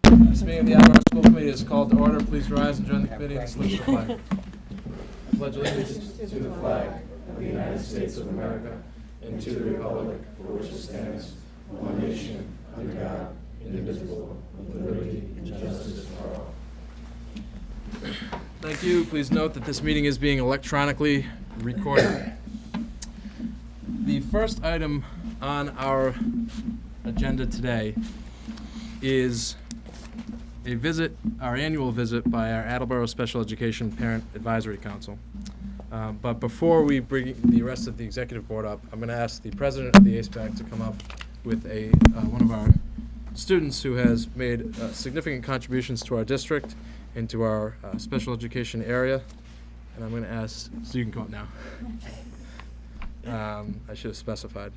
This meeting of the Attleboro School Committee is called to order. Please rise and join the committee and salute the flag. I pledge allegiance to the flag of the United States of America and to the republic for which it stands, one nation, under God, indivisible, with liberty and justice for all. Thank you. Please note that this meeting is being electronically recorded. The first item on our agenda today is a visit, our annual visit by our Attleboro Special Education Parent Advisory Council. But before we bring the rest of the executive board up, I'm going to ask the president of the ASPAC to come up with one of our students who has made significant contributions to our district and to our special education area. And I'm going to ask, so you can come up now. I should have specified.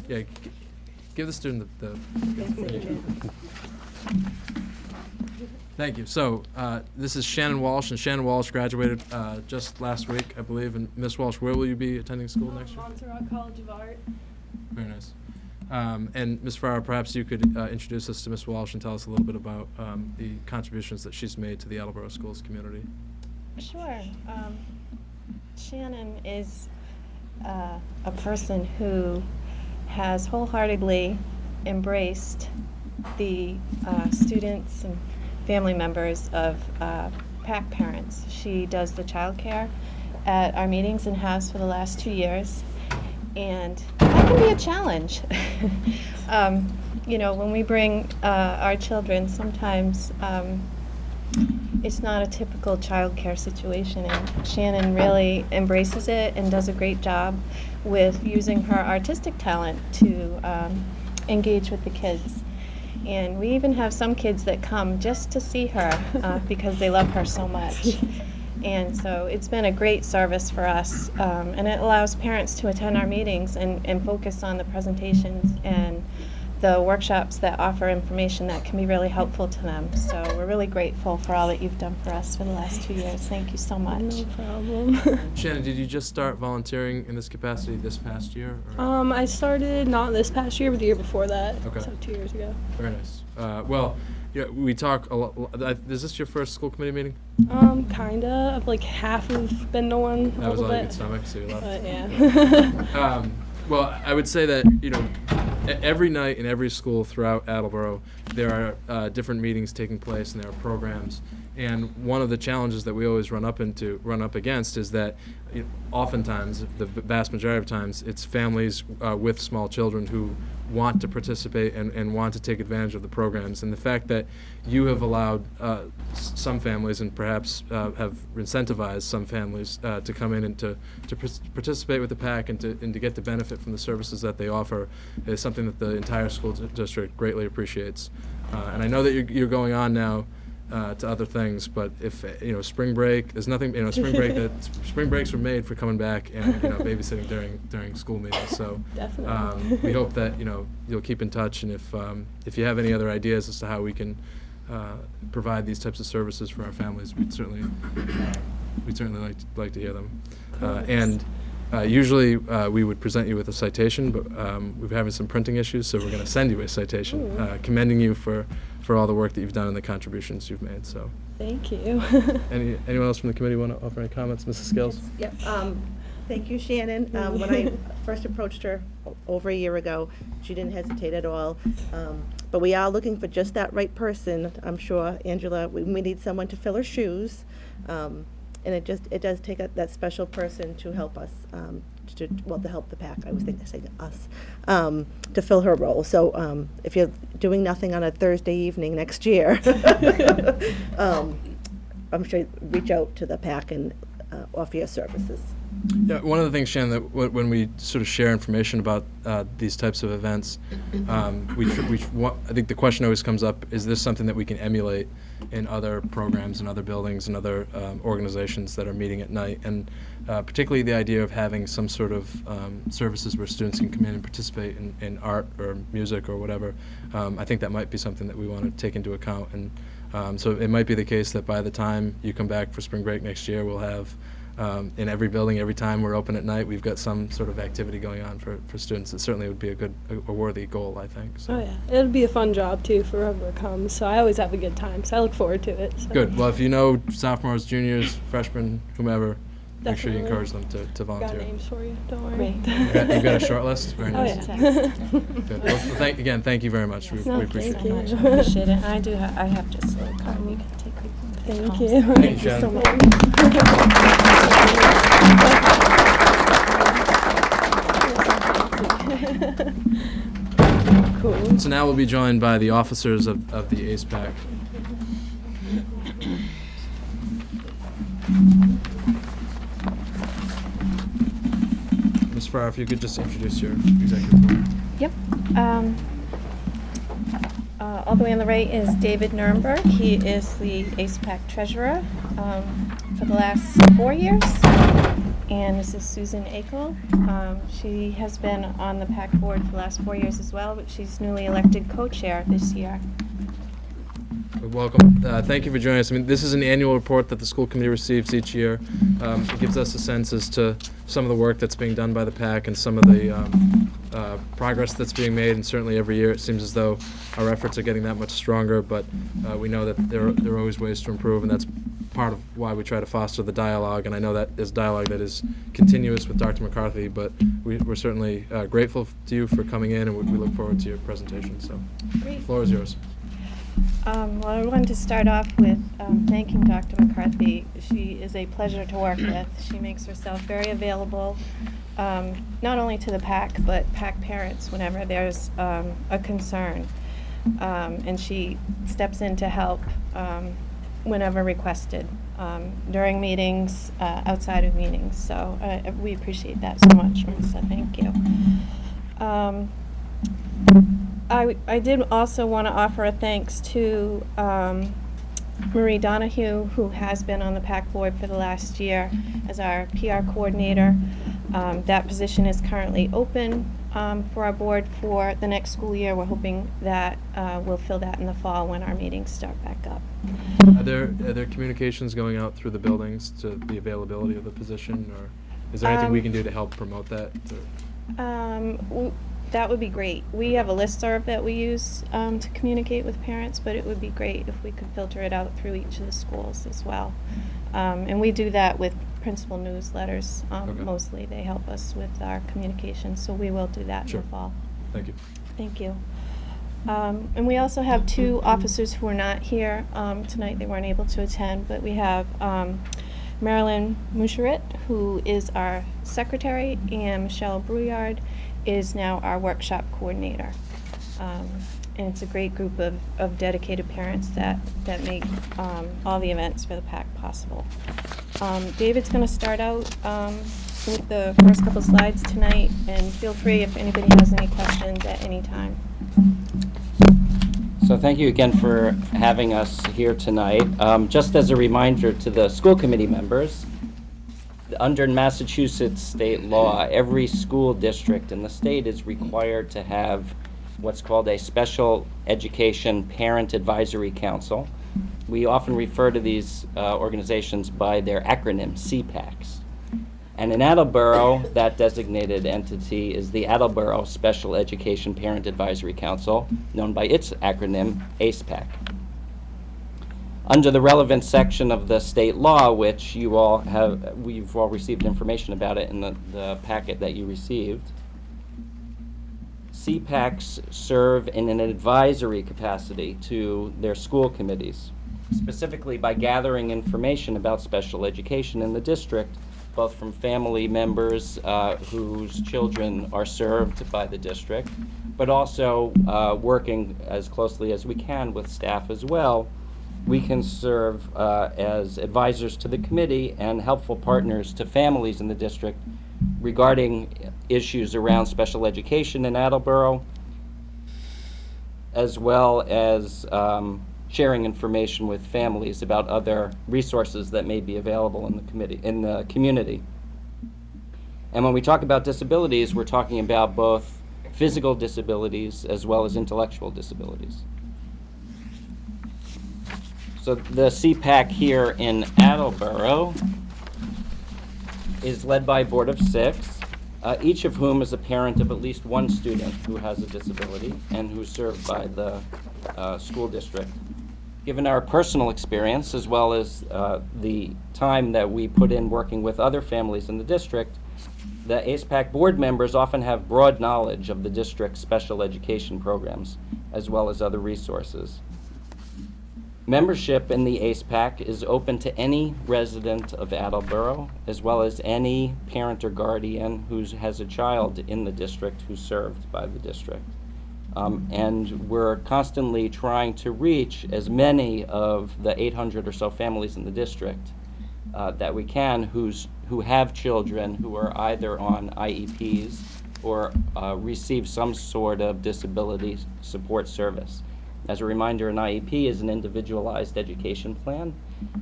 Yeah, give the student the Thank you. So this is Shannon Walsh, and Shannon Walsh graduated just last week, I believe. And Miss Walsh, where will you be attending school next year? Montserrat College of Art. Very nice. And Ms. Farrar, perhaps you could introduce us to Ms. Walsh and tell us a little bit about the contributions that she's made to the Attleboro Schools community. Sure. Shannon is a person who has wholeheartedly embraced the students and family members of PAC parents. She does the childcare at our meetings and has for the last 2 years. And that can be a challenge. You know, when we bring our children, sometimes it's not a typical childcare situation, and Shannon really embraces it and does a great job with using her artistic talent to engage with the kids. And we even have some kids that come just to see her because they love her so much. And so it's been a great service for us, and it allows parents to attend our meetings and focus on the presentations and the workshops that offer information that can be really helpful to them. So we're really grateful for all that you've done for us for the last 2 years. Thank you so much. No problem. Shannon, did you just start volunteering in this capacity this past year? Or? I started not this past year, but the year before that. Okay. So 2 years ago. Very nice. Well, yeah, we talk a lot. Is this your first school committee meeting? Kinda. I've like half of been to one. That was all you bit. could stomach, so you left. But yeah. Well, I would say that, you know, every night in every school throughout Attleboro, there are different meetings taking place and there are programs. And one of the challenges that we always run up against is that oftentimes, the vast majority of times, it's families with small children who want to participate and want to take advantage of the programs. And the fact that you have allowed some families and perhaps have incentivized some families to come in and to participate with the PAC and to get the benefit from the services that they offer is something that the entire school district greatly appreciates. And I know that you're going on now to other things, but if spring break, there's nothing spring breaks were made for coming back and babysitting during school meetings. So Definitely. we hope that you'll keep in touch, and if you have any other ideas as to how we can provide these types of services for our families, we'd certainly like to hear them. And usually we would present you with a citation, but we're having some printing issues, so we're going to send you a citation commending you for all the work that you've done and the contributions you've made. So Thank you. anyone else from the committee want to offer any comments? Mrs. Scales? Yep. Thank you, Shannon. When I first approached her over a year ago, she didn't hesitate at all. But we are looking for just that right person. I'm sure, Angela, we need someone to fill her shoes. And it does take that special person to help us, to help the PAC. I was thinking to say to us, to fill her role. So if you're doing nothing on a Thursday evening next year, I'm sure reach out to the PAC and offer your services. Yeah, one of the things, Shannon, that when we sort of share information about these types of events, I think the question always comes up: is this something that we can emulate in other programs and other buildings and other organizations that are meeting at night? And particularly the idea of having some sort of services where students can come in and participate in art or music or whatever. I think that might be something that we want to take into account. And so it might be the case that by the time you come back for spring break next year, we'll have in every building, every time we're open at night, we've got some sort of activity going on for students. It certainly would be a worthy goal, I think. So. Oh yeah, it'll be a fun job too for whoever comes. So I always have a good time. So I look forward to it. So. Good. Well, if you know sophomores, juniors, freshmen, whomever, make sure you Definitely. encourage them to volunteer. Got names for you. Don't worry. Great. You've got a short list? Very Oh nice. yeah. Good. Well, thank you very much. We No, appreciate thank it. you. Much. I appreciate it. I have just a little card. You can take it. Thank home. you. Thank you, so Shannon. much. Cool. So now we'll be joined by the officers of the ACE PAC. Ms. Farrar, if you could just introduce your executive board. Yep. All the way on the right is David Nuremberg. He is the ACE-PAC treasurer for the last 4 years. And this is Susan Akel. She has been on the PAC board for the last 4 years as well, but she's newly elected co-chair this year. Welcome. Thank you for joining us. I mean, this is an annual report that the school committee receives each year. It gives us a sense as to some of the work that's being done by the PAC and some of the progress that's being made. And certainly every year it seems as though our efforts are getting that much stronger. But we know that there are always ways to improve, and that's part of why we try to foster the dialogue. And I know that is dialogue that is continuous with Dr. McCarthy. But we're certainly grateful to you for coming in, and we look forward to your presentation. So, Great. the floor is yours. Well, I wanted to start off with thanking Dr. McCarthy. She is a pleasure to work with. She makes herself very available, not only to the PAC, but PAC parents whenever there's a concern. And she steps in to help whenever requested, during meetings, outside of meetings. So we appreciate that so much, Melissa. Thank you. I did also want to offer a thanks to Marie Donahue, who has been on the PAC board for the last year as our PR coordinator. That position is currently open for our board for the next school year. We're hoping that we'll fill that in the fall when our meetings start back up. Are there communications going out through the buildings to the availability of the position, or is there anything we can do to help promote that? That would be great. We have a listserv that we use to communicate with parents, but it would be great if we could filter it out through each of the schools as well. And we do that with principal newsletters. Okay. Mostly they help us with our communication, so we will do that Sure. in the fall. Thank you. Thank you. And we also have two officers who are not here tonight. They weren't able to attend, but we have Marilyn Moucherit, who is our secretary, and Michelle Brouillard is now our workshop coordinator. And it's a great group of dedicated parents that make all the events for the PAC possible. David's going to start out with the first couple slides tonight, and feel free if anybody has any questions at any time. So thank you again for having us here tonight. Just as a reminder to the school committee members, under Massachusetts state law, every school district in the state is required to have what's called a Special Education Parent Advisory Council. We often refer to these organizations by their acronym, CPACs. And in Attleboro, that designated entity is the Attleboro Special Education Parent Advisory Council, known by its acronym, ACE-PAC. Under the relevant section of the state law, which we've all received information about it in the packet that you received, CPACs serve in an advisory capacity to their school committees, specifically by gathering information about special education in the district, both from family members whose children are served by the district, but also working as closely as we can with staff as well. We can serve as advisors to the committee and helpful partners to families in the district regarding issues around special education in Attleboro, as well as sharing information with families about other resources that may be available in the community. And when we talk about disabilities, we're talking about both physical disabilities as well as intellectual disabilities. So the CPAC here in Attleboro is led by a board of 6, each of whom is a parent of at least one student who has a disability and who's served by the school district. Given our personal experience, as well as the time that we put in working with other families in the district, the ACE-PAC board members often have broad knowledge of the district's special education programs, as well as other resources. Membership in the ACE-PAC is open to any resident of Attleboro, as well as any parent or guardian who has a child in the district who's served by the district. And we're constantly trying to reach as many of the 800 or so families in the district that we can who have children who are either on IEPs or receive some sort of disability support service. As a reminder, an IEP is an individualized education plan,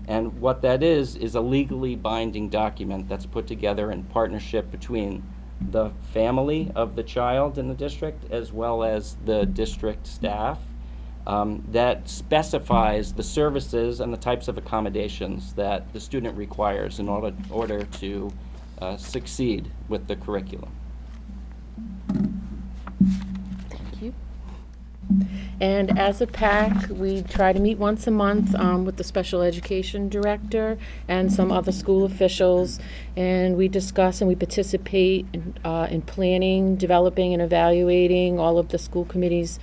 and what that is a legally binding document that's put together in partnership between the family of the child in the district as well as the district staff, that specifies the services and the types of accommodations that the student requires in order to succeed with the curriculum. Thank you. And as a PAC, we try to meet once a month with the special education director and some other school officials, and we discuss and we participate in planning, developing, and evaluating all of the school committee's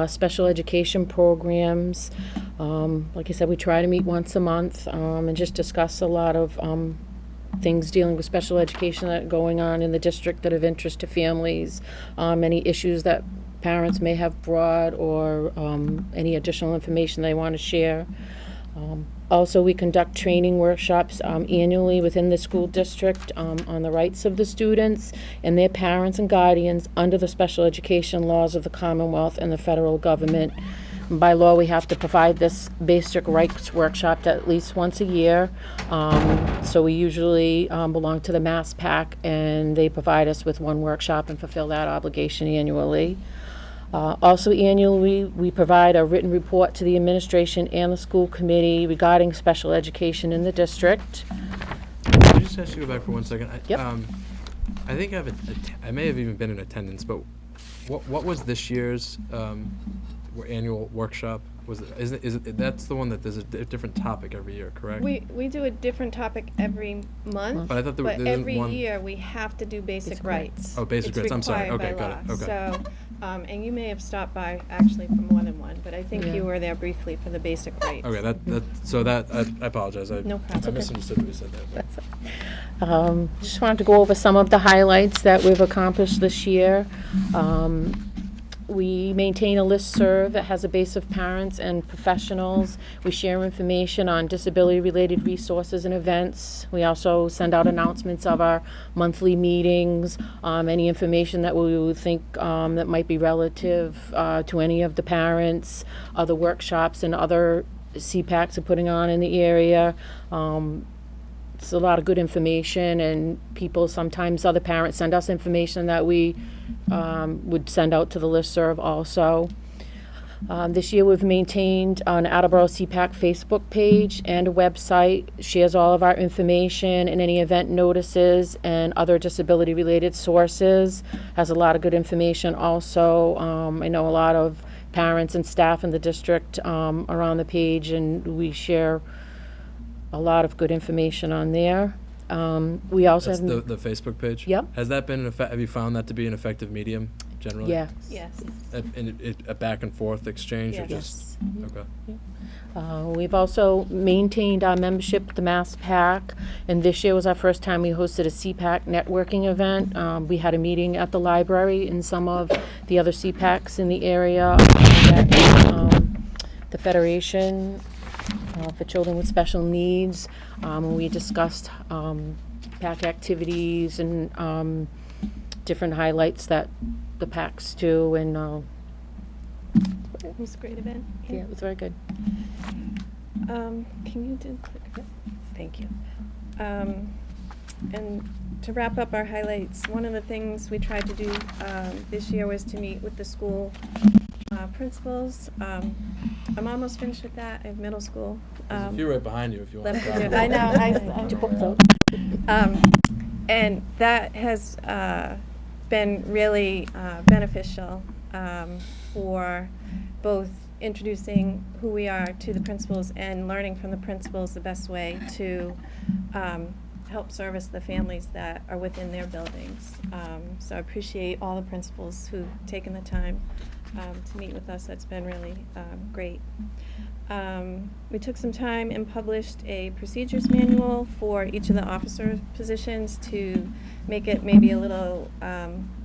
special education programs. Like I said, we try to meet once a month and just discuss a lot of things dealing with special education that are going on in the district that are of interest to families, any issues that parents may have brought, or any additional information they want to share. Also, we conduct training workshops annually within the school district on the rights of the students and their parents and guardians under the special education laws of the Commonwealth and the federal government. By law, we have to provide this basic rights workshop at least once a year. So we usually belong to the Mass PAC, and they provide us with one workshop and fulfill that obligation annually. Also annually, we provide a written report to the administration and the school committee regarding special education in the district. Can I just ask you to go back for 1 second? Yep. I think I may have even been in attendance, but what was this year's annual workshop? Is it that's the one that there's a different topic every year, correct? We do a different topic every month, But I thought there isn't every one- year we have to do basic rights. Oh, basic rights. I'm sorry. It's Okay, required got by it. law. Okay. So, and you may have stopped by actually for more than one, but I think Yeah. you were there briefly for the basic rights. Okay, I apologize. No problem. I misunderstood when you said that. but- Just wanted to go over some of the highlights that we've accomplished this year. We maintain a listserv that has a base of parents and professionals. We share information on disability-related resources and events. We also send out announcements of our monthly meetings, any information that we would think that might be relative to any of the parents, other workshops and other CPACs are putting on in the area. It's a lot of good information, and people, sometimes other parents send us information that we would send out to the listserv also. This year we've maintained an Attleboro CPAC Facebook page and a website, shares all of our information and any event notices and other disability-related sources, has a lot of good information also. I know a lot of parents and staff in the district are on the page, and we share a lot of good information on there. We also That's have the Facebook page? Yep. Has that been have you found that to be an effective medium generally? yeah. Yes. A back and forth exchange or Yes. just okay. We've also maintained our membership at the Mass PAC, and this year was our first time we hosted a CPAC networking event. We had a meeting at the library, and some of the other CPACs in the area, the Federation for Children with Special Needs, and we discussed PAC activities and different highlights that the PACs do, and It was a great event. yeah, it was very good. Can you do? Thank you. And to wrap up our highlights, one of the things we tried to do this year was to meet with the school principals. I'm almost finished with that. I have middle school. There's a few right behind you if you want left to to grab do. them. I know. And that has been really beneficial for both introducing who we are to the principals and learning from the principals the best way to help service the families that are within their buildings. So I appreciate all the principals who've taken the time to meet with us. That's been really great. We took some time and published a procedures manual for each of the officer positions to make it maybe a little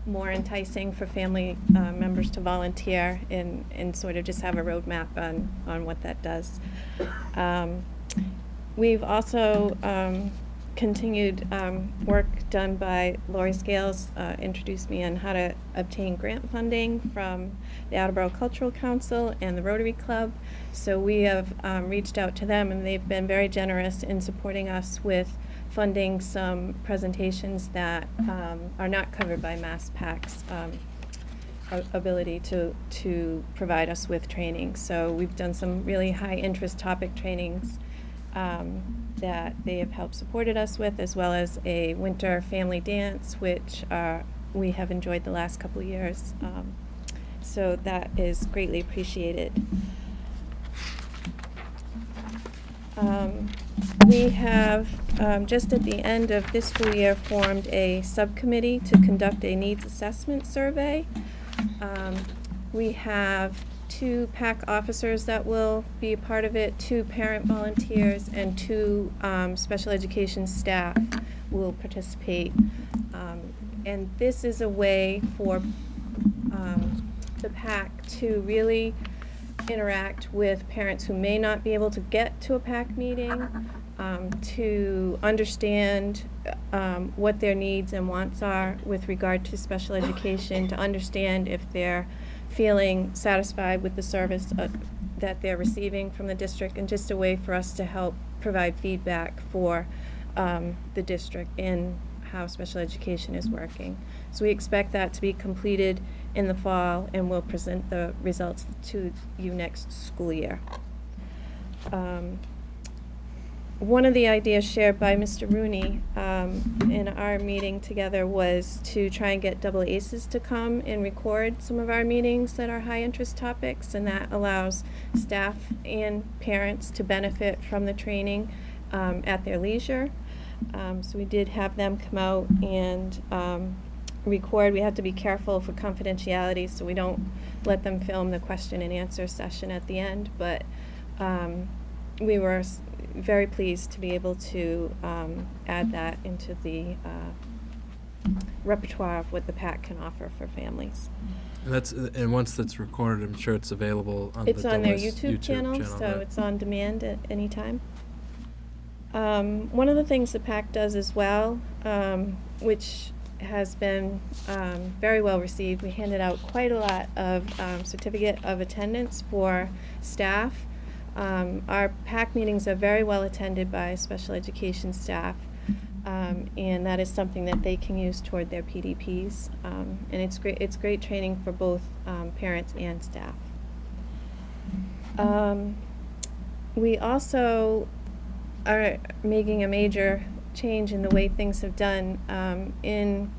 more enticing for family members to volunteer and sort of just have a roadmap on what that does. We've also continued work done by Lori Scales, introduced me on how to obtain grant funding from the Attleboro Cultural Council and the Rotary Club. So we have reached out to them, and they've been very generous in supporting us with funding some presentations that are not covered by MassPAC's ability to provide us with training. So we've done some really high interest topic trainings that they have helped supported us with, as well as a winter family dance, which we have enjoyed the last couple of years. So that is greatly appreciated. We have, just at the end of this school year, formed a subcommittee to conduct a needs assessment survey. We have 2 PAC officers that will be a part of it, 2 parent volunteers, and 2 special education staff will participate. And this is a way for the PAC to really interact with parents who may not be able to get to a PAC meeting, to understand what their needs and wants are with regard to special education, to understand if they're feeling satisfied with the service that they're receiving from the district, and just a way for us to help provide feedback for the district in how special education is working. So we expect that to be completed in the fall, and we'll present the results to you next school year. One of the ideas shared by Mr. Rooney in our meeting together was to try and get double aces to come and record some of our meetings that are high interest topics, and that allows staff and parents to benefit from the training at their leisure. So we did have them come out and record. We have to be careful for confidentiality, so we don't let them film the question and answer session at the end, but we were very pleased to be able to add that into the repertoire of what the PAC can offer for families. And once that's recorded, I'm sure it's available on It's the on their Dulles YouTube channel, so right? it's on demand at any time. One of the things the PAC does as well, which has been very well received, we handed out quite a lot of certificate of attendance for staff. Our PAC meetings are very well attended by special education staff, and that is something that they can use toward their PDPs. And it's great training for both parents and staff. We also are making a major change in the way things have done in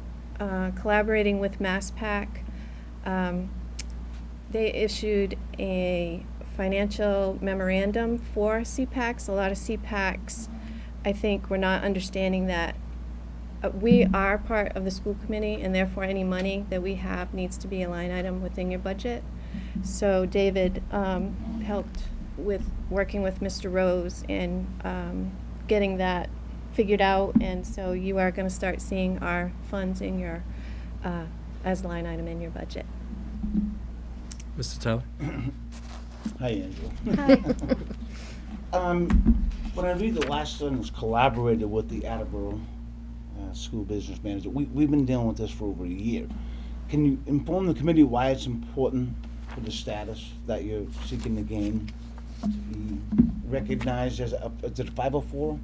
collaborating with MassPAC. They issued a financial memorandum for CPACs. A lot of CPACs, I think, were not understanding that we are part of the school committee, and therefore any money that we have needs to be a line item within your budget. So David helped with working with Mr. Rose and getting that figured out, and so you are going to start seeing our funds in your as a line item in your budget. Mr. Tyler? Hi, Angela. Hi. When I read the last sentence, collaborated with the Attleboro school business manager, we've been dealing with this for over a year. Can you inform the committee why it's important for the status that you're seeking to gain to be recognized as is it a 504?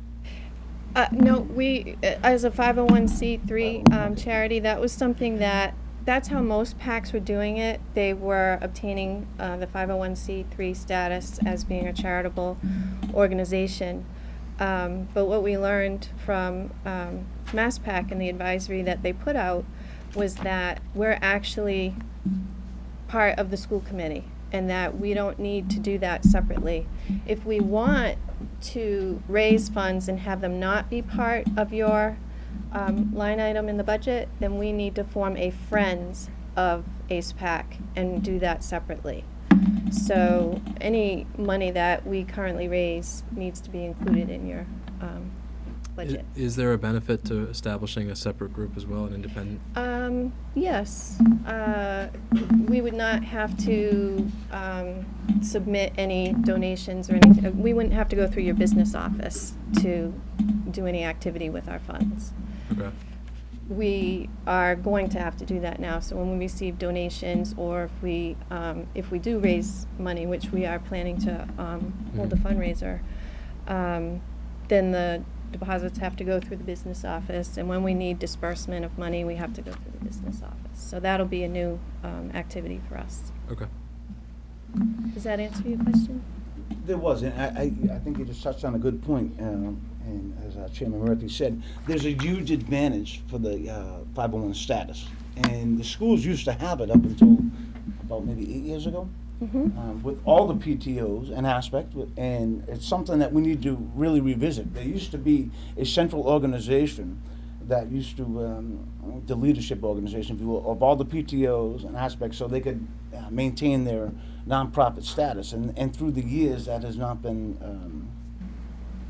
No, we, as a 501c3 charity, that was something that's how most PACs were doing it. They were obtaining the 501c3 status as being a charitable organization. But what we learned from MassPAC and the advisory that they put out was that we're actually part of the school committee and that we don't need to do that separately. If we want to raise funds and have them not be part of your line item in the budget, then we need to form a Friends of ACE-PAC and do that separately. So any money that we currently raise needs to be included in your budget. Is there a benefit to establishing a separate group as well, an independent? Yes. We would not have to submit any donations or anything. We wouldn't have to go through your business office to do any activity with our funds. Okay. We are going to have to do that now. So when we receive donations, or if we do raise money, which we are planning to hold a fundraiser, then the deposits have to go through the business office, and when we need disbursement of money, we have to go through the business office. So that'll be a new activity for us. Okay. Does that answer your question? There was, and I think you just touched on a good point. And as Chairman Murphy said, there's a huge advantage for the 501 status. And the schools used to have it up until about maybe 8 years ago. Mm-hmm. With all the PTOs and aspects, and it's something that we need to really revisit. There used to be a central organization that used to, the leadership organization, if you will, of all the PTOs and aspects, so they could maintain their nonprofit status. And through the years, that has not been,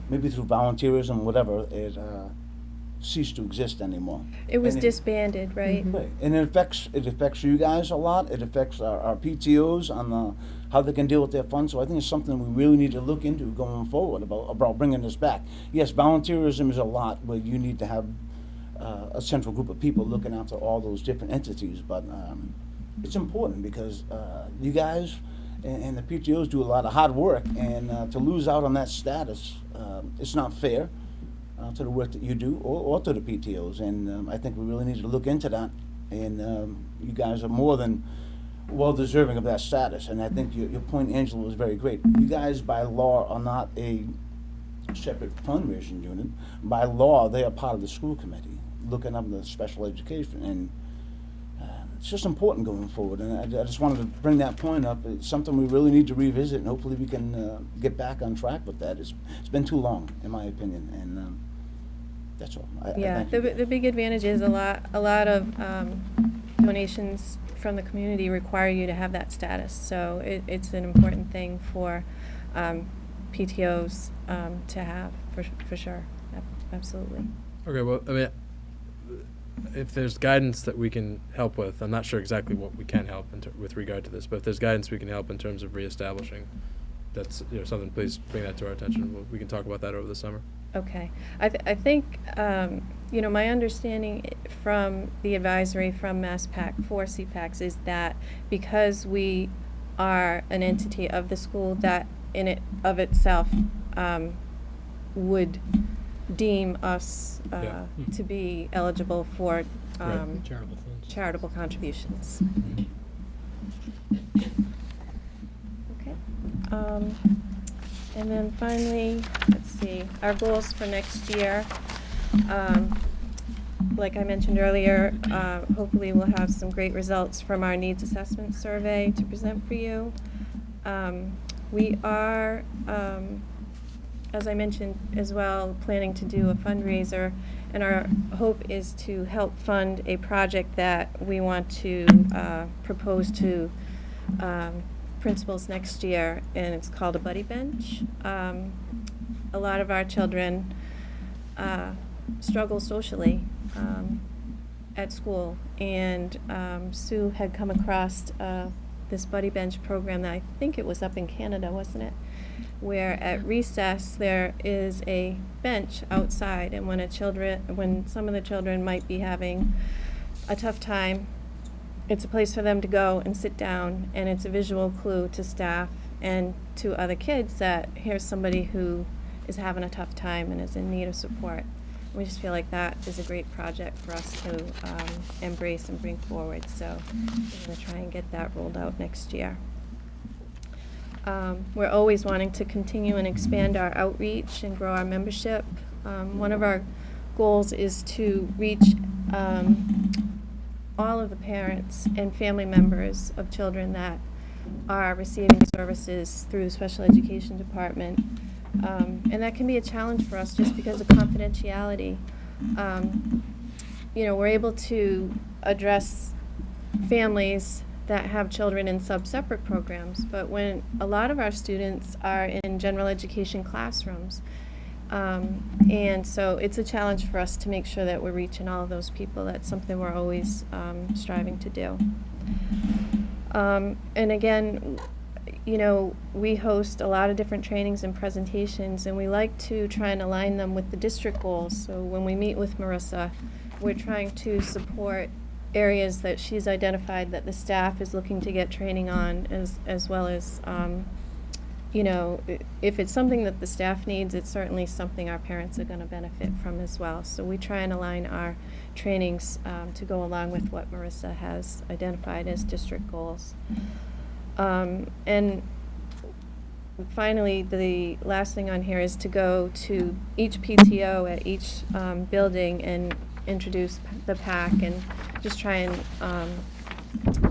maybe through volunteerism, whatever, it ceased to exist anymore. It was And disbanded, right? Right, and it affects you guys a lot. It affects our PTOs on how they can deal with their funds. So I think it's something we really need to look into going forward about bringing this back. Yes, volunteerism is a lot, where you need to have a central group of people looking after all those different entities. But it's important because you guys and the PTOs do a lot of hard work, and to lose out on that status, it's not fair. To the work that you do, or to the PTOs, and I think we really need to look into that. And you guys are more than well deserving of that status. And I think your point, Angela, was very great. You guys, by law, are not a separate fundraising unit. By law, they are part of the school committee, looking up the special education, and it's just important going forward. And I just wanted to bring that point up. It's something we really need to revisit, and hopefully we can get back on track with that. It's been too long, in my opinion, and that's all. Yeah, the big advantage is a lot of donations from the community require you to have that status. So it's an important thing for PTOs to have, for sure. Absolutely. Okay, well, I mean, if there's guidance that we can help with, I'm not sure exactly what we can help with regard to this, but if there's guidance we can help in terms of reestablishing, that's something, please bring that to our attention. We can talk about that over the summer. Okay. I think, my understanding from the advisory from MassPAC for CPACs is that because we are an entity of the school, that in it of itself would deem us to be eligible for charitable contributions. Okay. And then finally, let's see, our goals for next year. Like I mentioned earlier, hopefully we'll have some great results from our needs assessment survey to present for you. We are, as I mentioned as well, planning to do a fundraiser, and our hope is to help fund a project that we want to propose to principals next year, and it's called a buddy bench. A lot of our children struggle socially at school, and Sue had come across this buddy bench program that I think it was up in Canada, wasn't it? Where at recess there is a bench outside, and when some of the children might be having a tough time, it's a place for them to go and sit down, and it's a visual clue to staff and to other kids that here's somebody who is having a tough time and is in need of support. We just feel like that is a great project for us to embrace and bring forward. So we're going to try and get that rolled out next year. We're always wanting to continue and expand our outreach and grow our membership. One of our goals is to reach all of the parents and family members of children that are receiving services through the special education department. And that can be a challenge for us just because of confidentiality. We're able to address families that have children in separate programs, but when a lot of our students are in general education classrooms, and so it's a challenge for us to make sure that we're reaching all of those people. That's something we're always striving to do. And again, we host a lot of different trainings and presentations, and we like to try and align them with the district goals. So when we meet with Marissa, we're trying to support areas that she's identified that the staff is looking to get training on, as well as, if it's something that the staff needs, it's certainly something our parents are going to benefit from as well. So we try and align our trainings to go along with what Marissa has identified as district goals. And finally, the last thing on here is to go to each PTO at each building and introduce the PAC and just try and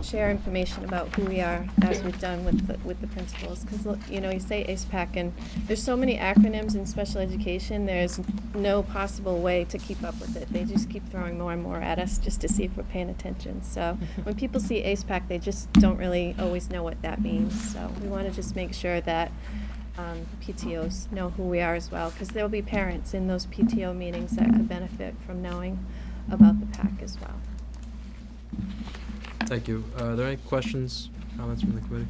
share information about who we are, as we've done with the principals. Because you say ACE PAC, and there's so many acronyms in special education. There's no possible way to keep up with it. They just keep throwing more and more at us just to see if we're paying attention. So when people see ACE PAC, they just don't really always know what that means. So we want to just make sure that PTOs know who we are as well, because there will be parents in those PTO meetings that could benefit from knowing about the PAC as well. Thank you. Are there any questions, comments from the committee?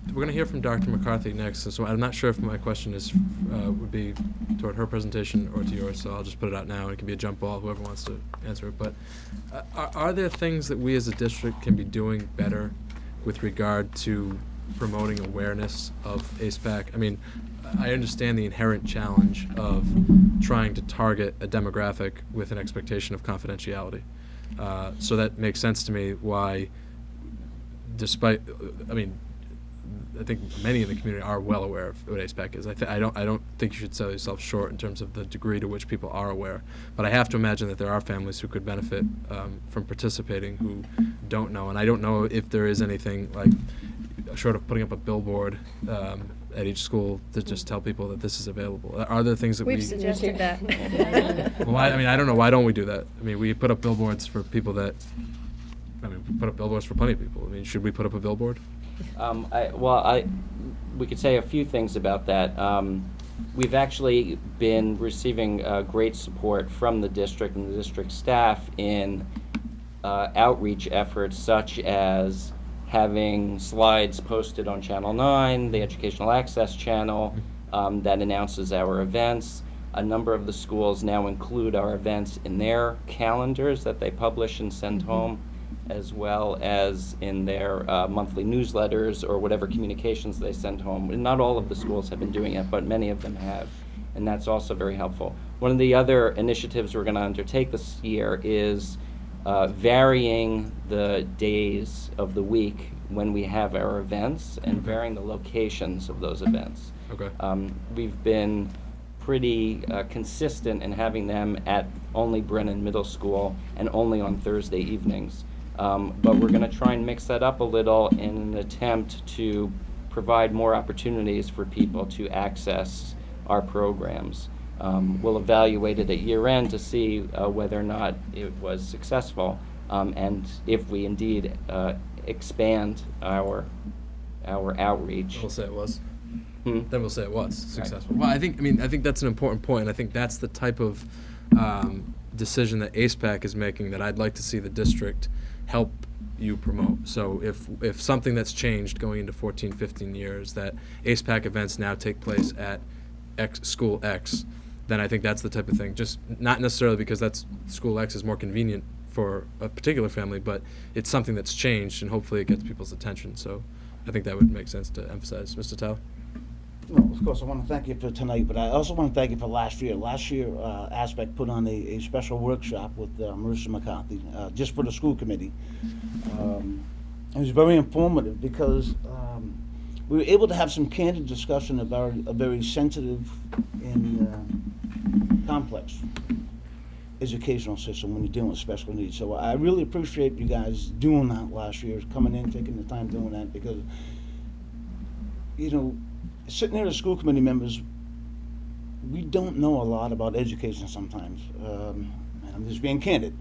We're going to hear from Dr. McCarthy next, so I'm not sure if my question would be toward her presentation or to yours, so I'll just put it out now, and it can be a jump ball, whoever wants to answer it. But are there things that we as a district can be doing better with regard to promoting awareness of ACE-PAC? I mean, I understand the inherent challenge of trying to target a demographic with an expectation of confidentiality. So that makes sense to me why, despite, I think many in the community are well aware of what ACE-PAC is. I don't think you should sell yourself short in terms of the degree to which people are aware. But I have to imagine that there are families who could benefit from participating who don't know. And I don't know if there is anything like, short of putting up a billboard at each school to just tell people that this is available. Are there things that We've suggested that. Well, I don't know. Why don't we do that? I mean, we put up billboards for people that. We put up billboards for plenty of people. I mean, should we put up a billboard? We could say a few things about that. We've actually been receiving great support from the district and the district staff in outreach efforts, such as having slides posted on Channel 9, the Educational Access Channel, that announces our events. A number of the schools now include our events in their calendars that they publish and send home, as well as in their monthly newsletters or whatever communications they send home. And not all of the schools have been doing it, but many of them have, and that's also very helpful. One of the other initiatives we're going to undertake this year is varying the days of the week when we have our events and varying the locations of those events. Okay. We've been pretty consistent in having them at only Brennan Middle School and only on Thursday evenings. But we're going to try and mix that up a little in an attempt to provide more opportunities for people to access our programs. We'll evaluate it at year end to see whether or not it was successful, and if we indeed expand our outreach. We'll say it was. Hmm? Then we'll say it was successful. Well, I think that's an important point. I think that's the type of decision that ACE-PAC is making that I'd like to see the district help you promote. So if something that's changed going into 14, 15 years, that ACE-PAC events now take place at school X, then I think that's the type of thing. Just not necessarily because that's school X is more convenient for a particular family, but it's something that's changed, and hopefully it gets people's attention. So I think that would make sense to emphasize. Mr. Tao? Well, of course, I want to thank you for tonight, but I also want to thank you for last year. Last year, Aspect put on a special workshop with Marissa McCarthy, just for the school committee. It was very informative because we were able to have some candid discussion about a very sensitive and complex educational system when you're dealing with special needs. So I really appreciate you guys doing that last year, coming in, taking the time doing that, because, you know, sitting there as school committee members, we don't know a lot about education sometimes. And I'm just being candid.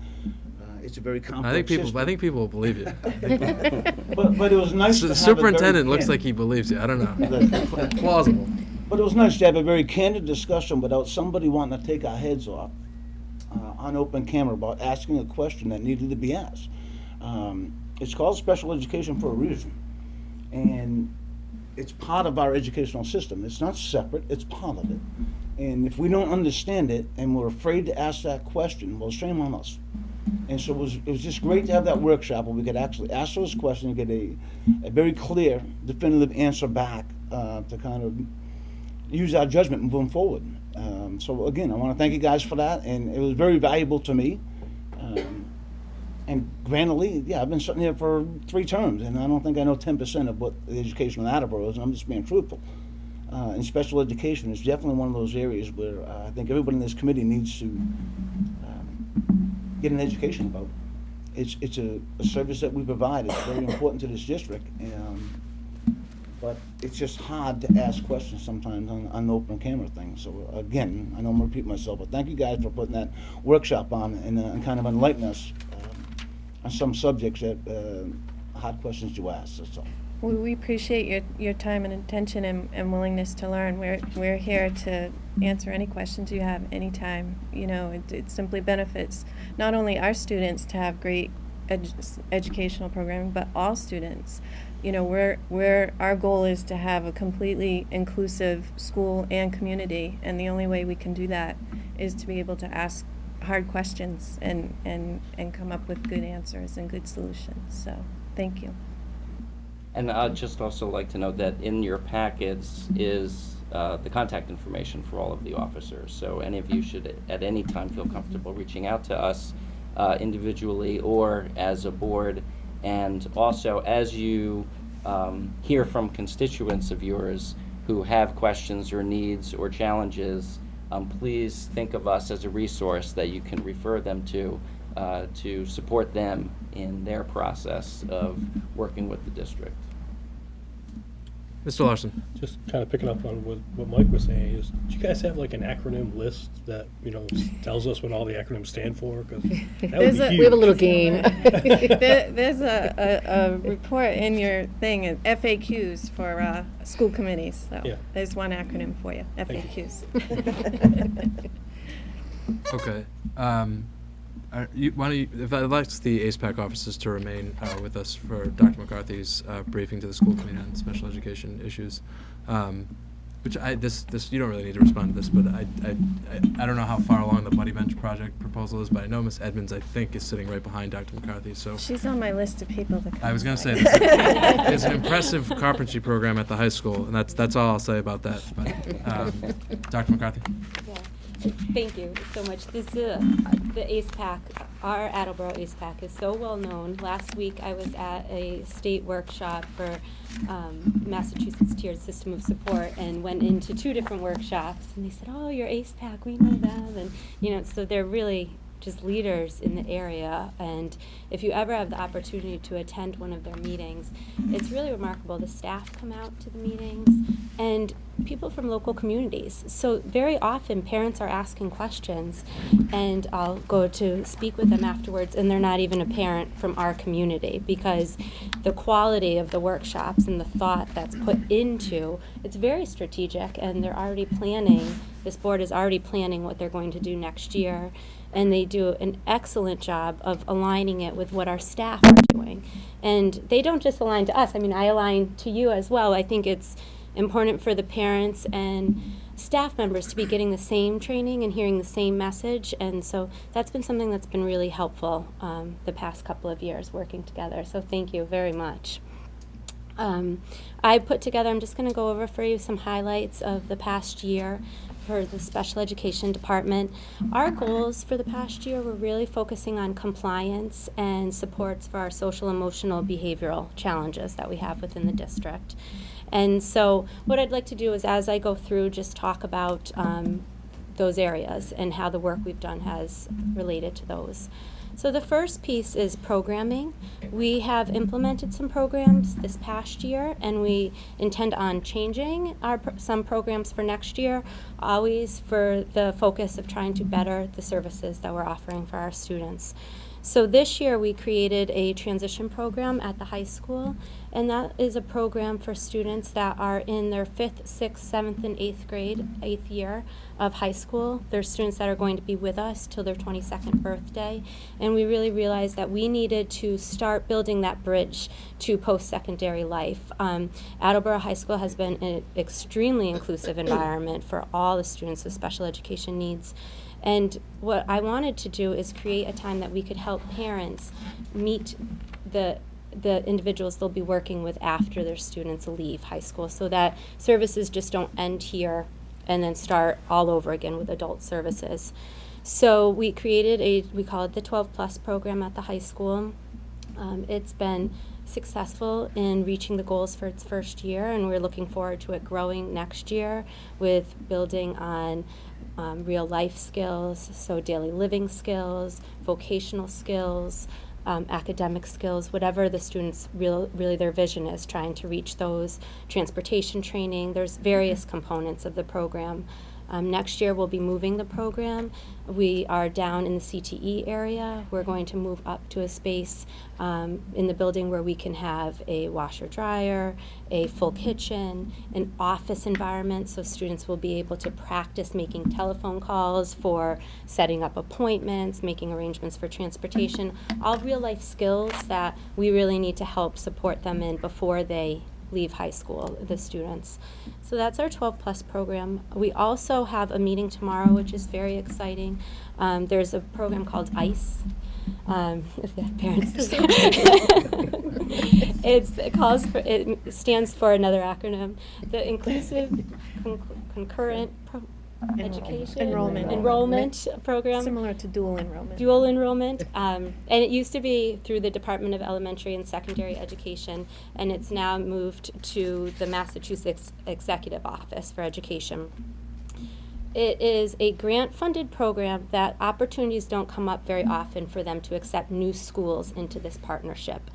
It's a very complex system. I think people will believe you. But it was nice to The have a very superintendent looks candid- like he believes you. I don't know. Plausible. But it was nice to have a very candid discussion without somebody wanting to take our heads off on open camera about asking a question that needed to be asked. It's called special education for a reason. And it's part of our educational system. It's not separate, it's part of it. And if we don't understand it and we're afraid to ask that question, well, shame on us. And so it was just great to have that workshop where we could actually ask those questions and get a very clear, definitive answer back to kind of use our judgment moving forward. So again, I want to thank you guys for that, and it was very valuable to me. And grandly, yeah, I've been sitting here for 3 terms, and I don't think I know 10% of what the education in Attleboro is, and I'm just being truthful. And special education is definitely one of those areas where I think everybody in this committee needs to get an education about. It's a service that we provide. It's very important to this district, but it's just hard to ask questions sometimes on the open camera thing. So again, I know I'm gonna repeat myself, but thank you guys for putting that workshop on and kind of enlightening us on some subjects that hard questions to ask. That's all. We appreciate your time and attention and willingness to learn. We're here to answer any questions you have anytime. You know, it simply benefits not only our students to have great educational programming, but all students. You know, our goal is to have a completely inclusive school and community, and the only way we can do that is to be able to ask hard questions and come up with good answers and good solutions. So, thank you. And I'd just also like to note that in your packets is the contact information for all of the officers. So any of you should at any time feel comfortable reaching out to us individually or as a board. And also, as you hear from constituents of yours who have questions or needs or challenges, please think of us as a resource that you can refer them to support them in their process of working with the district. Mr. Larson. Just kind of picking up on what Mike was saying, is do you guys have like an acronym list that, you know, tells us what all the acronyms stand for? Because that would be huge. We have a little game. There's a report in your thing, FAQs for school committees. So Yeah. there's one acronym for you, Thank you. FAQs. Okay. Why don't you, if I'd like the ACEPAC officers to remain with us for Dr. McCarthy's briefing to the school committee on special education issues, which this you don't really need to respond to this, but I don't know how far along the Buddy Bench project proposal is, but I know Miss Edmonds, I think, is sitting right behind Dr. McCarthy. So She's on my list of people to come. I was going to say tonight. there's an impressive carpentry program at the high school, and that's all I'll say about that. But Dr. McCarthy. Yeah. Thank you so much. This the ACEPAC, our Attleboro ACEPAC is so well known. Last week I was at a state workshop for Massachusetts Tiered System of Support and went into 2 different workshops, and they said, "Oh, you're ACEPAC, we know them," and you know, so they're really just leaders in the area. And if you ever have the opportunity to attend one of their meetings, it's really remarkable. The staff come out to the meetings and people from local communities. So very often parents are asking questions, and I'll go to speak with them afterwards, and they're not even a parent from our community, because the quality of the workshops and the thought that's put into it's very strategic, and they're already planning. This board is already planning what they're going to do next year, and they do an excellent job of aligning it with what our staff are doing. And they don't just align to us. I mean, I align to you as well. I think it's important for the parents and staff members to be getting the same training and hearing the same message. And so that's been something that's been really helpful the past couple of years working together. So thank you very much. I put together, I'm just going to go over for you some highlights of the past year for the special education department. Our goals for the past year were really focusing on compliance and supports for our social, emotional, behavioral challenges that we have within the district. And so what I'd like to do is, as I go through, just talk about those areas and how the work we've done has related to those. So the first piece is programming. We have implemented some programs this past year, and we intend on changing some programs for next year, always for the focus of trying to better the services that we're offering for our students. So this year we created a transition program at the high school, and that is a program for students that are in their 5th, 6th, 7th, and 8th year of high school. They're students that are going to be with us till their 22nd birthday, and we really realized that we needed to start building that bridge to post-secondary life. Attleboro High School has been an extremely inclusive environment for all the students with special education needs. And what I wanted to do is create a time that we could help parents meet the individuals they'll be working with after their students leave high school, so that services just don't end here and then start all over again with adult services. So we created we call it the 12 Plus program at the high school. It's been successful in reaching the goals for its first year, and we're looking forward to it growing next year with building on real life skills, so daily living skills, vocational skills, academic skills, whatever the students really their vision is, trying to reach those. Transportation training, there's various components of the program. Next year we'll be moving the program. We are down in the CTE area. We're going to move up to a space in the building where we can have a washer dryer, a full kitchen, an office environment, so students will be able to practice making telephone calls for setting up appointments, making arrangements for transportation, all real life skills that we really need to help support them in before they leave high school, the students. So that's our 12 Plus program. We also have a meeting tomorrow, which is very exciting. There's a program called ICE. If you have parents. It stands for another acronym, the Inclusive Concurrent Education Enrollment Program. Similar to dual enrollment. Dual enrollment, and it used to be through the Department of Elementary and Secondary Education, and it's now moved to the Massachusetts Executive Office for Education. It is a grant-funded program that opportunities don't come up very often for them to accept new schools into this partnership.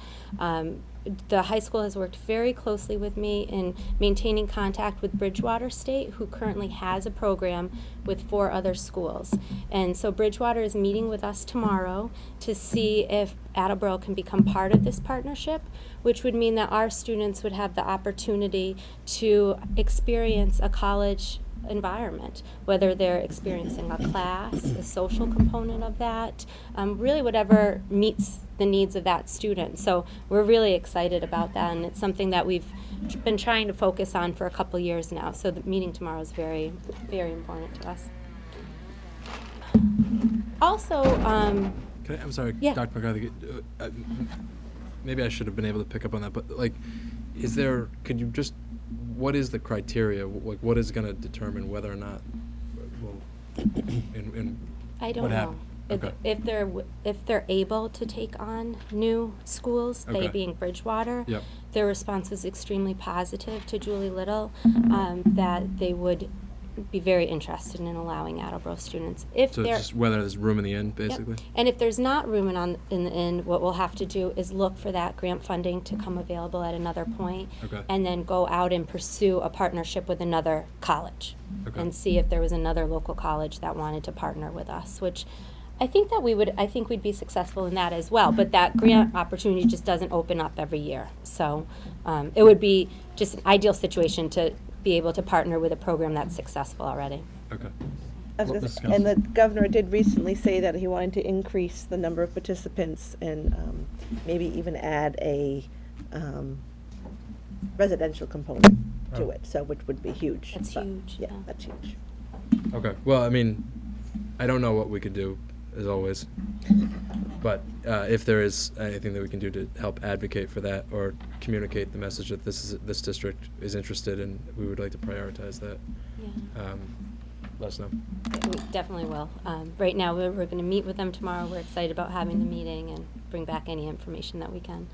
The high school has worked very closely with me in maintaining contact with Bridgewater State, who currently has a program with 4 other schools. And so Bridgewater is meeting with us tomorrow to see if Attleboro can become part of this partnership, which would mean that our students would have the opportunity to experience a college environment, whether they're experiencing a class, a social component of that, really whatever meets the needs of that student. So we're really excited about that, and it's something that we've been trying to focus on for a couple years now. So the meeting tomorrow is very, very important to us. Also, I'm sorry, Yeah. Dr. McCarthy. Maybe I should have been able to pick up on that, but could you just, what is the criteria? Like, what is going to determine whether or not, I don't what know. happened? Okay. If they're able to take on new schools, they Okay. being Bridgewater, Yep. their response was extremely positive to Julie Little, that they would be very interested in allowing Attleboro students. If So they're just whether there's room in the inn, Yep. basically? And if there's not room in the inn, what we'll have to do is look for that grant funding to come available at another point, Okay. and then go out and pursue a partnership with another college, Okay. and see if there was another local college that wanted to partner with us, which I think we'd be successful in that as well, but that grant opportunity just doesn't open up every year. So it would be just an ideal situation to be able to partner with a program that's successful already. Okay. And the governor did recently say that he wanted to increase the number of participants and maybe even add a residential component to Oh. it, so which would be huge. That's But, huge, Yeah, yeah. that's huge. Okay. Well, I mean, I don't know what we could do, as always. But if there is anything that we can do to help advocate for that or communicate the message that this district is interested in, we would like to prioritize that. Yeah. Let us know. We definitely will. Right now, we're going to meet with them tomorrow. We're excited about having the meeting and bring back any information that we can.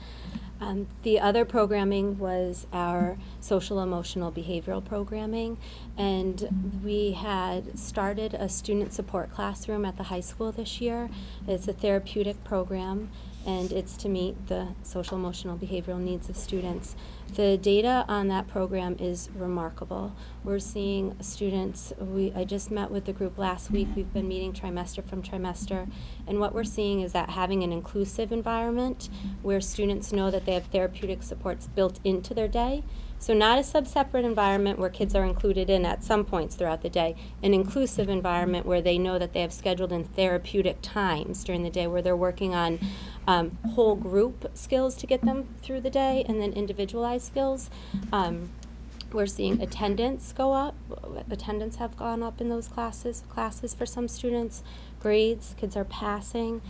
The other programming was our social emotional behavioral programming, and we had started a student support classroom at the high school this year. It's a therapeutic program, and it's to meet the social emotional behavioral needs of students. The data on that program is remarkable. We're seeing students, I just met with the group last week, we've been meeting trimester from trimester, and what we're seeing is that having an inclusive environment where students know that they have therapeutic supports built into their day. So not a sub-separate environment where kids are included in at some points throughout the day, an inclusive environment where they know that they have scheduled in therapeutic times during the day where they're working on whole group skills to get them through the day and then individualized skills. We're seeing attendance go up. Attendance have gone up in those classes for some students. Grades, kids are passing.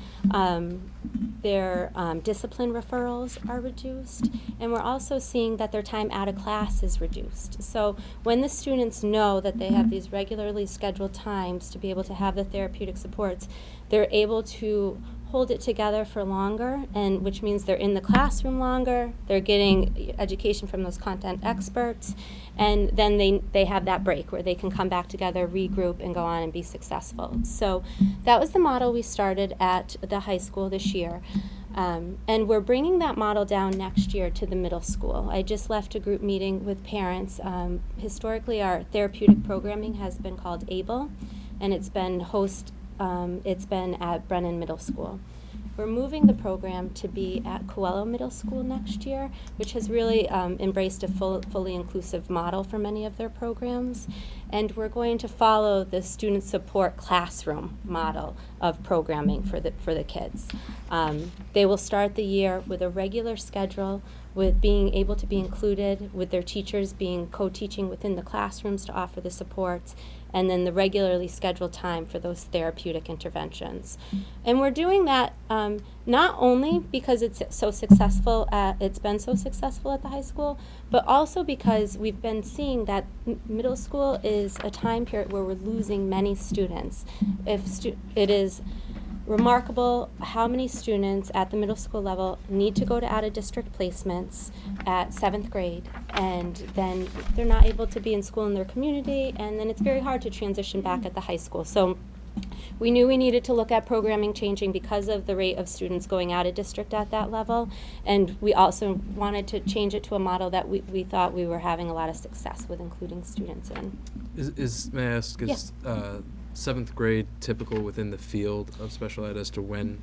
Their discipline referrals are reduced. And we're also seeing that their time out of class is reduced. So when the students know that they have these regularly scheduled times to be able to have the therapeutic supports, they're able to hold it together for longer, and which means they're in the classroom longer, they're getting education from those content experts, and then they have that break where they can come back together, regroup, and go on and be successful. So that was the model we started at the high school this year. And we're bringing that model down next year to the middle school. I just left a group meeting with parents. Historically, our therapeutic programming has been called ABLE, and it's been at Brennan Middle School. We're moving the program to be at Coelho Middle School next year, which has really embraced a fully inclusive model for many of their programs. And we're going to follow the student support classroom model of programming for the kids. They will start the year with a regular schedule, with being able to be included, with their teachers being co-teaching within the classrooms to offer the supports, and then the regularly scheduled time for those therapeutic interventions. And we're doing that not only because it's been so successful at the high school, but also because we've been seeing that middle school is a time period where we're losing many students. It is remarkable how many students at the middle school level need to go to out-of-district placements at 7th grade, and then they're not able to be in school in their community, and then it's very hard to transition back at the high school. So we knew we needed to look at programming changing because of the rate of students going out of district at that level, and we also wanted to change it to a model that we thought we were having a lot of success with including students in. May I ask, is 7th grade typical within the field of special ed as to when,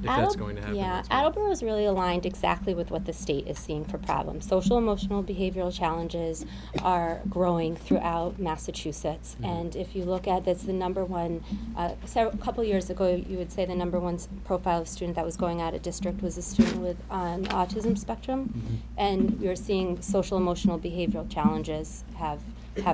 if that's going to happen? Yeah, Attleboro is really aligned exactly with what the state is seeing for problems. Social emotional behavioral challenges are growing throughout Massachusetts, and if you look at that's the number one, a couple years ago you would say the number one profile of student that was going out of district was a student with on the autism spectrum, and you're seeing social emotional behavioral challenges have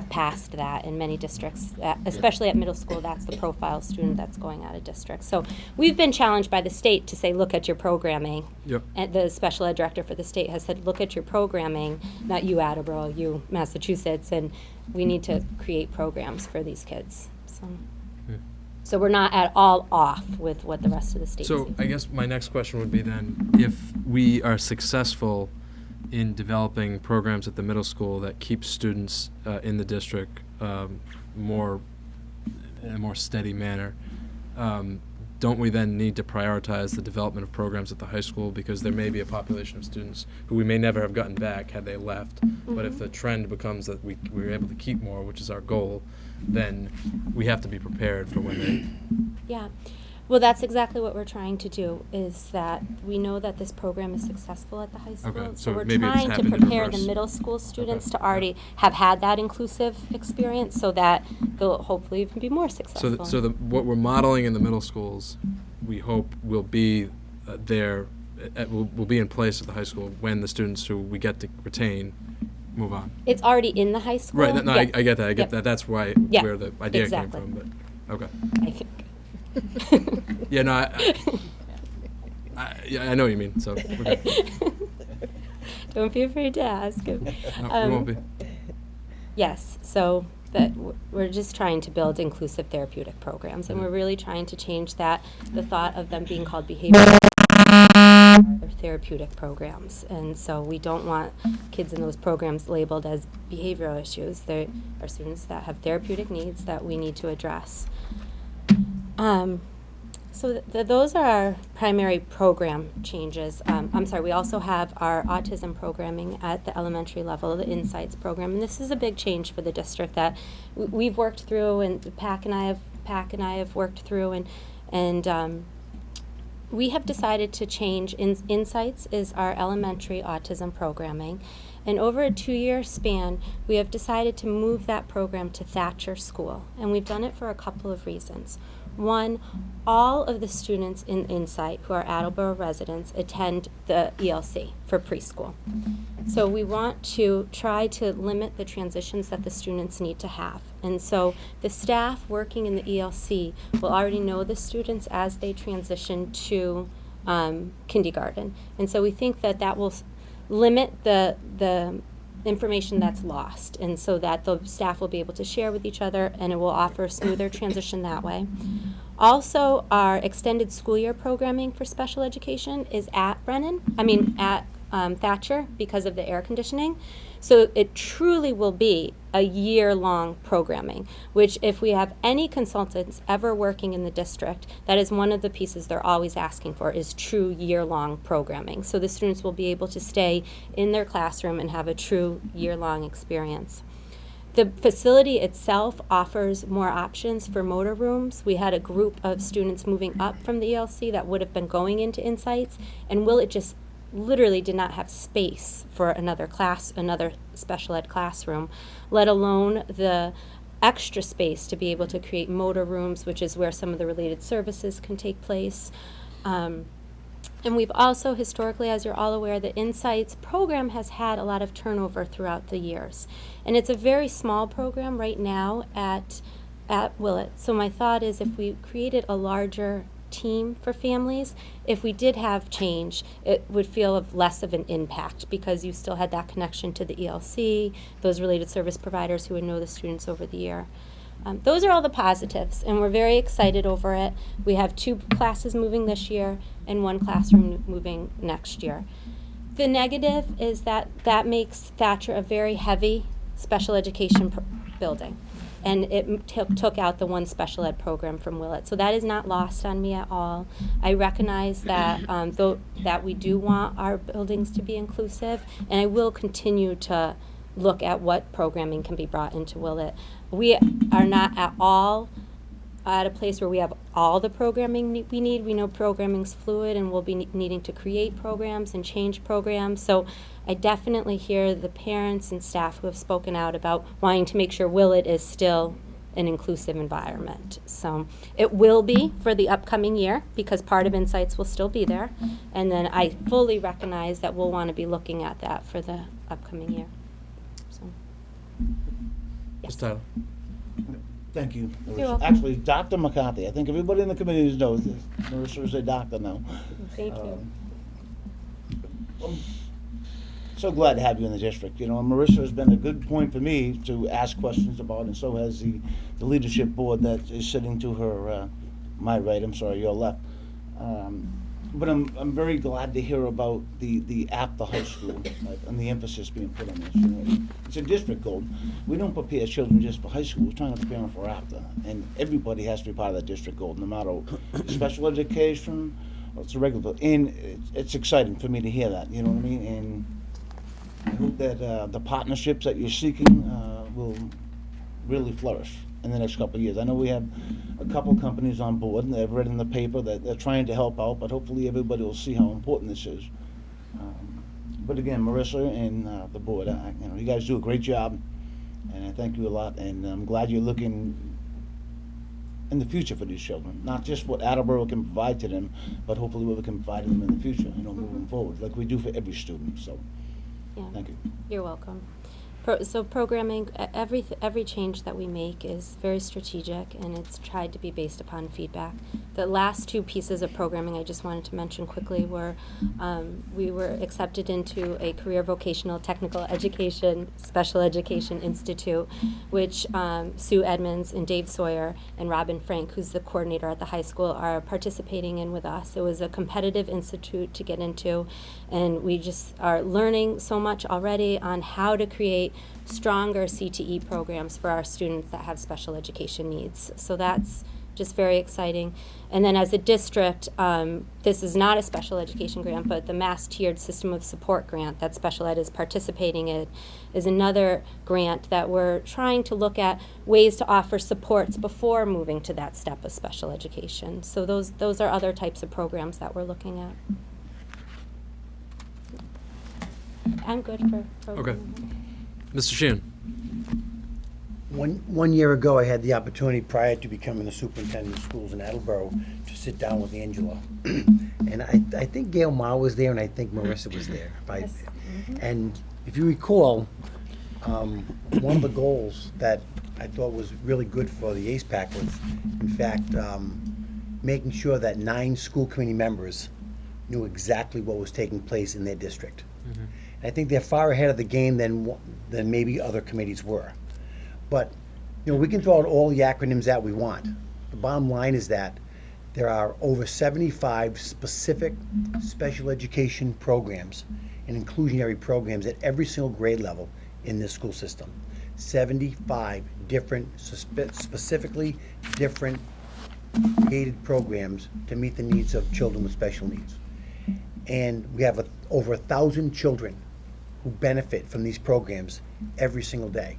passed that in many districts, especially at middle school. That's the profile student that's going out of district. So we've been challenged by the state to say, look at your programming. Yep. And the special ed director for the state has said, look at your programming, not you Attleboro, you Massachusetts, and we need to create programs for these kids. So we're not at all off with what the rest of the state's So doing. I guess my next question would be then, if we are successful in developing programs at the middle school that keep students in the district more in a more steady manner, don't we then need to prioritize the development of programs at the high school, because there may be a population of students who we may never have gotten back had they left, but if the trend becomes that we're able to keep more, which is our goal, then we have to be prepared for when they... Yeah. Well, that's exactly what we're trying to do, is that we know that this program is successful at the high school. Okay, So so we're maybe it's trying to happened in prepare the reverse. middle school students Okay, to already have had that inclusive experience so that they'll hopefully even be more successful. So what we're modeling in the middle schools, we hope will be will be in place at the high school when the students who we get to retain move on. It's already in the high school. Right, no, Yeah. I get that, Yep. That's why, Yeah, where the idea exactly. came from, but, okay. I think. Yeah, no, I know what you mean, so, we're good. Don't be afraid to ask. No, we won't be. Yes, so we're just trying to build inclusive therapeutic programs, and we're really trying to change the thought of them being called behavioral or therapeutic programs. And so we don't want kids in those programs labeled as behavioral issues. They are students that have therapeutic needs that we need to address. So those are our primary program changes. I'm sorry, we also have our autism programming at the elementary level, the Insights program, and this is a big change for the district that we've worked through, and Pac and I have worked through, and we have decided to change. Insights is our elementary autism programming, and over a 2-year span, we have decided to move that program to Thatcher School, and we've done it for a couple of reasons. One, all of the students in Insight who are Attleboro residents attend the ELC for preschool. So we want to try to limit the transitions that the students need to have. And so the staff working in the ELC will already know the students as they transition to kindergarten. And so we think that that will limit the information that's lost, and so that the staff will be able to share with each other, and it will offer a smoother transition that way. Also, our extended school year programming for special education is at Thatcher because of the air conditioning. So it truly will be a year-long programming, which if we have any consultants ever working in the district, that is one of the pieces they're always asking for, is true year-long programming. So the students will be able to stay in their classroom and have a true year-long experience. The facility itself offers more options for motor rooms. We had a group of students moving up from the ELC that would have been going into Insights, and Willett just literally did not have space for another special ed classroom, let alone the extra space to be able to create motor rooms, which is where some of the related services can take place. And we've also historically, as you're all aware, the Insights program has had a lot of turnover throughout the years. And it's a very small program right now at Willett. So my thought is if we created a larger team for families, if we did have change, it would feel of less of an impact because you still had that connection to the ELC, those related service providers who would know the students over the year. Those are all the positives, and we're very excited over it. We have 2 classes moving this year and 1 classroom moving next year. The negative is that makes Thatcher a very heavy special education building, and it took out the 1 special ed program from Willett. So that is not lost on me at all. I recognize that that we do want our buildings to be inclusive, and I will continue to look at what programming can be brought into Willett. We are not at all at a place where we have all the programming we need. We know programming's fluid, and we'll be needing to create programs and change programs. So I definitely hear the parents and staff who have spoken out about wanting to make sure Willett is still an inclusive environment. So it will be for the upcoming year because part of Insights will still be there. And then I fully recognize that we'll want to be looking at that for the upcoming year. So. Ms. Tyler. Thank you, You're Marissa. welcome. Actually, Dr. McCarthy, I think everybody in the community knows this. Marissa is a doctor now. Thank you. I'm so glad to have you in the district. You know, Marissa has been a good point for me to ask questions about, and so has the leadership board that is sitting to her, my right, I'm sorry, your left. But I'm very glad to hear about the at the high school, like, and the emphasis being put on this. You know, it's a district goal. We don't prepare children just for high school. We're trying to prepare them for after, and everybody has to be part of that district goal, no matter special education or it's a regular. And it's exciting for me to hear that. You know what I mean? And I hope that the partnerships that you're seeking will really flourish in the next couple of years. I know we have a couple companies on board, and they've read in the paper that they're trying to help out, but hopefully everybody will see how important this is. But again, Marissa and the board, you guys do a great job, and I thank you a lot, and I'm glad you're looking in the future for these children, not just what Attleboro can provide to them, but hopefully what we can provide to them in the future, moving forward, like we do for every student, so Yeah. thank you. You're welcome. So programming, every change that we make is very strategic, and it's tried to be based upon feedback. The last two pieces of programming I just wanted to mention quickly were, we were accepted into a career vocational technical education, special education institute, which Sue Edmonds and Dave Sawyer and Robin Frank, who's the coordinator at the high school, are participating in with us. It was a competitive institute to get into, and we just are learning so much already on how to create stronger CTE programs for our students that have special education needs. So that's just very exciting. And then as a district, this is not a special education grant, but the Mass Tiered System of Support grant that Special Ed is participating in is another grant that we're trying to look at ways to offer supports before moving to that step of special education. So those are other types of programs that we're looking at. I'm good for programming. Mr. Sheehan? One year ago, I had the opportunity, prior to becoming the superintendent of schools in Attleboro, to sit down with Angela. And I think Gail Ma was there, and I think Marissa was there. And if you recall, one of the goals that I thought was really good for the ACE PAC was, in fact, making sure that 9 school committee members knew exactly what was taking place in their district. And I think they're far ahead of the game than maybe other committees were. But, we can throw out all the acronyms that we want. The bottom line is that there are over 75 specific special education programs and inclusionary programs at every single grade level in this school system. 75 different, specifically different gated programs to meet the needs of children with special needs. And we have over 1,000 children who benefit from these programs every single day.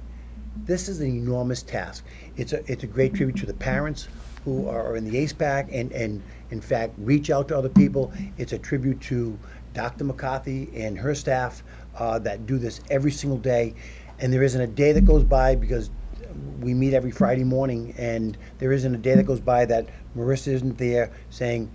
This is an enormous task. It's a great tribute to the parents who are in the ACE PAC and in fact reach out to other people. It's a tribute to Dr. McCarthy and her staff that do this every single day. And there isn't a day that goes by, because we meet every Friday morning, and there isn't a day that goes by that Marissa isn't there saying,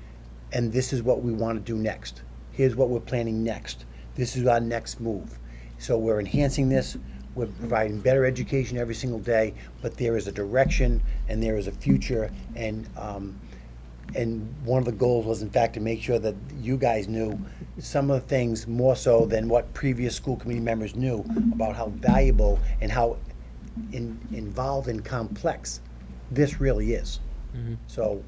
and this is what we want to do next. Here's what we're planning next. This is our next move. So we're enhancing this. We're providing better education every single day, but there is a direction and there is a future, and one of the goals was, in fact, to make sure that you guys knew some of the things more so than what previous school committee members knew about how valuable and how involved and complex this really is. So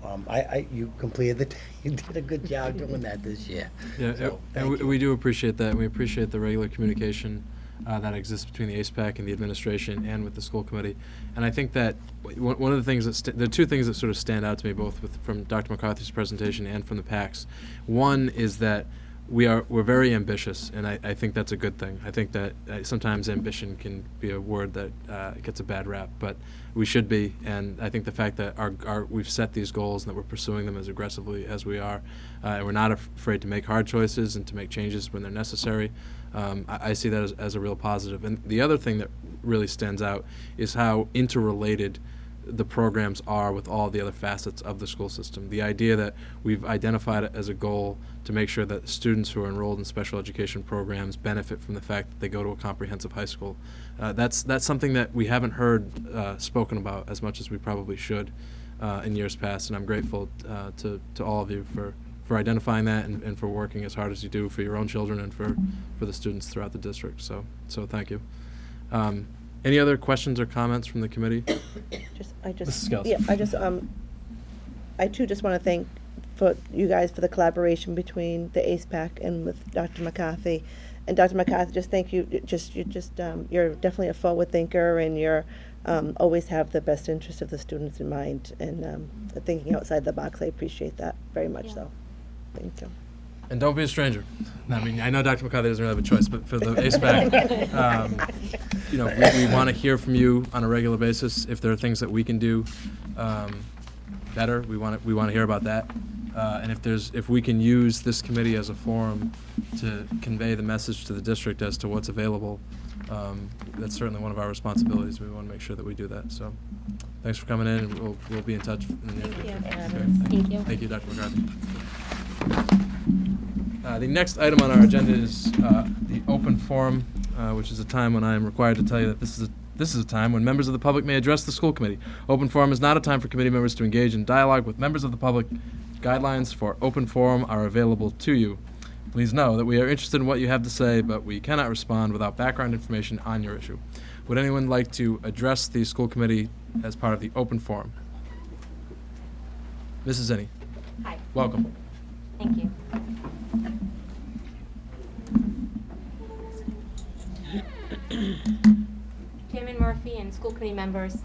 you completed you did a good job doing that this year. Yeah, So, and thank you. we do appreciate that. We appreciate the regular communication that exists between the ACE PAC and the administration and with the school committee. And I think that one of the things there are two things that sort of stand out to me, both from Dr. McCarthy's presentation and from the PACs. One is that we're very ambitious, and I think that's a good thing. I think that sometimes ambition can be a word that gets a bad rap, but we should be. And I think the fact that we've set these goals and that we're pursuing them as aggressively as we are, and we're not afraid to make hard choices and to make changes when they're necessary, I see that as a real positive. And the other thing that really stands out is how interrelated the programs are with all the other facets of the school system. The idea that we've identified it as a goal to make sure that students who are enrolled in special education programs benefit from the fact that they go to a comprehensive high school. That's something that we haven't heard spoken about as much as we probably should in years past, and I'm grateful to all of you for identifying that and for working as hard as you do for your own children and for the students throughout the district. So thank you. Any other questions or comments from the committee? Mrs. Skelton. Yeah, I too just want to thank for you guys for the collaboration between the ACE PAC and with Dr. McCarthy. And Dr. McCarthy, just thank you. You're definitely a forward thinker, and you're always have the best interest of the students in mind, and thinking outside the box. I appreciate that very much. Yeah. So, thank you. And don't be a stranger. I mean, I know Dr. McCarthy doesn't really have a choice, but for the ACE PAC, we want to hear from you on a regular basis. If there are things that we can do better, we want to hear about that. And if we can use this committee as a forum to convey the message to the district as to what's available, that's certainly one of our responsibilities. We want to make sure that we do that. So, thanks for coming in, and we'll be in touch in the near future. Thank you. Thank you, Dr. McCarthy. The next item on our agenda is the open forum which is a time when I am required to tell you that this is a time when members of the public may address the school committee. Open forum is not a time for committee members to engage in dialogue with members of the public. Guidelines for open forum are available to you. Please know that we are interested in what you have to say, but we cannot respond without background information on your issue. Would anyone like to address the school committee as part of the open forum? Mrs. Zinni, Hi, welcome. thank you. Chairman Murphy and school committee members,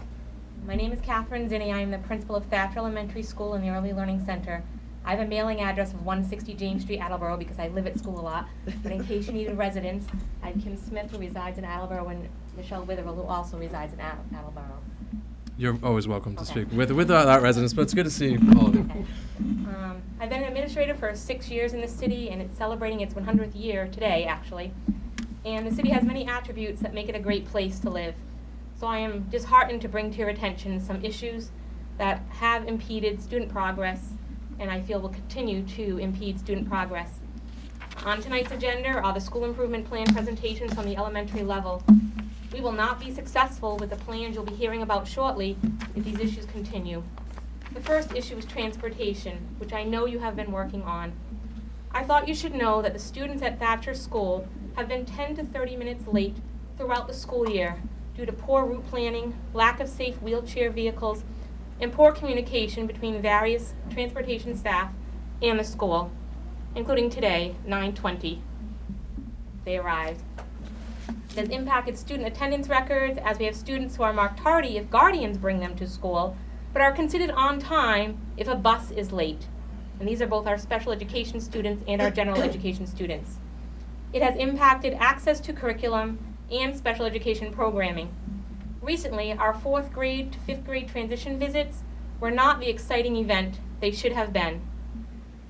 my name is Catherine Zinni. I am the principal of Thatcher Elementary School in the Early Learning Center. I have a mailing address of 160 James Street, Attleboro, because I live at school a lot. But in case you need a residence, I'm Kim Smith, who resides in Attleboro, and Michelle Witherell, who also resides in Attleboro. You're always welcome to Okay. speak with or without residents, but it's good to see all of you. Okay. I've been an administrator for 6 years in the city, and it's celebrating its 100th year today, actually. And the city has many attributes that make it a great place to live. So I am disheartened to bring to your attention some issues that have impeded student progress, and I feel will continue to impede student progress. On tonight's agenda are the school improvement plan presentations from the elementary level. We will not be successful with the plans you'll be hearing about shortly if these issues continue. The first issue is transportation, which I know you have been working on. I thought you should know that the students at Thatcher School have been 10 to 30 minutes late throughout the school year due to poor route planning, lack of safe wheelchair vehicles, and poor communication between various transportation staff and the school, including today, 9:20. They arrived. It has impacted student attendance records, as we have students who are marked tardy if guardians bring them to school, but are considered on time if a bus is late. And these are both our special education students and our general education students. It has impacted access to curriculum and special education programming. Recently, our 4th grade to 5th grade transition visits were not the exciting event they should have been.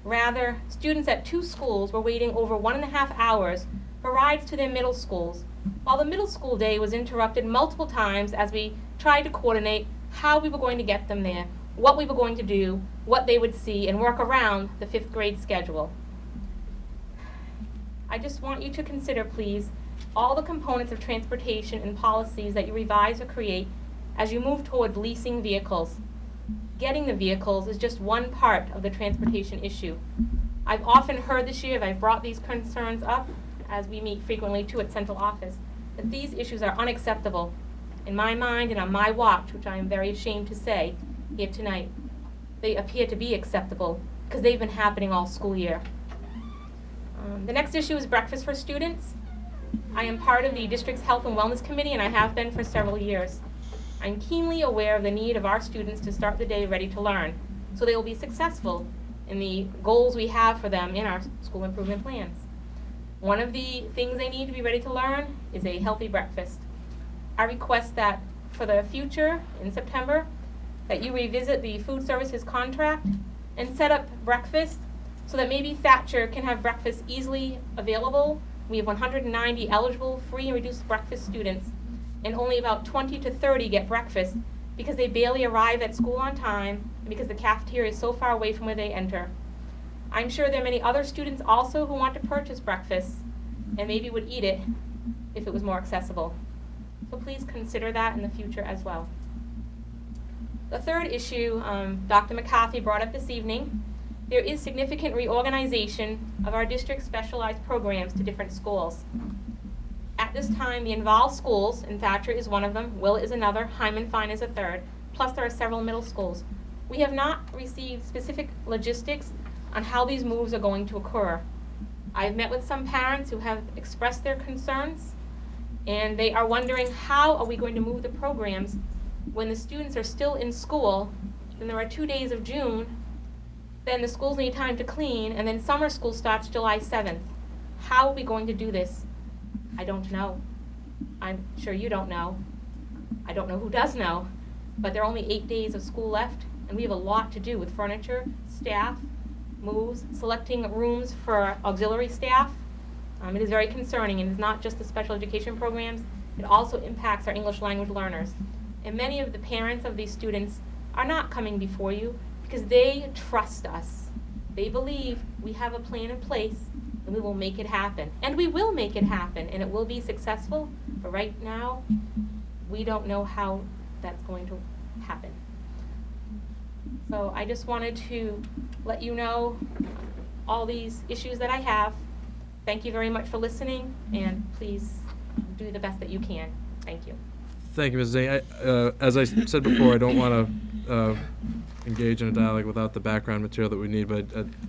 Rather, students at 2 schools were waiting over 1.5 hours for rides to their middle schools, while the middle school day was interrupted multiple times as we tried to coordinate how we were going to get them there, what we were going to do, what they would see, and work around the 5th grade schedule. I just want you to consider, please, all the components of transportation and policies that you revise or create as you move towards leasing vehicles. Getting the vehicles is just one part of the transportation issue. I've often heard this year, as I've brought these concerns up, as we meet frequently too at central office, that these issues are unacceptable. In my mind and on my watch, which I am very ashamed to say here tonight, they appear to be acceptable because they've been happening all school year. The next issue is breakfast for students. I am part of the district's health and wellness committee, and I have been for several years. I'm keenly aware of the need of our students to start the day ready to learn, so they will be successful in the goals we have for them in our school improvement plans. One of the things they need to be ready to learn is a healthy breakfast. I request that for the future, in September, that you revisit the food services contract and set up breakfast so that maybe Thatcher can have breakfast easily available. We have 190 eligible free and reduced breakfast students, and only about 20 to 30 get breakfast because they barely arrive at school on time and because the cafeteria is so far away from where they enter. I'm sure there are many other students also who want to purchase breakfast and maybe would eat it if it was more accessible. So please consider that in the future as well. The third issue Dr. McCarthy brought up this evening. There is significant reorganization of our district's specialized programs to different schools. At this time, the involved schools, and Thatcher is one of them, Will is another, Hyman Fine is a third, plus there are several middle schools. We have not received specific logistics on how these moves are going to occur. I've met with some parents who have expressed their concerns, and they are wondering how are we going to move the programs when the students are still in school, then there are 2 days of June, then the schools need time to clean, and then summer school starts July 7th. How are we going to do this? I don't know. I'm sure you don't know. I don't know who does know, but there are only 8 days of school left, and we have a lot to do with furniture, staff, moves, selecting rooms for auxiliary staff. It is very concerning, and it's not just the special education programs, it also impacts our English language learners. And many of the parents of these students are not coming before you because they trust us. They believe we have a plan in place, and and we will make it happen. And we will make it happen, and it will be successful, but right now, we don't know how that's going to happen. So I just wanted to let you know all these issues that I have. Thank you very much for listening, and please do the best that you can. Thank you. Thank you, Ms. Zane. As I said before, I don't want to engage in a dialogue without the background material that we need, but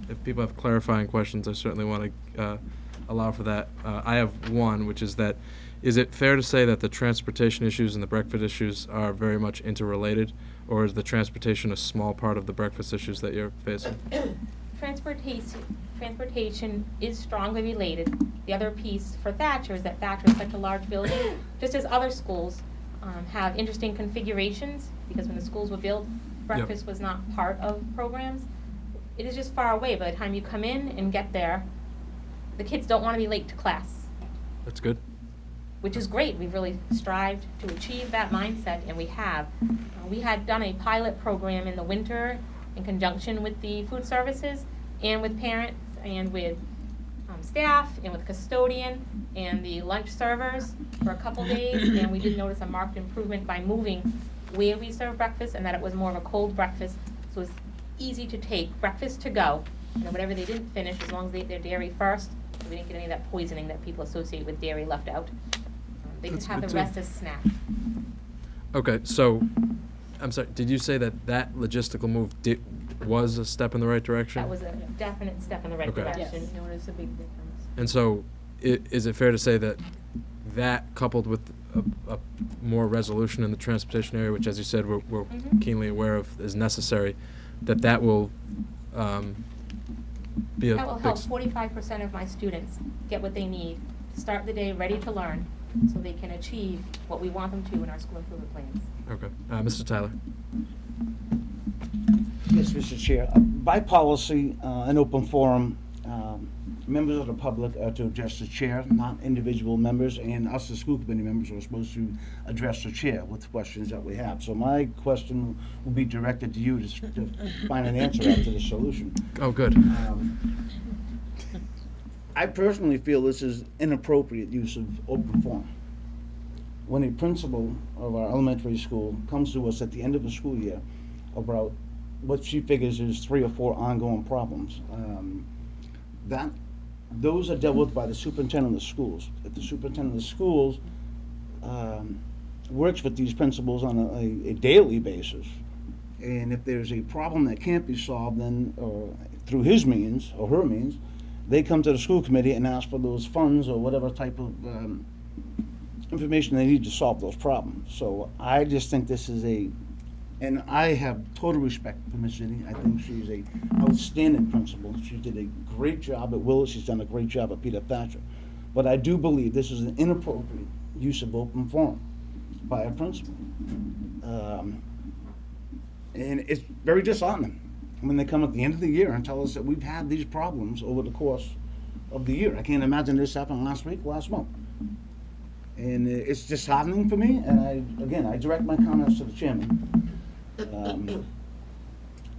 if people have clarifying questions, I certainly want to allow for that. I have one, which is that, is it fair to say that the transportation issues and the breakfast issues are very much interrelated, or is the transportation a small part of the breakfast issues that you're facing? Transportation is strongly related. The other piece for Thatcher is that Thatcher is such a large building, just as other schools have interesting configurations, because when the schools were built, breakfast was not part of programs. It is just far away. By the time you come in and get there, the kids don't want to be late to class, That's good. which is great. We've really strived to achieve that mindset, and we have. We had done a pilot program in the winter in conjunction with the food services and with parents and with staff and with custodian and the lunch servers for a couple days, and we did notice a marked improvement by moving where we serve breakfast, and that it was more of a cold breakfast, so it's easy to take breakfast to go, and then whatever they didn't finish, as long as they ate their dairy first, so we didn't get any of that poisoning that people associate with dairy left out. They could That's have the good, too. rest as snack. Okay, so, I'm sorry, did you say that that logistical move was a step in the right direction? That was a definite step in the right Okay. direction. Yes, notice a big difference. And so, is it fair to say that that coupled with a more resolution in the transportation area, which, as you said, we're Mhm. keenly aware of is necessary, that will be a That will big help 45% of my students get what they need to start the day ready to learn, so they can achieve what we want them to in our school improvement plans. Okay. Mr. Tyler? Yes, Mr. Chair. By policy, an open forum, members of the public are to address the chair, not individual members, and us, the school committee members, are supposed to address the chair with questions that we have. So my question will be directed to you to find an answer out to the solution. Oh, good. I personally feel this is inappropriate use of open forum. When a principal of our elementary school comes to us at the end of the school year about what she figures is 3 or 4 ongoing problems, those are dealt with by the superintendent of the schools. If the superintendent of the schools works with these principals on a daily basis, and if there's a problem that can't be solved, then through his means or her means, they come to the school committee and ask for those funds or whatever type of information they need to solve those problems. So I just think this is and I have total respect for Ms. Zinni. I think she's a outstanding principal. She did a great job at Willis. She's done a great job at Peter Thatcher. But I do believe this is an inappropriate use of open forum by a principal. And it's very disheartening when they come at the end of the year and tell us that we've had these problems over the course of the year. I can't imagine this happened last month. And it's disheartening for me, and I direct my comments to the chairman.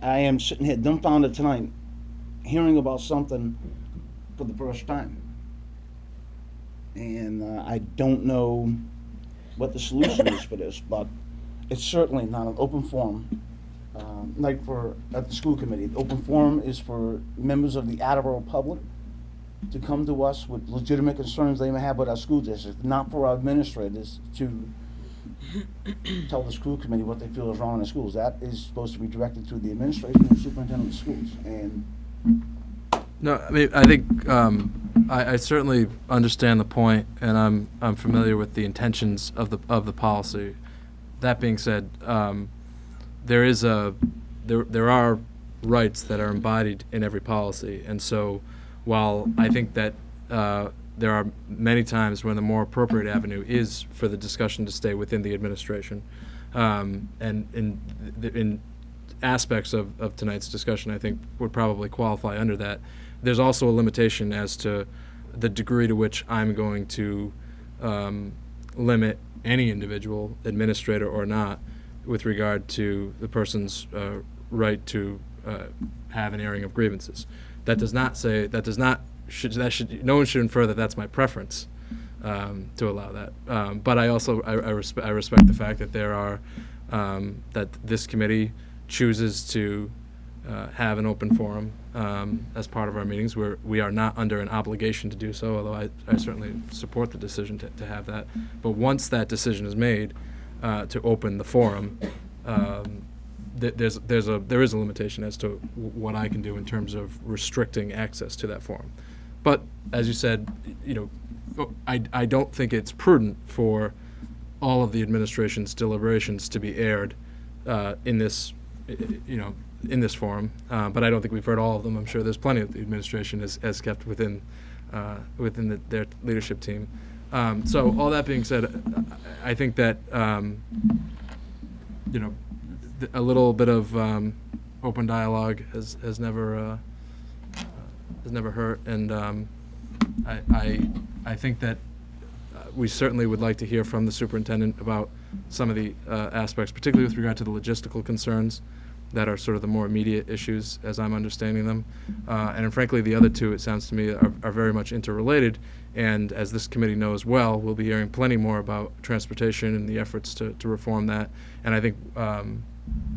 I am sitting here dumbfounded tonight, hearing about something for the first time. And I don't know what the solution is for this, but it's certainly not an open forum night at the school committee. The open forum is for members of the Attleboro public to come to us with legitimate concerns they may have with our school district, not for our administrators to tell the school committee what they feel is wrong in the schools. That is supposed to be directed to the administration and superintendent of schools. And No, I mean, I think I certainly understand the point, and I'm familiar with the intentions of the policy. That being said, there are rights that are embodied in every policy, and so while I think that there are many times when the more appropriate avenue is for the discussion to stay within the administration, and in aspects of tonight's discussion, I think would probably qualify under that. There's also a limitation as to the degree to which I'm going to limit any individual, administrator or not, with regard to the person's right to have an airing of grievances. That does not no one should infer that that's my preference to allow that. But I also I respect the fact that there are that this committee chooses to have an open forum as part of our meetings, where we are not under an obligation to do so, although I certainly support the decision to have that. But once that decision is made to open the forum, there is a limitation as to what I can do in terms of restricting access to that forum. But as you said, I don't think it's prudent for all of the administration's deliberations to be aired in this forum. But I don't think we've heard all of them. I'm sure there's plenty of the administration has kept within their leadership team. So all that being said, I think that a little bit of open dialogue has never hurt, and I think that we certainly would like to hear from the superintendent about some of the aspects, particularly with regard to the logistical concerns that are sort of the more immediate issues as I'm understanding them. And frankly, the other two, it sounds to me, are very much interrelated. And as this committee knows well, we'll be hearing plenty more about transportation and the efforts to reform that. And I think,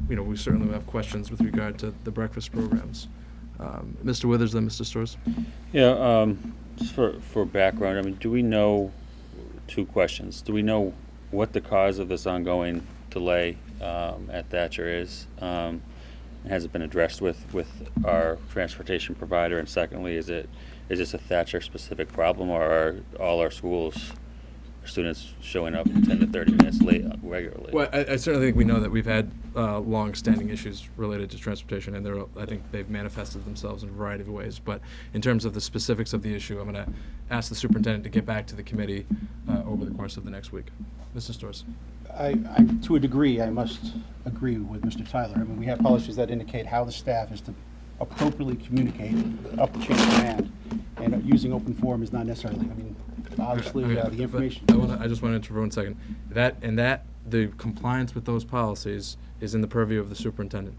we certainly have questions with regard to the breakfast programs. Mr. Withers, then Mr. Storrs. Yeah, just for background, I mean, do we know, two questions. Do we know what the cause of this ongoing delay at Thatcher is? Has it been addressed with our transportation provider? And secondly, is this a Thatcher specific problem, or are all our schools, students showing up 10 to 30 minutes late regularly? Well, I certainly think we know that we've had long-standing issues related to transportation, and I think they've manifested themselves in a variety of ways. But in terms of the specifics of the issue, I'm going to ask the superintendent to get back to the committee over the course of the next week. Mr. Storrs. To a degree, I must agree with Mr. Tyler. I mean, we have policies that indicate how the staff is to appropriately communicate up the chain of command, and using open forum is not necessarily, I mean, obviously, the information. I just want to interrupt for 1 second. The compliance with those policies is in the purview of the superintendent.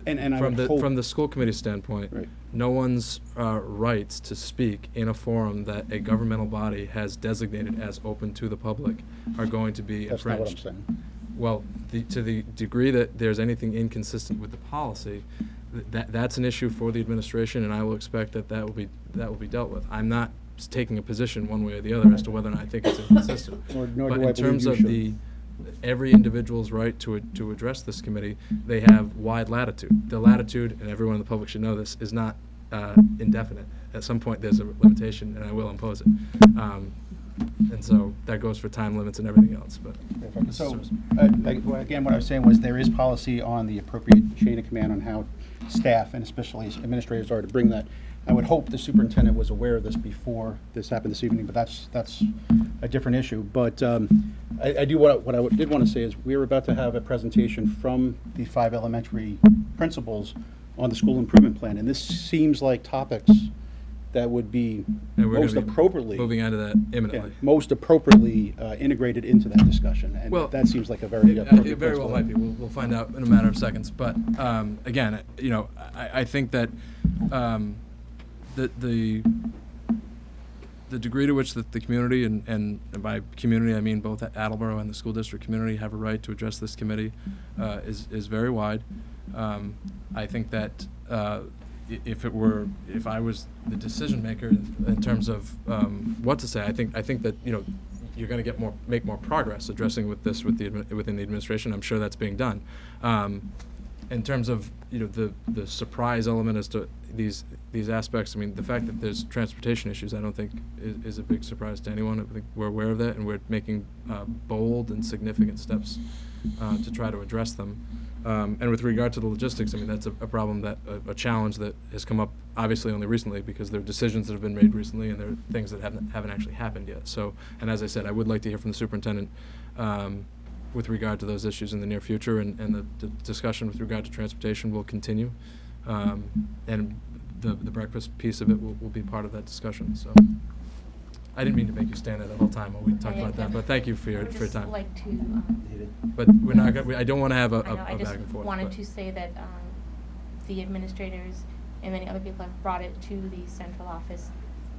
And from the school committee standpoint, Right. no one's rights to speak in a forum that a governmental body has designated as open to the public are going to be That's infringed. not what I'm saying. Well, to the degree that there's anything inconsistent with the policy, that's an issue for the administration, and I will expect that will be dealt with. I'm not taking a position one way or the other as to whether or not I think it's inconsistent. Nor But do I in believe terms you of should. every individual's right to address this committee, they have wide latitude. The latitude, and everyone in the public should know this, is not indefinite. At some point, there's a limitation, and I will impose it. And so that goes for time limits and everything else. But So, again, what I was saying was there is policy on the appropriate chain of command on how staff and especially administrators are to bring that. I would hope the superintendent was aware of this before this happened this evening, but that's a different issue. But I do what I did want to say is we're about to have a presentation from the 5 elementary principals on the school improvement plan, and this seems like topics that would be and we're most gonna be appropriately moving on to that imminently. most appropriately integrated into that discussion, and Well, that seems like a very It appropriate very place well for might that. be. We'll find out in a matter of seconds. But again, I think that the degree to which the community, and by community I mean both Attleboro and the school district community, have a right to address this committee is very wide. I think that if I was the decision maker in terms of what to say, I think that you're going to make more progress addressing within the administration. I'm sure that's being done. In terms of the surprise element as to these aspects, I mean, the fact that there's transportation issues, I don't think is a big surprise to anyone. I think we're aware of that, and we're making bold and significant steps to try to address them. And with regard to the logistics, I mean, that's a problem a challenge that has come up obviously only recently, because there are decisions that have been made recently, and there are things that haven't actually happened yet. So, and as I said, I would like to hear from the superintendent with regard to those issues in the near future, and the discussion with regard to transportation will continue, and the breakfast piece of it will be part of that discussion. So, I didn't mean to make you stand there the whole time while we talked about that, but thank you for your I would time. just like to, But we're not I don't want to have a I know, I back just and forth. wanted but- to say that the administrators and many other people have brought it to the central office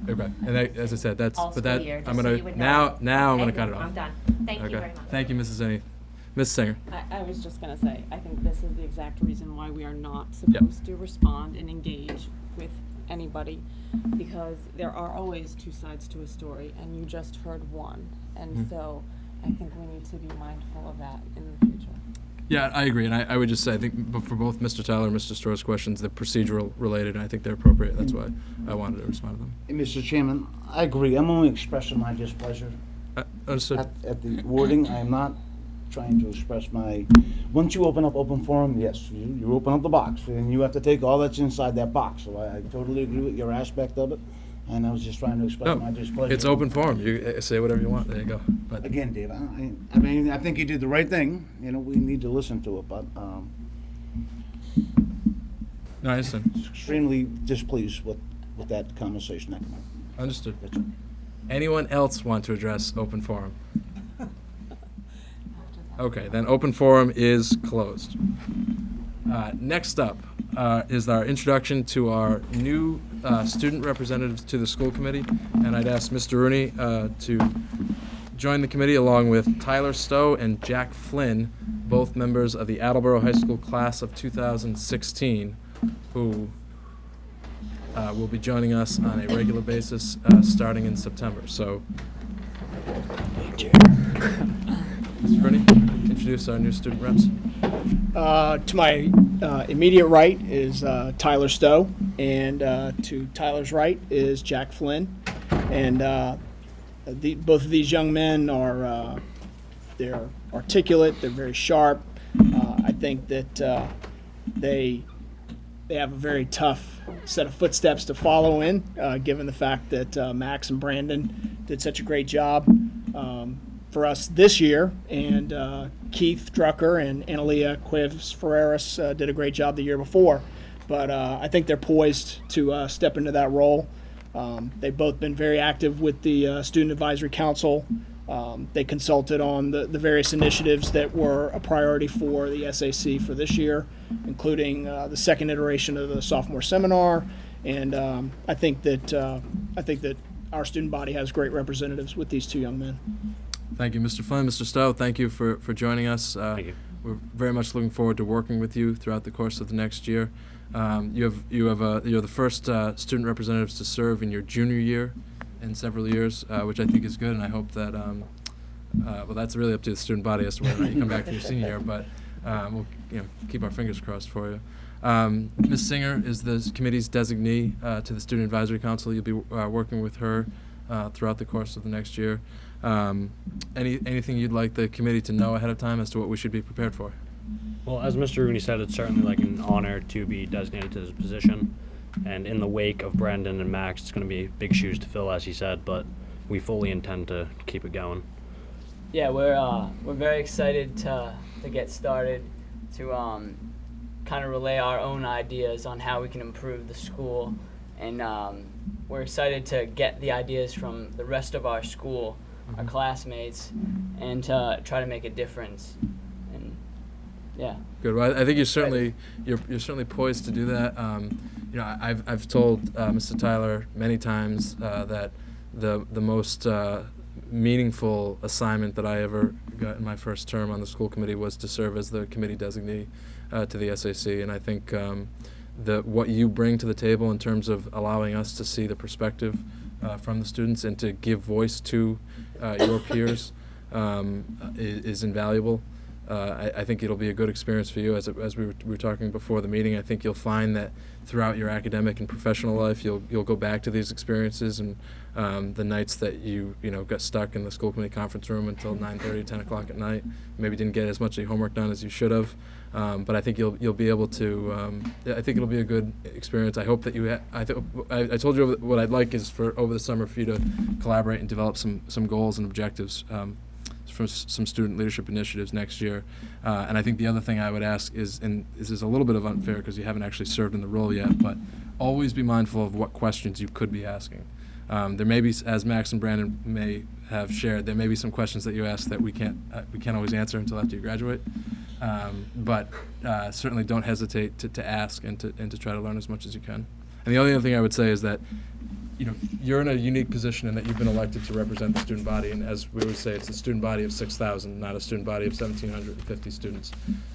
Okay, and that, as I said, that's, all but school that, year, just I'm so gonna, you would now, know. now I'm gonna Okay, cut it off. I'm done. Thank you Okay. very much. Thank you, Mrs. Zinni. Ms. Singer. I was just gonna say, I think this is the exact reason why we are not supposed to respond and engage with anybody, because there are always two sides to a story, and you just heard one. And so I think we need to be mindful of that in the future. Yeah, I agree, and I would just say, I think for both Mr. Tyler and Mr. Store's questions, they're procedural related, and I think they're appropriate. That's why I wanted to respond to them. And Mr. Chairman, I agree. I'm only expressing my displeasure Understood. at the wording. I am not trying to express my, once you open up open forum, yes, you open up the box, and you have to take all that's inside that box. So I totally agree with your aspect of it, and I was just trying to express my displeasure. It's open forum. You say whatever you want. There you go. But Again, Dave, I mean, I think you did the right thing. You know, we need to listen to it, but no, I understand. extremely displeased with that conversation that came up. Understood. That's it. Anyone else want to address open forum? Okay, then open forum is closed. Next up is our introduction to our new student representatives to the school committee, and I'd ask Mr. Rooney to join the committee along with Tyler Stowe and Jack Flynn, both members of the Attleboro High School class of 2016, who will be joining us on a regular basis starting in September. So, Mr. Rooney, introduce our new student reps. To my immediate right is Tyler Stowe, and to Tyler's right is Jack Flynn. And both of these young men are they're articulate, they're very sharp. I think that they have a very tough set of footsteps to follow in, given the fact that Max and Brandon did such a great job for us this year, and Keith Drucker and Analia Cuevas Ferreras did a great job the year before. But I think they're poised to step into that role. They've both been very active with the Student Advisory Council. They consulted on the various initiatives that were a priority for the SAC for this year, including the second iteration of the sophomore seminar. And I think that our student body has great representatives with these two young men. Thank you, Mr. Flynn. Mr. Stowe, thank you for joining us. Thank you. We're very much looking forward to working with you throughout the course of the next year. You're the first student representatives to serve in your junior year in several years, which I think is good, and I hope that well, that's really up to the student body as to whether or not you come back for your senior year, but we'll keep our fingers crossed for you. Ms. Singer is the committee's designee to the Student Advisory Council. You'll be working with her throughout the course of the next year. Anything you'd like the committee to know ahead of time as to what we should be prepared for? Well, as Mr. Rooney said, it's certainly like an honor to be designated to this position. And in the wake of Brendan and Max, it's going to be big shoes to fill, as he said, but we fully intend to keep it going. Yeah, we're very excited to get started, to kind of relay our own ideas on how we can improve the school, and we're excited to get the ideas from the rest of our school, our classmates, and to try to make a difference. And yeah. Good. Well, I think you're certainly poised to do that. I've told Mr. Tyler many times that the most meaningful assignment that I ever got in my first term on the school committee was to serve as the committee designee to the SAC, and I think what you bring to the table in terms of allowing us to see the perspective from the students and to give voice to your peers is invaluable. I think it'll be a good experience for you. As we were talking before the meeting, I think you'll find that throughout your academic and professional life, you'll go back to these experiences, and the nights that you got stuck in the school committee conference room until 9:30, 10 o'clock at night, maybe didn't get as much of your homework done as you should have. But I think you'll be able to. I think it'll be a good experience. I hope that you. I told you what I'd like is for over the summer for you to collaborate and develop some goals and objectives for some student leadership initiatives next year. And I think the other thing I would ask is, and this is a little bit of unfair because you haven't actually served in the role yet, but always be mindful of what questions you could be asking. There may be, as Max and Brandon may have shared, there may be some questions that you ask that we can't always answer until after you graduate. But certainly don't hesitate to ask and to try to learn as much as you can. And the only other thing I would say is that you're in a unique position in that you've been elected to represent the student body, and as we always say, it's a student body of 6,000, not a student body of 1,750 students.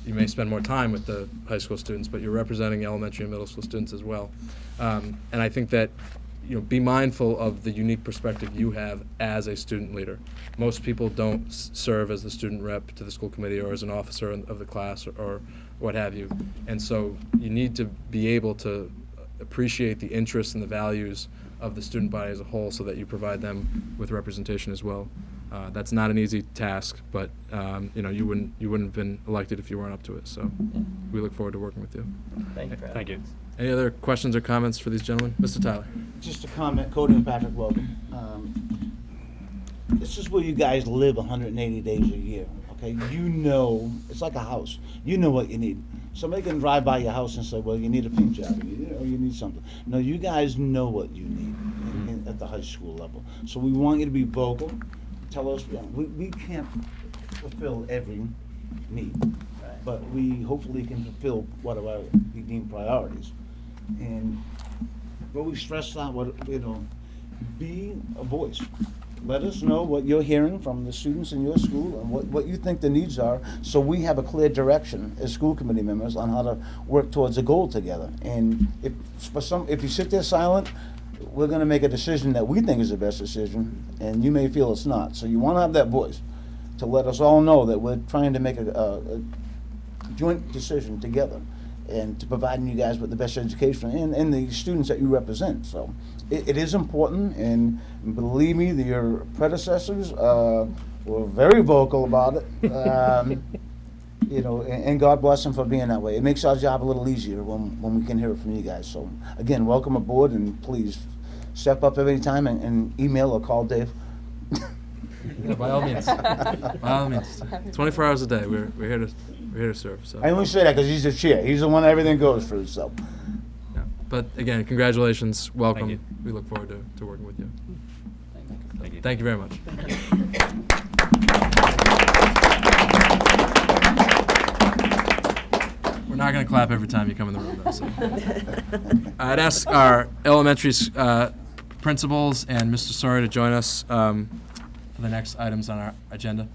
You may spend more time with the high school students, but you're representing elementary and middle school students as well. And I think that, be mindful of the unique perspective you have as a student leader. Most people don't serve as the student rep to the school committee or as an officer of the class or what have you. And so you need to be able to appreciate the interests and the values of the student body as a whole so that you provide them with representation as well. That's not an easy task, but you wouldn't have been elected if you weren't up to it. So we look forward to working with you. Thank you. Thank you. Any other questions or comments for these gentlemen? Mr. Tyler. Just a comment, Cody and Patrick, welcome. This is where you guys live 180 days a year, okay? It's like a house. You know what you need. Somebody can drive by your house and say, well, you need a paint job, or you need something. No, you guys know what you need at the high school level. So we want you to be vocal. Tell us, we can't fulfill every need, but we hopefully can fulfill what are our deemed priorities. And really stress out be a voice. Let us know what you're hearing from the students in your school and what you think the needs are, so we have a clear direction as school committee members on how to work towards a goal together. And if you sit there silent, we're gonna make a decision that we think is the best decision, and you may feel it's not. So you wanna have that voice to let us all know that we're trying to make a joint decision together and to providing you guys with the best education and the students that you represent. So it is important, and believe me, your predecessors were very vocal about it. And God bless them for being that way. It makes our job a little easier when we can hear it from you guys. So again, welcome aboard, and please step up every time and email or call Dave. Yeah, by all means. By all means. 24 hours a day. We're here to serve. So. I only say that because he's the chair. He's the one everything goes through. So. Yeah. But again, congratulations. Welcome. Thank you. We look forward to working with you. Thank you. Thank you very much. We're not going to clap every time you come in the room, though. So. I'd ask our elementary principals and Mr. Sawyer to join us for the next items on our agenda.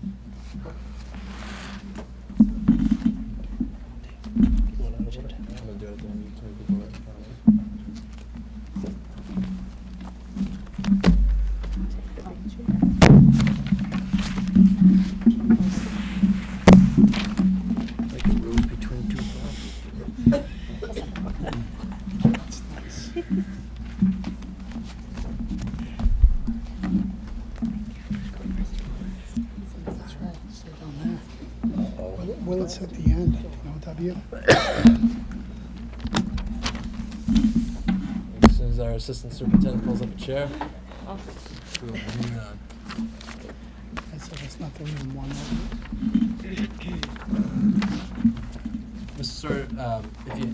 Willet's at the end, W. As soon as our assistant superintendent pulls up a chair, we'll move on. I said it's not the real one. Mr. Sawyer,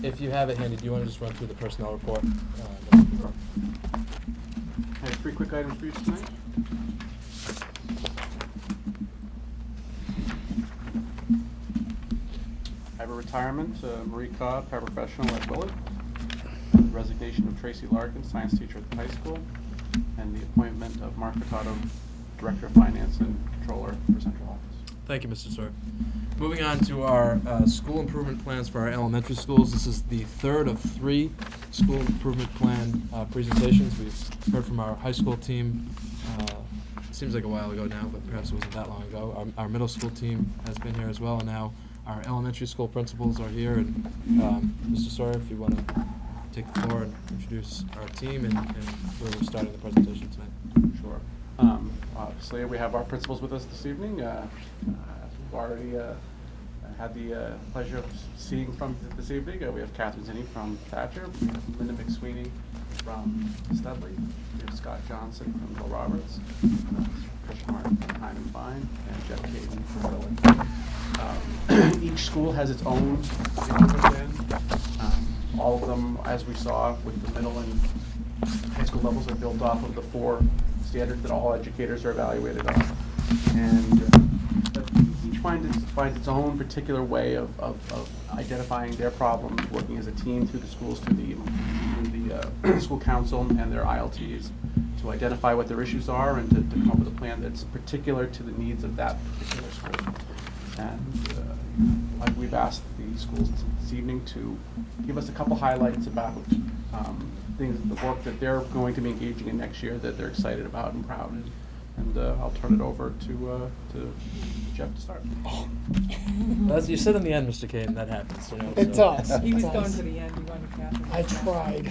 if you have it handy, do you want to just run through the personnel report? I have 3 quick items for you tonight. I have a retirement, Marie Cobb, paraprofessional at Willett, resignation of Tracy Larkin, science teacher at the high school, and the appointment of Mark Furtado, Director of Finance and Controller for Central Office. Thank you, Mr. Sawyer. Moving on to our school improvement plans for our elementary schools. This is the third of 3 school improvement plan presentations. We've heard from our high school team. Seems like a while ago now, but perhaps it wasn't that long ago. Our middle school team has been here as well, and now our elementary school principals are here. And Mr. Sawyer, if you want to take the floor and introduce our team and where we're starting the presentation tonight. Sure. Obviously, we have our principals with us this evening. As we've already had the pleasure of seeing from this evening, we have Catherine Zinni from Thatcher, Linda McSweeney from Studley, we have Scott Johnson from Bill Roberts, Chris Martin from Hyman Fine, and Jeff Caden from Willett. Each school has its own improvement plan. All of them, as we saw with the middle and high school levels, are built off of the 4 standards that all educators are evaluated on. And each finds its own particular way of identifying their problems, working as a team through the schools, through the the school council and their ILTs to identify what their issues are and to come up with a plan that's particular to the needs of that particular school. And like we've asked the schools this evening to give us a couple highlights about things, the work that they're going to be engaging in next year that they're excited about and proud of. And I'll turn it over to Jeff to start. As you said in the end, Mr. Kane, that happens. You know, It so. does. He was It going does. to the end, he wanted Catherine. I tried.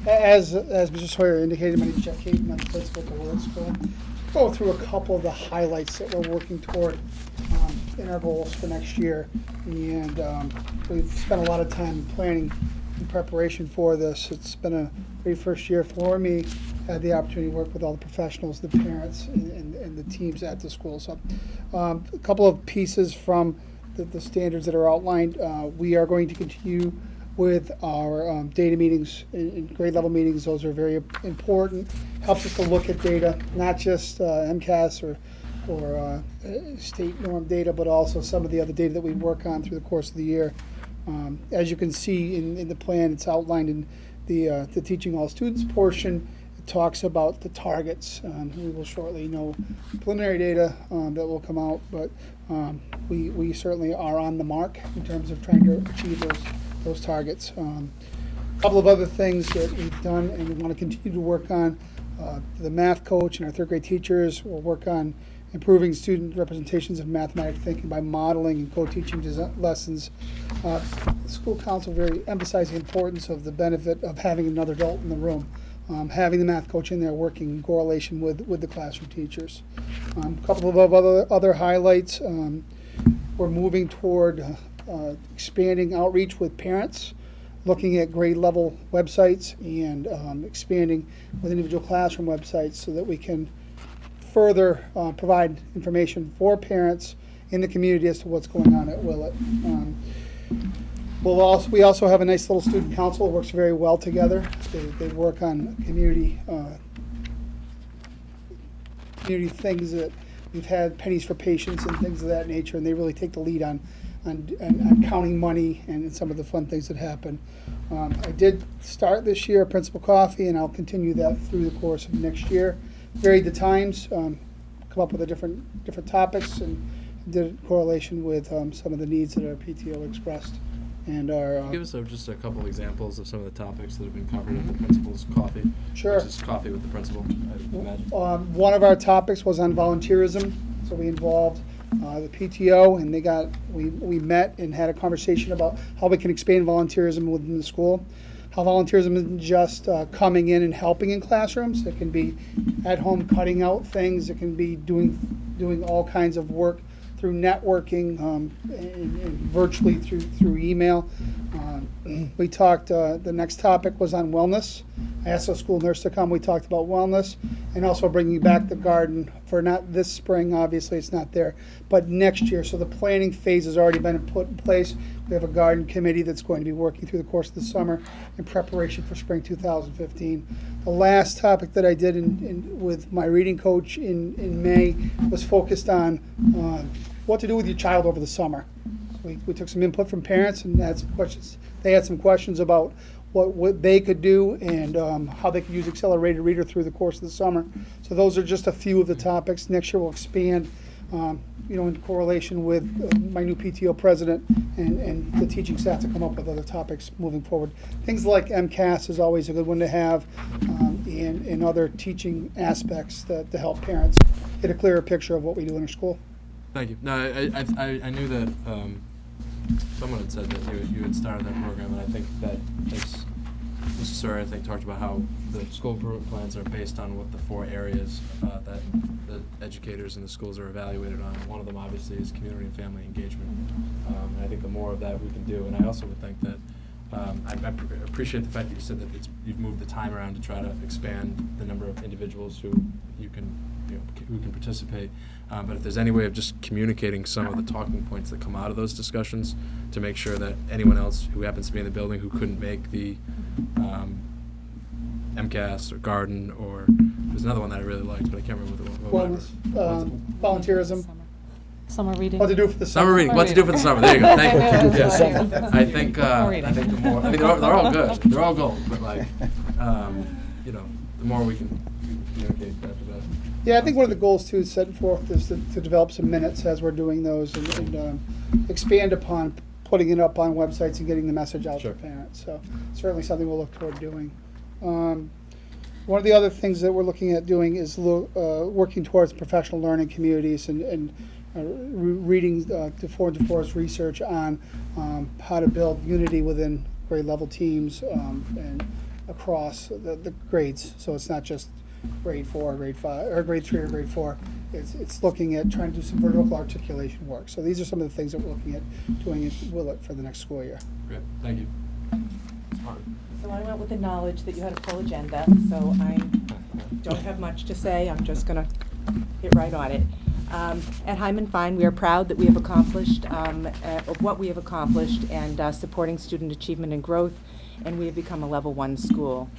As Mr. Sawyer indicated, my name is Jeff Caton, I'm the principal at the Willard School. Go through a couple of the highlights that we're working toward in our goals for next year. And we've spent a lot of time planning in preparation for this. It's been a great first year for me. Had the opportunity to work with all the professionals, the parents, and the teams at the school. So a couple of pieces from the standards that are outlined. We are going to continue with our data meetings and grade level meetings. Those are very important. Helps us to look at data, not just MCAS or state norm data, but also some of the other data that we work on through the course of the year. As you can see in the plan, it's outlined in the Teaching All Students portion. It talks about the targets. We will shortly know preliminary data that will come out, but we certainly are on the mark in terms of trying to achieve those targets. A couple of other things that we've done and we want to continue to work on. The math coach and our third grade teachers will work on improving student representations of mathematical thinking by modeling and co-teaching lessons. The school council very emphasized the importance of the benefit of having another adult in the room, having the math coach in there working in correlation with the classroom teachers. A couple of other highlights. We're moving toward expanding outreach with parents, looking at grade level websites and expanding with individual classroom websites so that we can further provide information for parents in the community as to what's going on at Willett. We also have a nice little student council that works very well together. They work on community things that we've had, pennies for patients and things of that nature, and they really take the lead on counting money and some of the fun things that happen. I did start this year Principal Coffee, and I'll continue that through the course of next year. Varied the times, come up with different topics, and did correlation with some of the needs that our PTO expressed. And our Give us just a couple examples of some of the topics that have been covered at the principal's coffee. Sure. Which is coffee with the principal, I imagine. One of our topics was on volunteerism, so we involved the PTO, and we met and had a conversation about how we can expand volunteerism within the school. How volunteerism isn't just coming in and helping in classrooms. It can be at home cutting out things. It can be doing all kinds of work through networking and virtually through email. We talked, the next topic was on wellness. I asked the school nurse to come. We talked about wellness and also bringing back the garden for not this spring, obviously it's not there, but next year. So the planning phase has already been put in place. We have a garden committee that's going to be working through the course of the summer in preparation for spring 2015. The last topic that I did with my reading coach in May was focused on what to do with your child over the summer. We took some input from parents and had some questions. They had some questions about what they could do and how they could use Accelerated Reader through the course of the summer. So those are just a few of the topics. Next year we'll expand, in correlation with my new PTO president and the teaching staff to come up with other topics moving forward. Things like MCAS is always a good one to have, and other teaching aspects to help parents get a clearer picture of what we do in our school. Thank you. No, I knew that someone had said that you had started that program, and I think that as Mr. Sawyer, I think, talked about how the school improvement plans are based on what the 4 areas that the educators in the schools are evaluated on. One of them, obviously, is community and family engagement. And I think the more of that we can do, and I also would think that I appreciate the fact that you said that you've moved the time around to try to expand the number of individuals who can participate. But if there's any way of just communicating some of the talking points that come out of those discussions to make sure that anyone else who happens to be in the building who couldn't make the MCAS or garden, or there's another one that I really liked, but I can't remember what it was. Wellness, volunteerism. Summer reading. What to do for the Summer reading. What to do for the summer? There you go. Thank you. Yes. Summer. I think Summer reading. the more. I mean, they're all good. They're all gold. But like, the more we can communicate after that. Yeah, I think one of the goals too set forth is to develop some minutes as we're doing those and expand upon putting it up on websites and getting the message out Sure. to parents. So certainly something we'll look toward doing. One of the other things that we're looking at doing is working towards professional learning communities and reading DeForest research on how to build unity within grade level teams and across the grades. So it's not just grade 4, grade 5, or grade 3 or grade 4. It's looking at trying to do some vertical articulation work. So these are some of the things that we're looking at doing at Willett for the next school year. Great. Thank you. Smart. So I went with the knowledge that you had a full agenda, so I don't have much to say. I'm just going to hit right on it. At Hyman Fine, we are proud that we have accomplished, of what we have accomplished and supporting student achievement and growth, and we have become a level 1 school.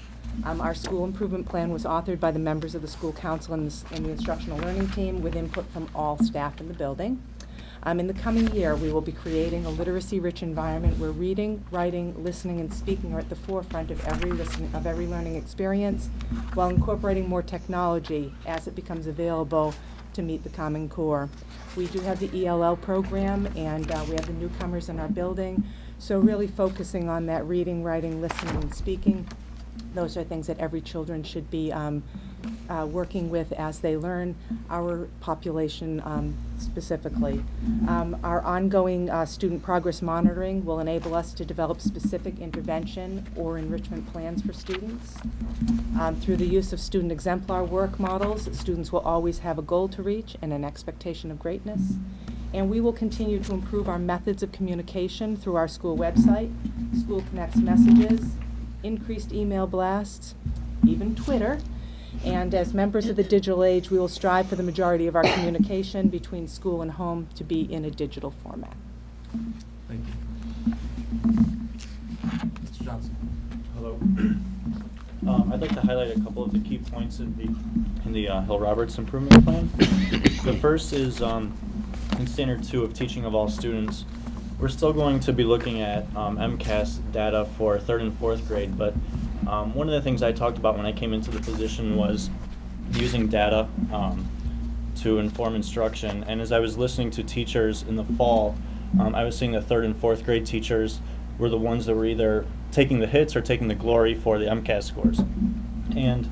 Our school improvement plan was authored by the members of the school council and the instructional learning team with input from all staff in the building. In the coming year, we will be creating a literacy-rich environment where reading, writing, listening, and speaking are at the forefront of every learning experience, while incorporating more technology as it becomes available to meet the Common Core. We do have the ELL program, and we have the newcomers in our building, so really focusing on that reading, writing, listening, and speaking. Those are things that every children should be working with as they learn, our population specifically. Our ongoing student progress monitoring will enable us to develop specific intervention or enrichment plans for students. Through the use of student exemplar work models, students will always have a goal to reach and an expectation of greatness. And we will continue to improve our methods of communication through our school website, School Connects messages, increased email blasts, even Twitter. And as members of the digital age, we will strive for the majority of our communication between school and home to be in a digital format. Thank you. Mr. Johnson. Hello. I'd like to highlight a couple of the key points in the Hill Roberts improvement plan. The first is in Standard 2 of Teaching of All Students. We're still going to be looking at MCAS data for 3rd and 4th grade, but one of the things I talked about when I came into the position was using data to inform instruction. And as I was listening to teachers in the fall, I was seeing that 3rd and 4th grade teachers were the ones that were either taking the hits or taking the glory for the MCAS scores. And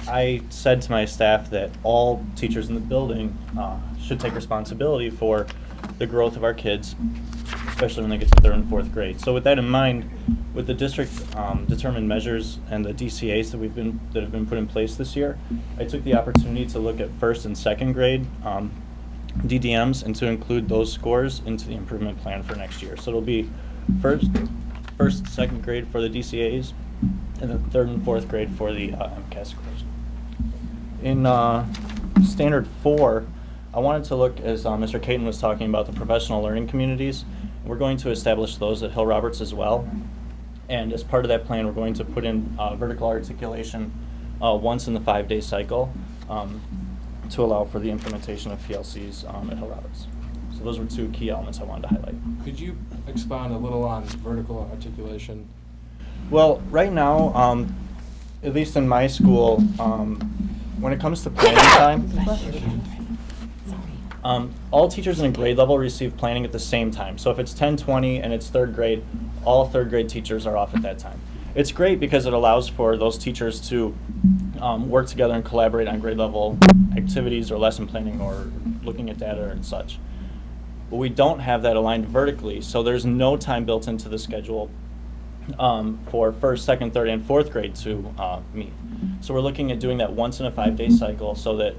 I said to my staff that all teachers in the building should take responsibility for the growth of our kids, especially when they get to 3rd and 4th grade. So with that in mind, with the district determined measures and the DCAs that have been put in place this year, I took the opportunity to look at 1st and 2nd grade DDMs and to include those scores into the improvement plan for next year. So it'll be first, 2nd grade for the DCAs, and then 3rd and 4th grade for the MCAS scores. In Standard 4, I wanted to look, as Mr. Caton was talking about, the professional learning communities. We're going to establish those at Hill Roberts as well. And as part of that plan, we're going to put in vertical articulation once in the 5-day cycle to allow for the implementation of PLCs at Hill Roberts. So those were 2 key elements I wanted to highlight. Could you expound a little on vertical articulation? Well, right now, at least in my school, when it comes to planning time, all teachers in a grade level receive planning at the same time. So if it's 10:20 and it's 3rd grade, all 3rd grade teachers are off at that time. It's great because it allows for those teachers to work together and collaborate on grade level activities or lesson planning or looking at data and such. But we don't have that aligned vertically, so there's no time built into the schedule for 1st, 2nd, 3rd, and 4th grade to meet. So we're looking at doing that once in a 5-day cycle so that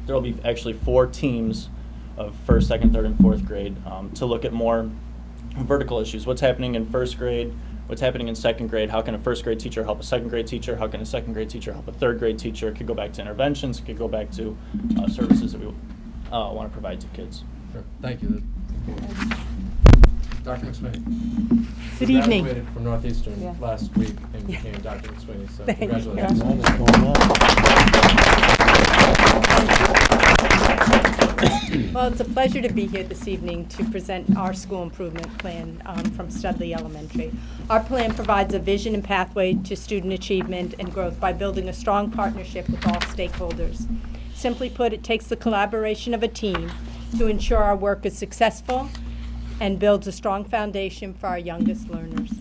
there will be actually 4 teams of 1st, 2nd, 3rd, and 4th grade to look at more vertical issues. What's happening in 1st grade? What's happening in 2nd grade? How can a 1st grade teacher help a 2nd grade teacher? How can a 2nd grade teacher help a 3rd grade teacher? It could go back to interventions. It could go back to services that we want to provide to kids. Sure. Thank you. Dr. McSweeney. Good evening. Graduated from Northeastern Yeah. last week and Yeah. became Dr. McSweeney. So Thank you. congratulations. Well, it's a pleasure to be here this evening to present our school improvement plan from Studley Elementary. Our plan provides a vision and pathway to student achievement and growth by building a strong partnership with all stakeholders. Simply put, it takes the collaboration of a team to ensure our work is successful and builds a strong foundation for our youngest learners.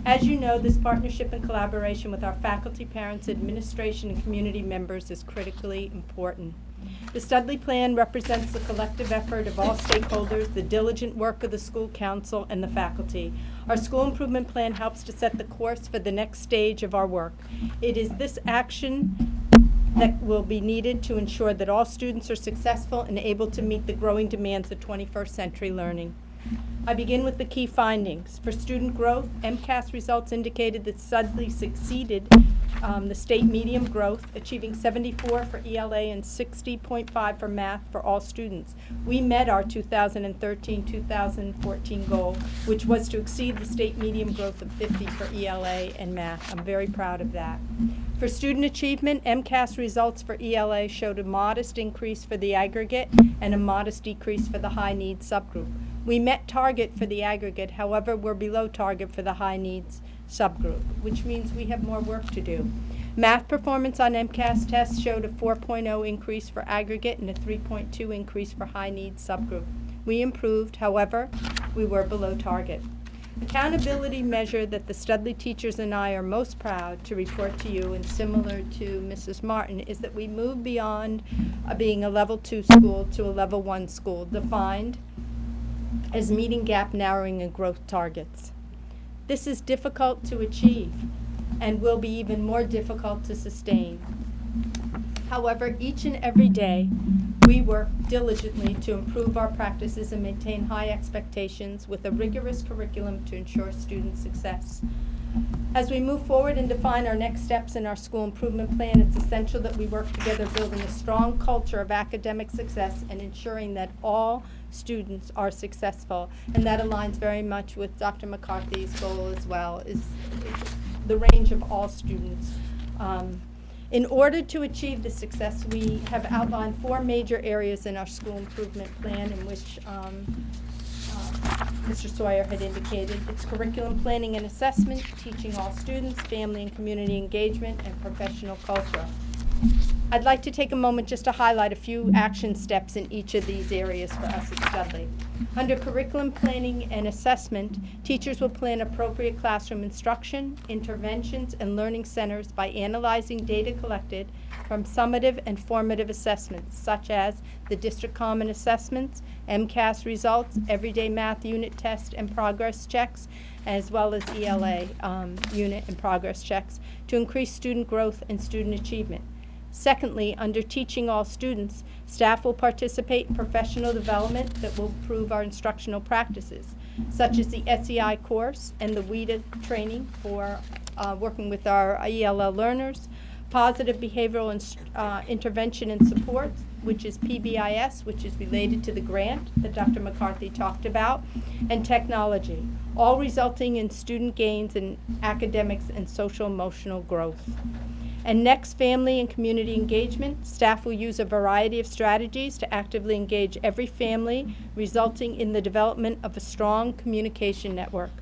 As you know, this partnership and collaboration with our faculty, parents, administration, and community members is critically important. The Studley Plan represents the collective effort of all stakeholders, the diligent work of the school council, and the faculty. Our school improvement plan helps to set the course for the next stage of our work. It is this action that will be needed to ensure that all students are successful and able to meet the growing demands of 21st century learning. I begin with the key findings. For student growth, MCAS results indicated that Studley succeeded the state median growth, achieving 74 for ELA and 60.5 for math for all students. We met our 2013-2014 goal, which was to exceed the state median growth of 50 for ELA and math. I'm very proud of that. For student achievement, MCAS results for ELA showed a modest increase for the aggregate and a modest decrease for the high needs subgroup. We met target for the aggregate, however, we're below target for the high needs subgroup, which means we have more work to do. Math performance on MCAS tests showed a 4.0 increase for aggregate and a 3.2 increase for high needs subgroup. We improved, however, we were below target. Accountability measure that the Studley teachers and I are most proud to report to you, and similar to Mrs. Martin, is that we moved beyond being a level 2 school to a level 1 school, defined as meeting gap narrowing and growth targets. This is difficult to achieve and will be even more difficult to sustain. However, each and every day, we work diligently to improve our practices and maintain high expectations with a rigorous curriculum to ensure student success. As we move forward and define our next steps in our school improvement plan, it's essential that we work together building a strong culture of academic success and ensuring that all students are successful. And that aligns very much with Dr. McCarthy's goal as well, is the range of all students. In order to achieve this success, we have outlined 4 major areas in our school improvement plan in which Mr. Sawyer had indicated. It's curriculum planning and assessment, teaching all students, family and community engagement, and professional culture. I'd like to take a moment just to highlight a few action steps in each of these areas for us at Studley. Under curriculum planning and assessment, teachers will plan appropriate classroom instruction, interventions, and learning centers by analyzing data collected from summative and formative assessments, such as the District Common Assessments, MCAS results, Everyday Math Unit Test and Progress Checks, as well as ELA unit and progress checks, to increase student growth and student achievement. Secondly, under teaching all students, staff will participate in professional development that will improve our instructional practices, such as the SEI course and the WIDA training for working with our ELL learners, positive behavioral intervention and support, which is PBIS, which is related to the grant that Dr. McCarthy talked about, and technology, all resulting in student gains in academics and social emotional growth. And next, family and community engagement. Staff will use a variety of strategies to actively engage every family, resulting in the development of a strong communication network.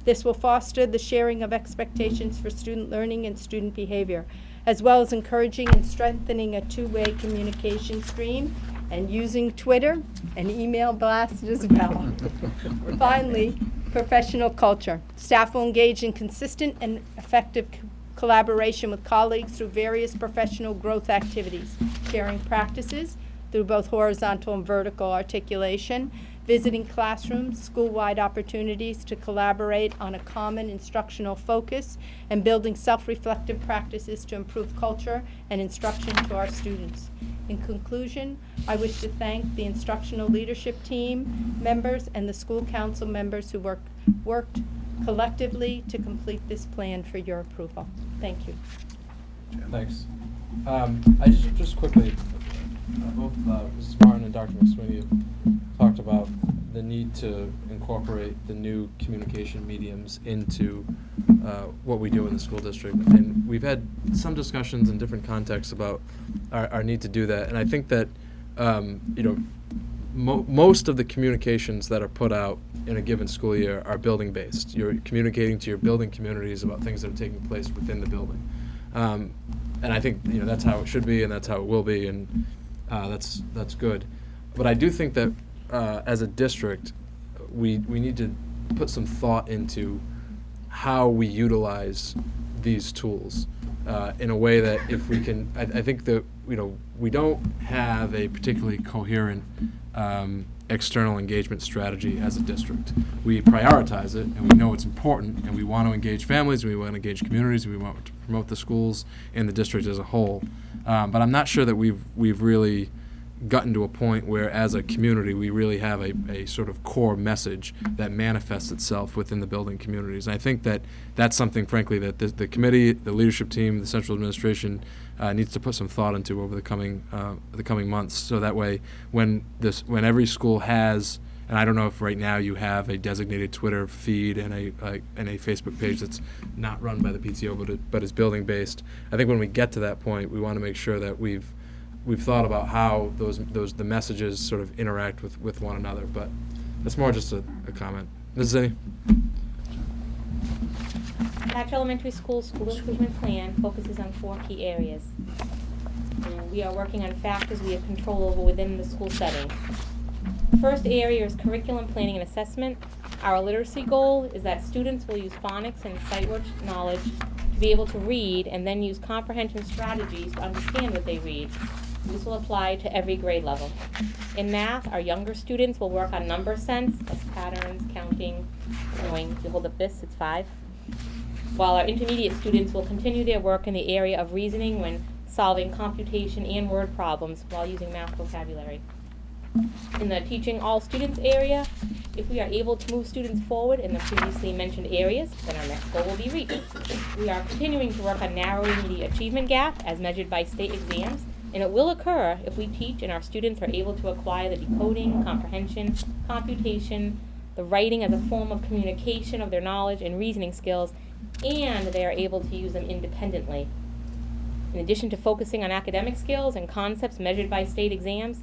This will foster the sharing of expectations for student learning and student behavior, as well as encouraging and strengthening a two-way communication stream and using Twitter and email blasts as well. Finally, professional culture. Staff will engage in consistent and effective collaboration with colleagues through various professional growth activities, sharing practices through both horizontal and vertical articulation, visiting classrooms, school-wide opportunities to collaborate on a common instructional focus, and building self-reflective practices to improve culture and instruction to our students. In conclusion, I wish to thank the instructional leadership team members and the school council members who worked collectively to complete this plan for your approval. Thank you. Thanks. I just quickly, both Mrs. Martin and Dr. McSweeney talked about the need to incorporate the new communication mediums into what we do in the school district. And we've had some discussions in different contexts about our need to do that. And I think that you know, most of the communications that are put out in a given school year are building based. You're communicating to your building communities about things that are taking place within the building. And I think, you know, that's how it should be, and that's how it will be, and that's good. But I do think that as a district, we need to put some thought into how we utilize these tools in a way that if we can, I think that, you know, we don't have a particularly coherent external engagement strategy as a district. We prioritize it, and we know it's important, and we want to engage families, and we want to engage communities, and we want to promote the schools and the district as a whole. But I'm not sure that we've really gotten to a point where, as a community, we really have a sort of core message that manifests itself within the building communities. And I think that that's something, frankly, that the committee, the leadership team, the central administration needs to put some thought into over the coming months. So that way, when every school has, and I don't know if right now you have a designated Twitter feed and a Facebook page that's not run by the PTO but is building based. I think when we get to that point, we want to make sure that we've thought about how the messages sort of interact with one another, but that's more just a comment. Mrs. Zinni? Patch Elementary School Improvement Plan focuses on 4 key areas. And we are working on factors we have control over within the school setting. The first area is curriculum planning and assessment. Our literacy goal is that students will use phonics and sight word knowledge to be able to read, and then use comprehension strategies to understand what they read. This will apply to every grade level. In math, our younger students will work on number sense, that's patterns, counting, knowing. If you hold up this, it's 5. While our intermediate students will continue their work in the area of reasoning when solving computation and word problems while using math vocabulary. In the teaching all students area, if we are able to move students forward in the previously mentioned areas, then our next goal will be reached. We are continuing to work on narrowing the achievement gap as measured by state exams, and it will occur if we teach and our students are able to acquire the decoding, comprehension, computation, the writing as a form of communication of their knowledge and reasoning skills, and they are able to use them independently. In addition to focusing on academic skills and concepts measured by state exams,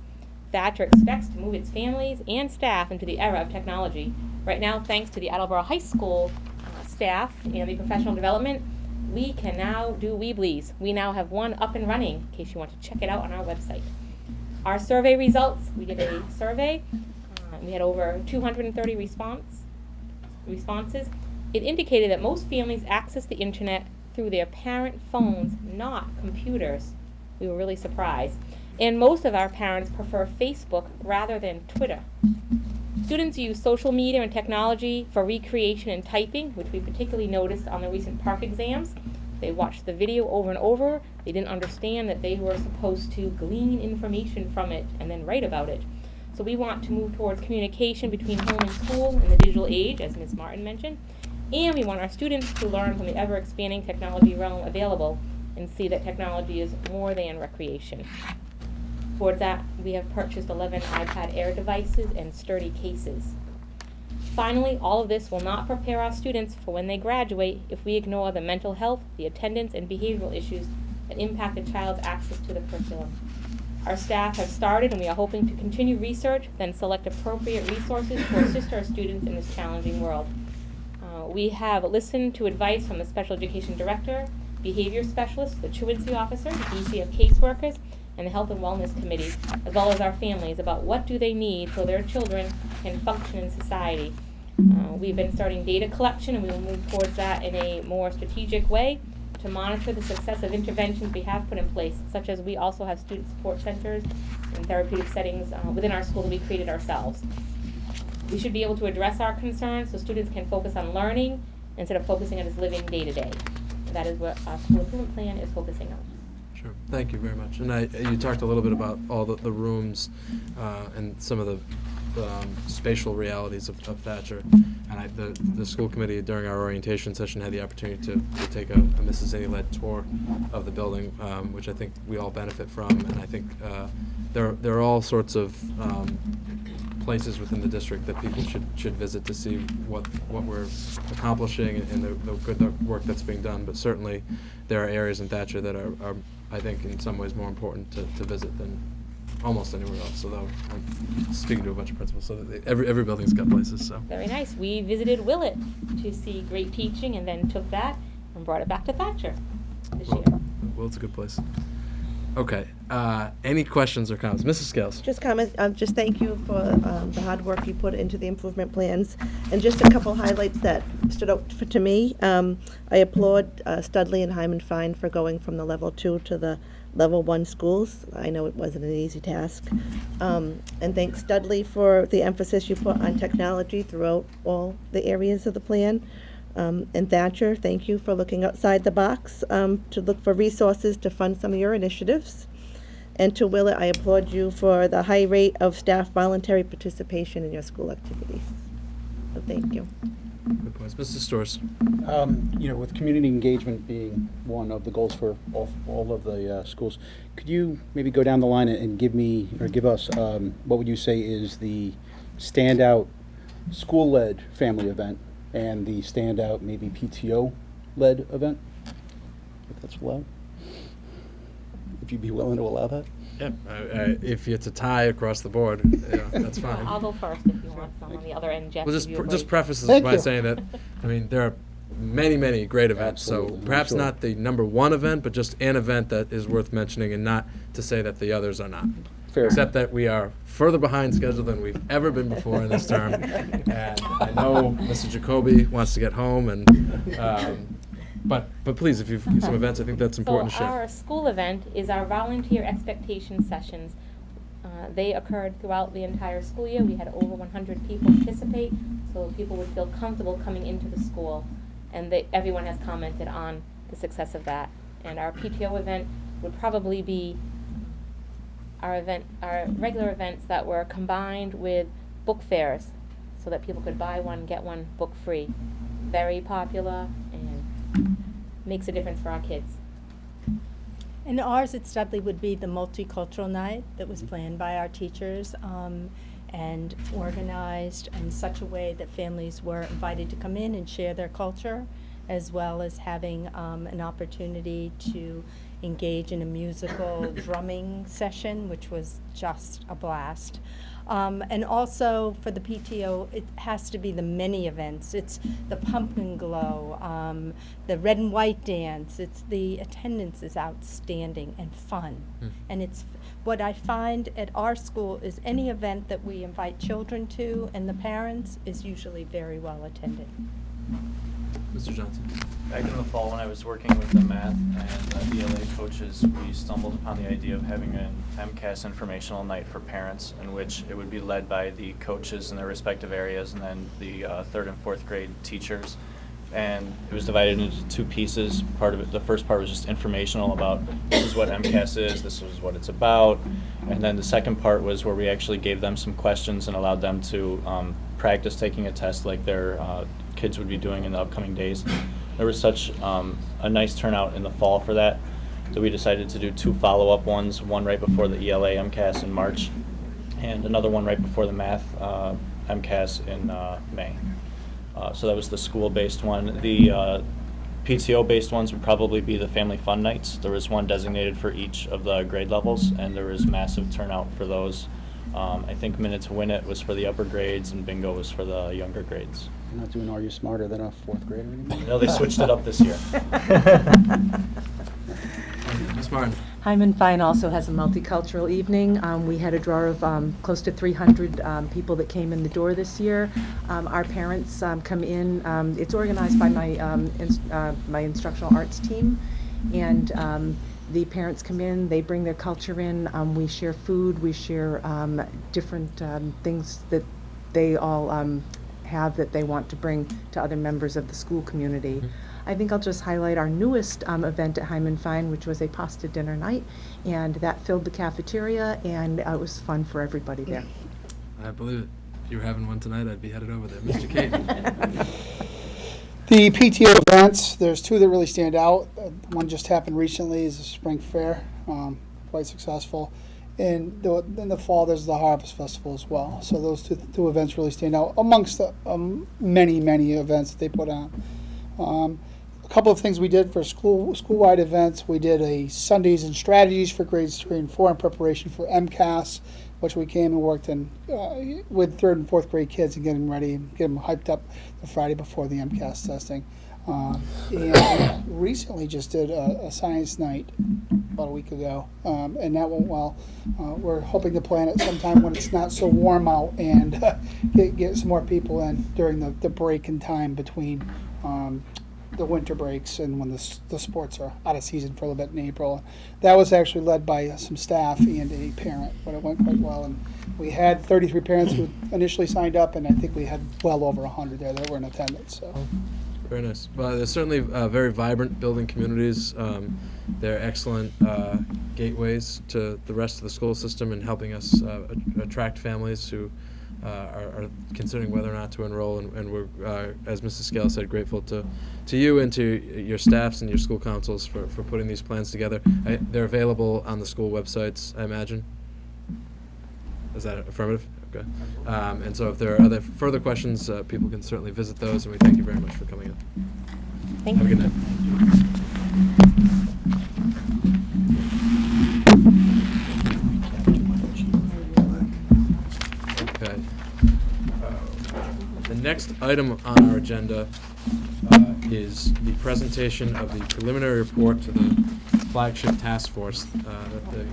Thatcher expects to move its families and staff into the era of technology. Right now, thanks to the Attleboro High School staff and the professional development, we can now do Weebly's. We now have one up and running, in case you want to check it out on our website. Our survey results, we did a survey. We had over 230 responses. It indicated that most families access the internet through their parent phones, not computers. We were really surprised. And most of our parents prefer Facebook rather than Twitter. Students use social media and technology for recreation and typing, which we particularly noticed on the recent park exams. They watched the video over and over. They didn't understand that they were supposed to glean information from it and then write about it. So we want to move towards communication between home and school in the digital age, as Ms. Martin mentioned. And we want our students to learn from the ever-expanding technology realm available and see that technology is more than recreation. Towards that, we have purchased 11 iPad Air devices and sturdy cases. Finally, all of this will not prepare our students for when they graduate if we ignore the mental health, the attendance, and behavioral issues that impact a child's access to the curriculum. Our staff have started, and we are hoping to continue research, then select appropriate resources to assist our students in this challenging world. We have listened to advice from the special education director, behavior specialist, the truancy officer, the DC of caseworkers, and the health and wellness committee, as well as our families, about what do they need so their children can function in society. We've been starting data collection, and we will move towards that in a more strategic way to monitor the success of interventions we have put in place, such as we also have student support centers and therapeutic settings within our school that we created ourselves. We should be able to address our concerns so students can focus on learning instead of focusing on just living day to day. That is what our school improvement plan is focusing on. Sure. Thank you very much. And you talked a little bit about all the rooms and some of the spatial realities of Thatcher. And the school committee, during our orientation session, had the opportunity to take a Mrs. Zinni-led tour of the building, which I think we all benefit from. And I think there are all sorts of places within the district that people should visit to see what we're accomplishing and the good work that's being done. But certainly there are areas in Thatcher that are I think, in some ways more important to visit than almost anywhere else. So though I'm speaking to a bunch of principals, so that every building's got places. So Very nice. We visited Willett to see great teaching and then took that and brought it back to Thatcher this year. well, it's a good place. Okay. Any questions or comments, Mrs. Scales? Just comment, just thank you for the hard work you put into the improvement plans. And just a couple highlights that stood out to me. I applaud Studley and Hyman Fine for going from the level 2 to the level 1 schools. I know it wasn't an easy task. And thanks Studley for the emphasis you put on technology throughout all the areas of the plan. And Thatcher, thank you for looking outside the box to look for resources to fund some of your initiatives. And to Willett, I applaud you for the high rate of staff voluntary participation in your school activities. So thank you. Good points, Mr. Storrs. With community engagement being one of the goals for all of the schools, could you maybe go down the line and give us what would you say is the standout school-led family event and the standout maybe PTO-led event, if that's allowed? If you'd be willing to allow that? Yeah, if it's a tie across the board, that's fine. I'll go first if you want some on the other end, Jeff. Well, give you a just break. preface this Thank by you. saying that, I mean, there are many great events. Absolutely, So I'm perhaps sure. not the number one event, but just an event that is worth mentioning, and not to say that the others are not. Fair. Except that we are further behind schedule than we've ever been before in this term. And I know Mr. Jacoby wants to get home, and but please, if you've some events, I think that's important So to share. our school event is our volunteer expectation sessions. They occurred throughout the entire school year. We had over 100 people participate, so people would feel comfortable coming into the school. And everyone has commented on the success of that. And our PTO event would probably be our regular events that were combined with book fairs, so that people could buy one, get one book free. Very popular and makes a difference for our kids. And ours at Studley would be the multicultural night that was planned by our teachers and organized in such a way that families were invited to come in and share their culture, as well as having an opportunity to engage in a musical drumming session, which was just a blast. And also for the PTO, it has to be the many events. It's the pumpkin glow, the red and white dance. It's the attendance is outstanding and fun. And it's what I find at our school is any event that we invite children to and the parents is usually very well attended. Mr. Johnson. Back in the fall when I was working with the math and ELA coaches, we stumbled upon the idea of having an MCAS informational night for parents, in which it would be led by the coaches in their respective areas and then the 3rd and 4th grade teachers. And it was divided into 2 pieces. Part of it, the first part was just informational about this is what MCAS is, this is what it's about. And then the second part was where we actually gave them some questions and allowed them to practice taking a test like their kids would be doing in the upcoming days. There was such a nice turnout in the fall for that we decided to do 2 follow-up ones, one right before the ELA MCAS in March and another one right before the math MCAS in May. So that was the school-based one. The PTO-based ones would probably be the family fun nights. There was one designated for each of the grade levels, and there was massive turnout for those. I think Minute to Win It was for the upper grades, and Bingo was for the younger grades. You're not doing Are You Smarter Than a 4th grader anymore? No, they switched it up this year. Ms. Martin. Hyman Fine also has a multicultural evening. We had a draw of close to 300 people that came in the door this year. Our parents come in. It's organized by my instructional arts team, and the parents come in. They bring their culture in. We share food. We share different things that they all have that they want to bring to other members of the school community. I think I'll just highlight our newest event at Hyman Fine, which was a pasta dinner night, and that filled the cafeteria, and it was fun for everybody there. I believe it. If you were having one tonight, I'd be headed over there. Mr. Cade. The PTO events, there's 2 that really stand out. One just happened recently, is the Spring Fair, quite successful. And in the fall, there's the Harvest Festival as well. So those two events really stand out amongst the many events that they put on. A couple of things we did for school-wide events. We did a Sundays and strategies for grades 3 and 4 in preparation for MCAS, which we came and worked in with 3rd and 4th grade kids and get them ready and get them hyped up the Friday before the MCAS testing. And recently just did a science night about a week ago, and that went well. We're hoping to plan it sometime when it's not so warm out and get some more people in during the break in time between the winter breaks and when the sports are out of season for a little bit in April. That was actually led by some staff and a parent, but it went quite well. And we had 33 parents who initially signed up, and I think we had well over 100 there that were in attendance. So. Very nice. Well, they're certainly very vibrant building communities. They're excellent gateways to the rest of the school system and helping us attract families who are considering whether or not to enroll. And we're, as Mrs. Scale said, grateful to you and to your staffs and your school councils for putting these plans together. They're available on the school websites, I imagine. Is that affirmative? Okay. And so if there are other further questions, people can certainly visit those, and we thank you very much for coming in. Thank Have you. a good night. Okay. The next item on our agenda is the presentation of the preliminary report to the flagship task force that the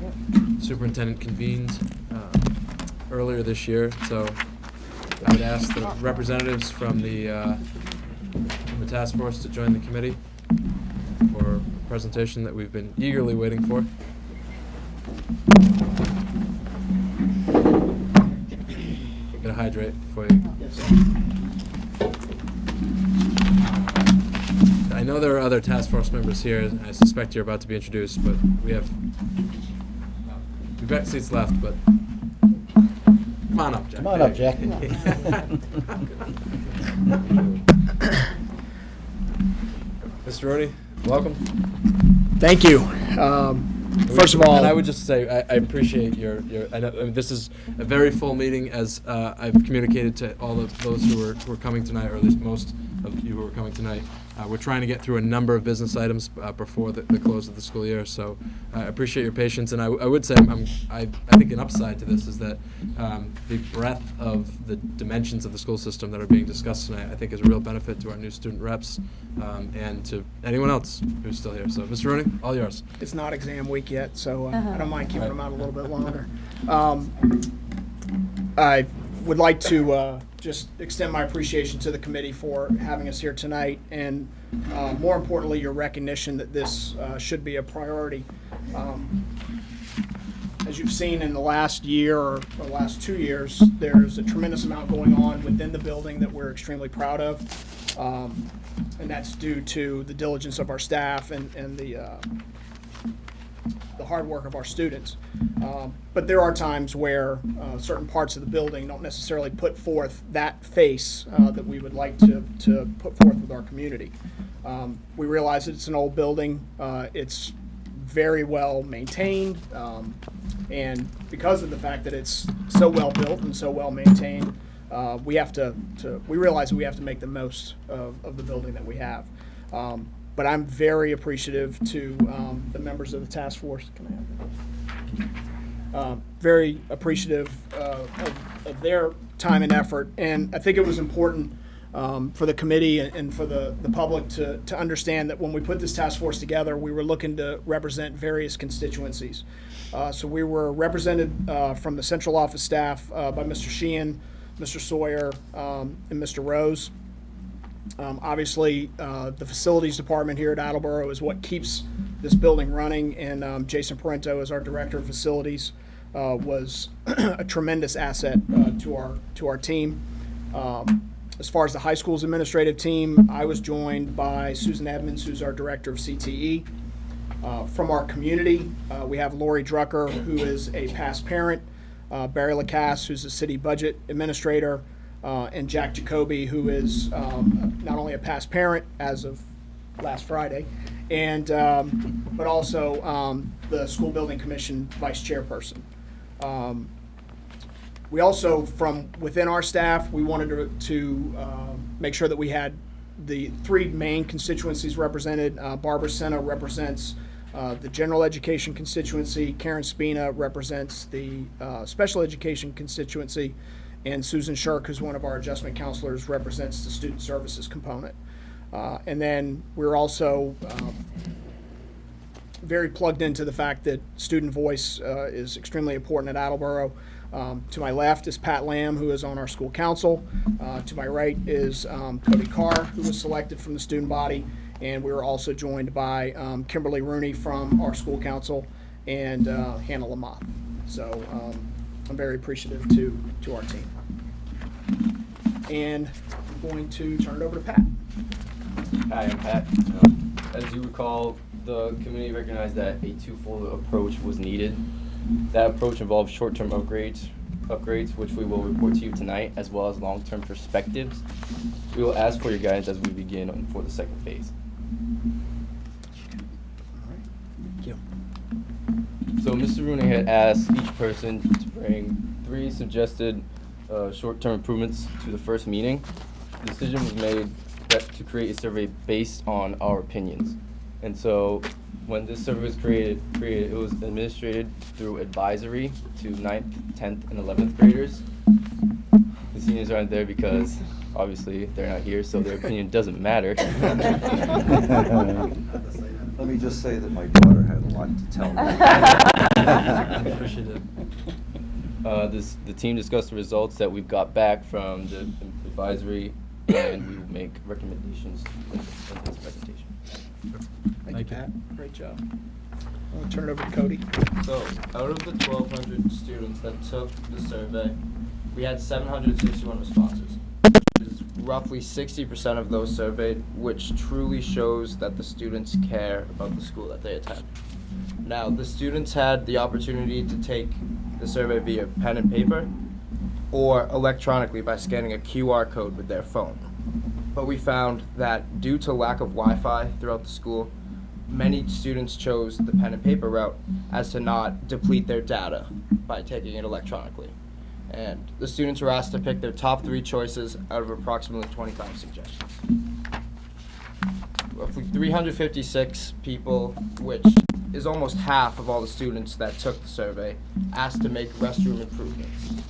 superintendent convened earlier this year. So I would ask the representatives from the task force to join the committee for a presentation that we've been eagerly waiting for. Gonna hydrate before you. I know there are other task force members here, and I suspect you're about to be introduced, but we've got seats left, but come on up, Jack. Come on up, Jack. Mr. Rooney, welcome. Thank you. First of all, and I would just say I appreciate your. I mean, this is a very full meeting, as I've communicated to all of those who are coming tonight, or at least most of you who are coming tonight. We're trying to get through a number of business items before the close of the school year, so I appreciate your patience. And I would say I think an upside to this is that the breadth of the dimensions of the school system that are being discussed tonight, I think, is a real benefit to our new student reps and to anyone else who's still here. So, Mr. Rooney, all yours. it's not exam week yet, so I don't mind keeping them out a little bit longer. I would like to just extend my appreciation to the committee for having us here tonight, and more importantly, your recognition that this should be a priority. As you've seen in the last year or last 2 years, there's a tremendous amount going on within the building that we're extremely proud of, and that's due to the diligence of our staff and the hard work of our students. But there are times where certain parts of the building don't necessarily put forth that face that we would like to put forth with our community. We realize that it's an old building. It's very well maintained. And because of the fact that it's so well built and so well maintained, we realize that we have to make the most of the building that we have. But I'm very appreciative to the members of the task force. Can I have that? Very appreciative of their time and effort. And I think it was important for the committee and for the public to understand that when we put this task force together, we were looking to represent various constituencies. So we were represented from the central office staff by Mr. Sheehan, Mr. Sawyer, and Mr. Rose. Obviously, the facilities department here at Attleboro is what keeps this building running, and Jason Parento, as our director of facilities, was a tremendous asset to our team. As far as the high school's administrative team, I was joined by Susan Edmonds, who's our director of CTE. From our community, we have Lori Drucker, who is a past parent, Barry Lacasse, who's a city budget administrator, and Jack Jacoby, who is not only a past parent as of last Friday, and but also the School Building Commission vice chairperson. We also, from within our staff, we wanted to make sure that we had the three main constituencies represented. Barbara Senna represents the general education constituency, Karen Spina represents the special education constituency, and Susan Shirk, who's one of our adjustment counselors, represents the student services component. And then we're also very plugged into the fact that student voice is extremely important at Attleboro. To my left is Pat Lamb, who is on our school council. To my right is Cody Carr, who was selected from the student body. And we were also joined by Kimberly Rooney from our school council and Hannah Lamoth. So I'm very appreciative to our team. And I'm going to turn it over to Pat. Hi, I'm Pat. As you recall, the committee recognized that a twofold approach was needed. That approach involved short-term upgrades, which we will report to you tonight, as well as long-term perspectives. We will ask for your guidance as we begin for the second phase. Thank you. So Mr. Rooney had asked each person to bring 3 suggested short-term improvements to the first meeting. The decision was made to create a survey based on our opinions. And so when this survey was created, it was administrated through advisory to 9th, 10th, and 11th graders. The seniors aren't there because obviously they're not here, so their opinion doesn't matter. Let me just say that my daughter had a lot to tell me. Appreciative. The team discussed the results that we've got back from the advisory, and we will make recommendations in this presentation. Thank you, Pat. Great job. I'll turn it over to Cody. So, out of the 1,200 students that took the survey, we had 761 responses, which is roughly 60% of those surveyed, which truly shows that the students care about the school that they attend. Now, the students had the opportunity to take the survey via pen and paper or electronically by scanning a QR code with their phone. But we found that due to lack of Wi-Fi throughout the school, many students chose the pen and paper route as to not deplete their data by taking it electronically. And the students were asked to pick their top 3 choices out of approximately 25 suggestions. Roughly 356 people, which is almost half of all the students that took the survey, asked to make restroom improvements.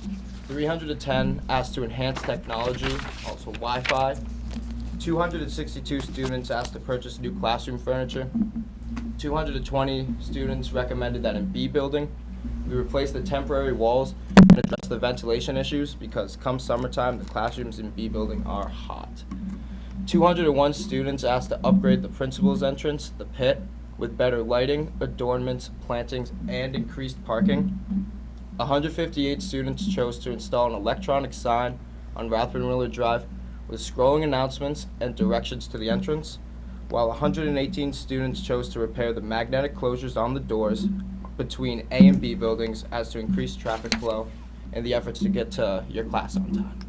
310 asked to enhance technology, also Wi-Fi. 262 students asked to purchase new classroom furniture. 220 students recommended that in B building, we replace the temporary walls and address the ventilation issues because come summertime, the classrooms in B building are hot. 201 students asked to upgrade the principal's entrance, the pit, with better lighting, adornments, plantings, and increased parking. 158 students chose to install an electronic sign on Rathbun Miller Drive with scrolling announcements and directions to the entrance, while 118 students chose to repair the magnetic closures on the doors between A and B buildings as to increase traffic flow in the efforts to get to your class on time.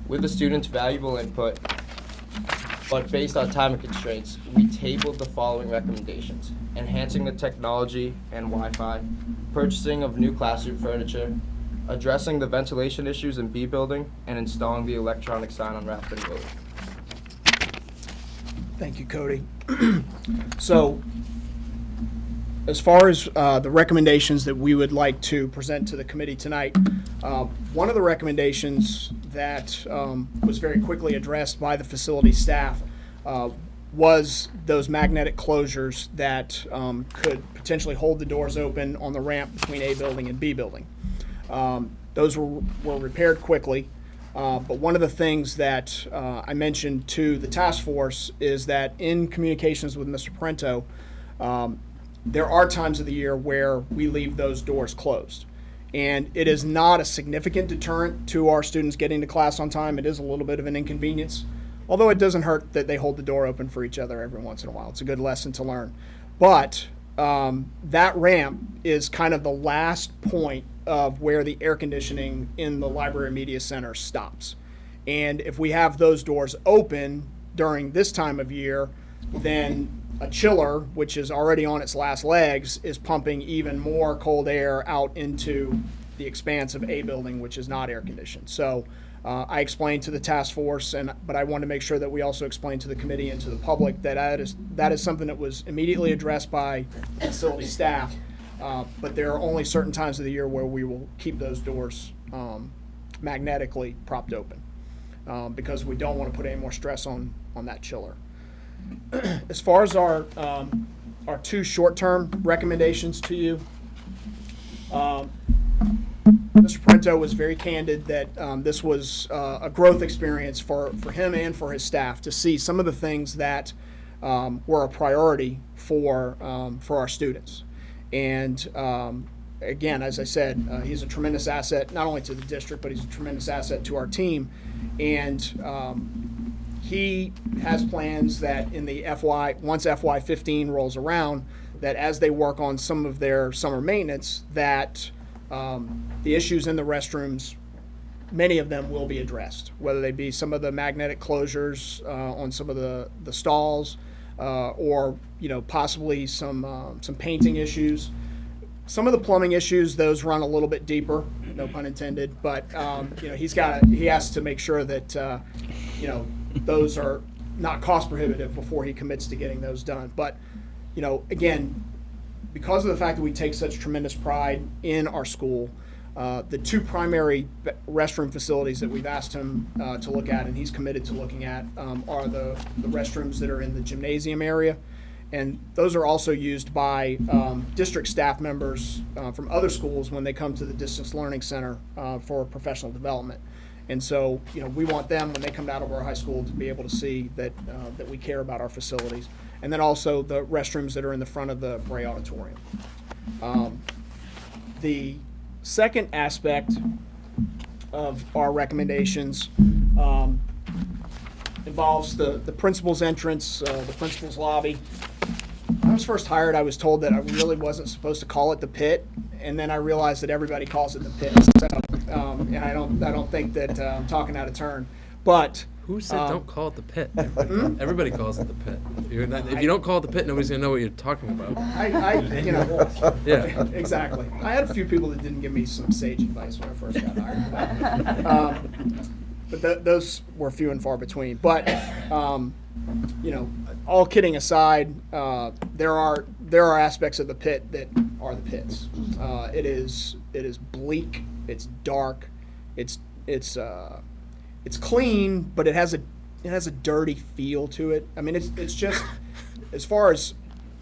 With the students' valuable input, but based on time constraints, we tabled the following recommendations: enhancing the technology and Wi-Fi, purchasing of new classroom furniture, addressing the ventilation issues in B building, and installing the electronic sign on Rathbun Road. Thank you, Cody. So, as far as the recommendations that we would like to present to the committee tonight, one of the recommendations that was very quickly addressed by the facility staff was those magnetic closures that could potentially hold the doors open on the ramp between A building and B building. Those were repaired quickly, but one of the things that I mentioned to the task force is that in communications with Mr. Parento, there are times of the year where we leave those doors closed. And it is not a significant deterrent to our students getting to class on time. It is a little bit of an inconvenience, although it doesn't hurt that they hold the door open for each other every once in a while. It's a good lesson to learn. But that ramp is kind of the last point of where the air conditioning in the Library Media Center stops. And if we have those doors open during this time of year, then a chiller, which is already on its last legs, is pumping even more cold air out into the expanse of A building, which is not air conditioned. So I explained to the task force, but I want to make sure that we also explain to the committee and to the public that that is something that was immediately addressed by facility staff. But there are only certain times of the year where we will keep those doors magnetically propped open because we don't want to put any more stress on that chiller. As far as our 2 short-term recommendations to you, Mr. Parento was very candid that this was a growth experience for him and for his staff to see some of the things that were a priority for our students. And again, as I said, he's a tremendous asset, not only to the district, but he's a tremendous asset to our team. And he has plans that in the once FY15 rolls around, that as they work on some of their summer maintenance, that the issues in the restrooms, many of them will be addressed, whether they be some of the magnetic closures on some of the stalls, or possibly some painting issues. Some of the plumbing issues, those run a little bit deeper, no pun intended. But he has to make sure that those are not cost prohibitive before he commits to getting those done. But again, because of the fact that we take such tremendous pride in our school, the 2 primary restroom facilities that we've asked him to look at, and he's committed to looking at, are the restrooms that are in the gymnasium area. And those are also used by district staff members from other schools when they come to the Distance Learning Center for professional development. And so, we want them, when they come to Attleboro High School, to be able to see that we care about our facilities. And then also the restrooms that are in the front of the Bray Auditorium. The second aspect of our recommendations involves the principal's entrance, the principal's lobby. When I was first hired, I was told that I really wasn't supposed to call it the pit, and then I realized that everybody calls it the pit. So, and I don't think that I'm talking out of turn. But who said don't call it the pit? Everybody calls it the pit. If you don't call it the pit, nobody's gonna know what you're talking about. Yeah, exactly. I had a few people that didn't give me some sage advice when I first got hired. But those were few and far between. But all kidding aside, there are aspects of the pit that are the pits. It is bleak. It's dark. It's clean, but it has a dirty feel to it. I mean, it's just as far as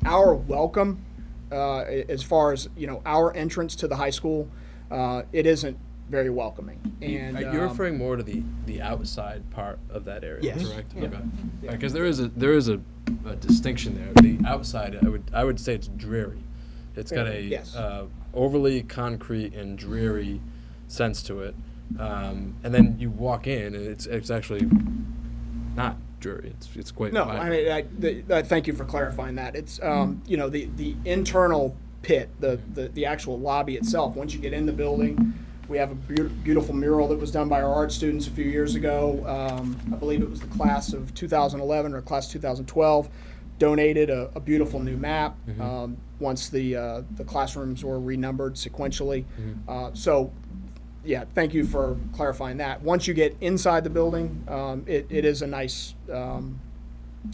our welcome, as far as our entrance to the high school, it isn't very welcoming. And you're referring more to the outside part of that area, yes. Correct? Yeah. Okay. Because there is a distinction there. The outside, I would say it's dreary. It's got a yes. Overly concrete and dreary sense to it. And then you walk in, and it's actually not dreary. It's quite no. vibrant. I thank you for clarifying that. It's the internal pit, the actual lobby itself. Once you get in the building, we have a beautiful mural that was done by our art students a few years ago. I believe it was the class of 2011 or class 2012. Donated a beautiful new map once the classrooms were renumbered sequentially. So. Yeah, thank you for clarifying that. Once you get inside the building, it is a nice,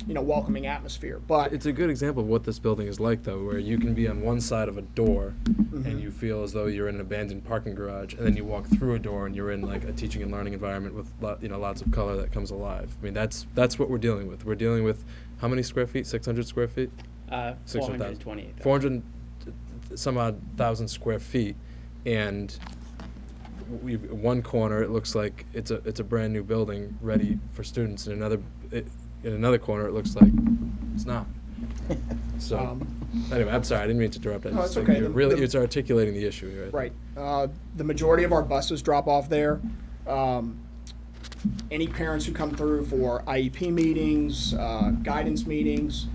welcoming atmosphere. But it's a good example of what this building is like, though, where you can be on one side of a door and you feel as though you're in an abandoned parking garage, and then you walk through a door and you're in like a teaching and learning environment with lots of color that comes alive. I mean, that's what we're dealing with. We're dealing with how many square feet? 600 square feet? 428. 400 some odd thousand square feet, and one corner it looks like it's a brand new building ready for students, and in another corner it looks like it's not. So anyway, I'm sorry, I didn't mean to interrupt. No, it's okay. It's articulating the issue here. Right. The majority of our buses drop off there. Any parents who come through for IEP meetings, guidance meetings,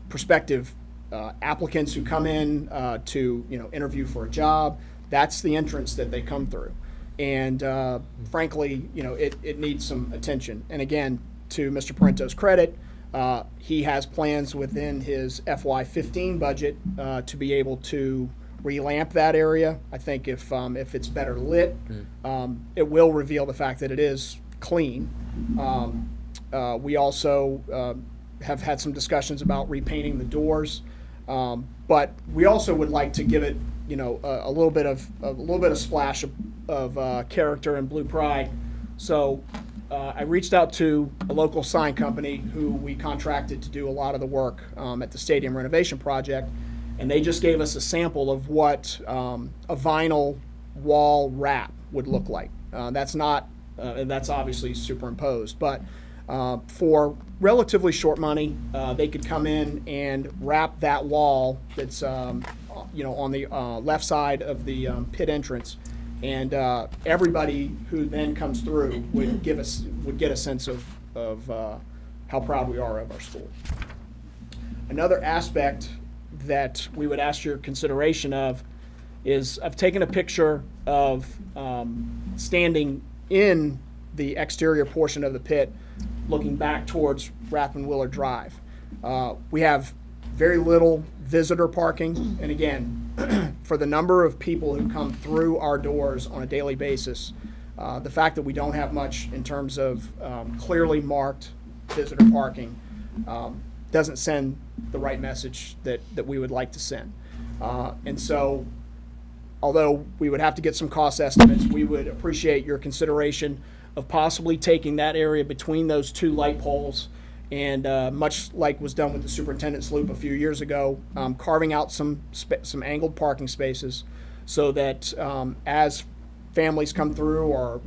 prospective applicants who come in to interview for a job, that's the entrance that they come through. And frankly, it needs some attention. And again, to Mr. Parento's credit, he has plans within his FY15 budget to be able to relamp that area. I think if it's better lit, it will reveal the fact that it is clean. We also have had some discussions about repainting the doors, but we also would like to give it, a little bit of splash of character and blue pride. So I reached out to a local sign company who we contracted to do a lot of the work at the stadium renovation project, and they just gave us a sample of what a vinyl wall wrap would look like. That's obviously superimposed, but for relatively short money, they could come in and wrap that wall that's on the left side of the pit entrance, and everybody who then comes through would get a sense of how proud we are of our school. Another aspect that we would ask your consideration of is I've taken a picture of standing in the exterior portion of the pit looking back towards Rathman Willard Drive. We have very little visitor parking, and again, for the number of people who come through our doors on a daily basis, the fact that we don't have much in terms of clearly marked visitor parking doesn't send the right message that we would like to send. And so, although we would have to get some cost estimates, we would appreciate your consideration of possibly taking that area between those two light poles and much like was done with the superintendent's loop a few years ago, carving out some angled parking spaces so that as families come through or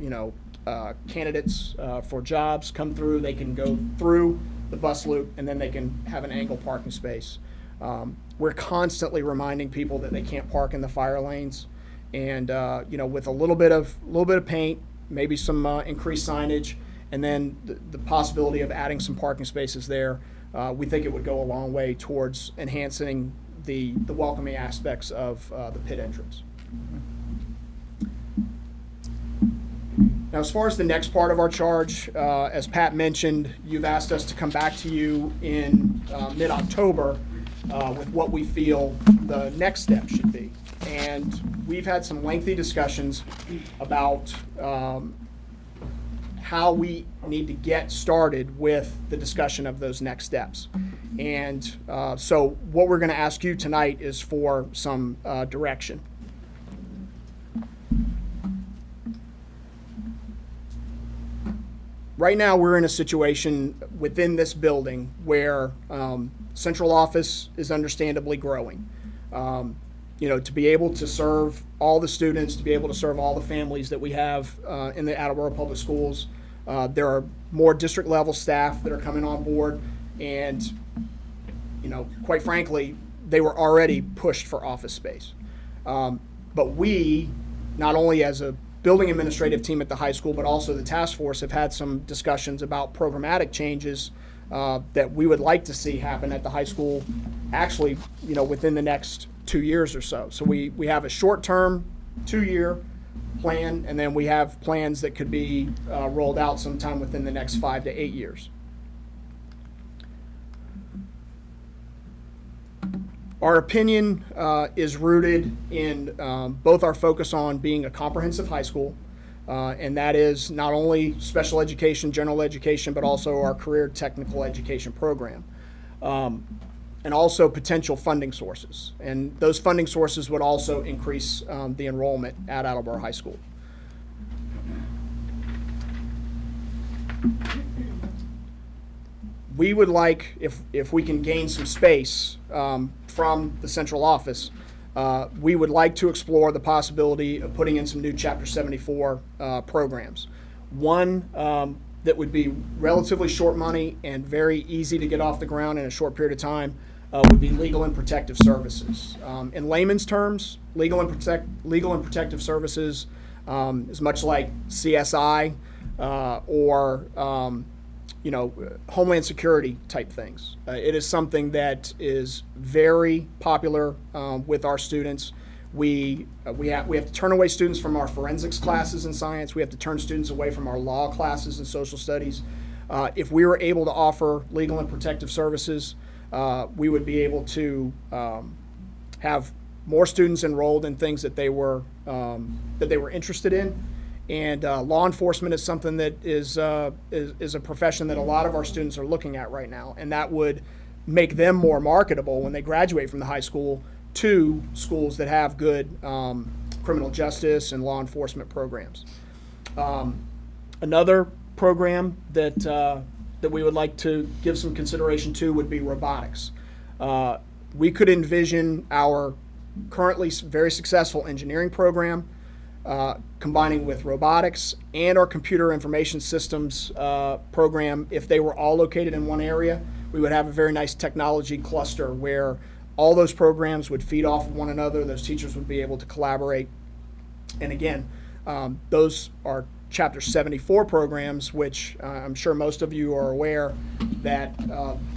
candidates for jobs come through, they can go through the bus loop and then they can have an angled parking space. We're constantly reminding people that they can't park in the fire lanes, and with a little bit of paint, maybe some increased signage, and then the possibility of adding some parking spaces there, we think it would go a long way towards enhancing the welcoming aspects of the pit entrance. Now, as far as the next part of our charge, as Pat mentioned, you've asked us to come back to you in mid-October with what we feel the next step should be. And we've had some lengthy discussions about how we need to get started with the discussion of those next steps. And so what we're going to ask you tonight is for some direction. Right now, we're in a situation within this building where central office is understandably growing. To be able to serve all the students, to be able to serve all the families that we have in the Attleboro Public Schools, there are more district level staff that are coming on board, and quite frankly, they were already pushed for office space. But we, not only as a building administrative team at the high school, but also the task force, have had some discussions about programmatic changes that we would like to see happen at the high school, actually, within the next 2 years or so. So we have a short-term 2-year plan, and then we have plans that could be rolled out sometime within the next 5 to 8 years. Our opinion is rooted in both our focus on being a comprehensive high school, and that is not only special education, general education, but also our career technical education program, and also potential funding sources. And those funding sources would also increase the enrollment at Attleboro High School. We would like, if we can gain some space from the central office, we would like to explore the possibility of putting in some new Chapter 74 programs. One that would be relatively short money and very easy to get off the ground in a short period of time would be legal and protective services. In layman's terms, legal and protective services is much like CSI or Homeland Security type things. It is something that is very popular with our students. We have to turn away students from our forensics classes in science. We have to turn students away from our law classes in social studies. If we were able to offer legal and protective services, we would be able to have more students enrolled in things that they were interested in. And law enforcement is something that is a profession that a lot of our students are looking at right now, and that would make them more marketable when they graduate from the high school to schools that have good criminal justice and law enforcement programs. Another program that we would like to give some consideration to would be robotics. We could envision our currently very successful engineering program combining with robotics and our computer information systems program. If they were all located in one area, we would have a very nice technology cluster where all those programs would feed off of one another. Those teachers would be able to collaborate. And again, those are Chapter 74 programs, which I'm sure most of you are aware that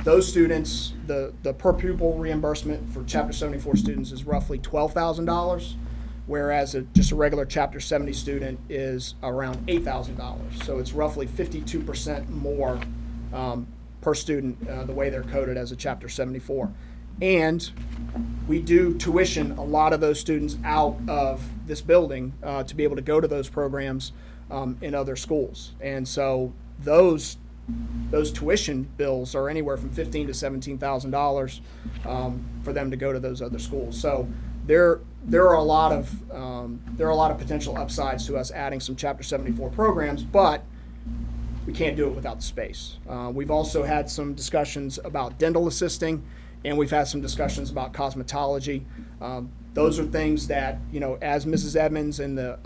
those students, the per pupil reimbursement for Chapter 74 students is roughly $12,000, whereas just a regular Chapter 70 student is around $8,000. So it's roughly 52% more per student the way they're coded as a Chapter 74. And we do tuition a lot of those students out of this building to be able to go to those programs in other schools. And so those tuition bills are anywhere from $15,000 to $17,000 for them to go to those other schools. So there are a lot of potential upsides to us adding some Chapter 74 programs, but we can't do it without the space. We've also had some discussions about dental assisting, and we've had some discussions about cosmetology. Those are things that, as Mrs. Edmonds and the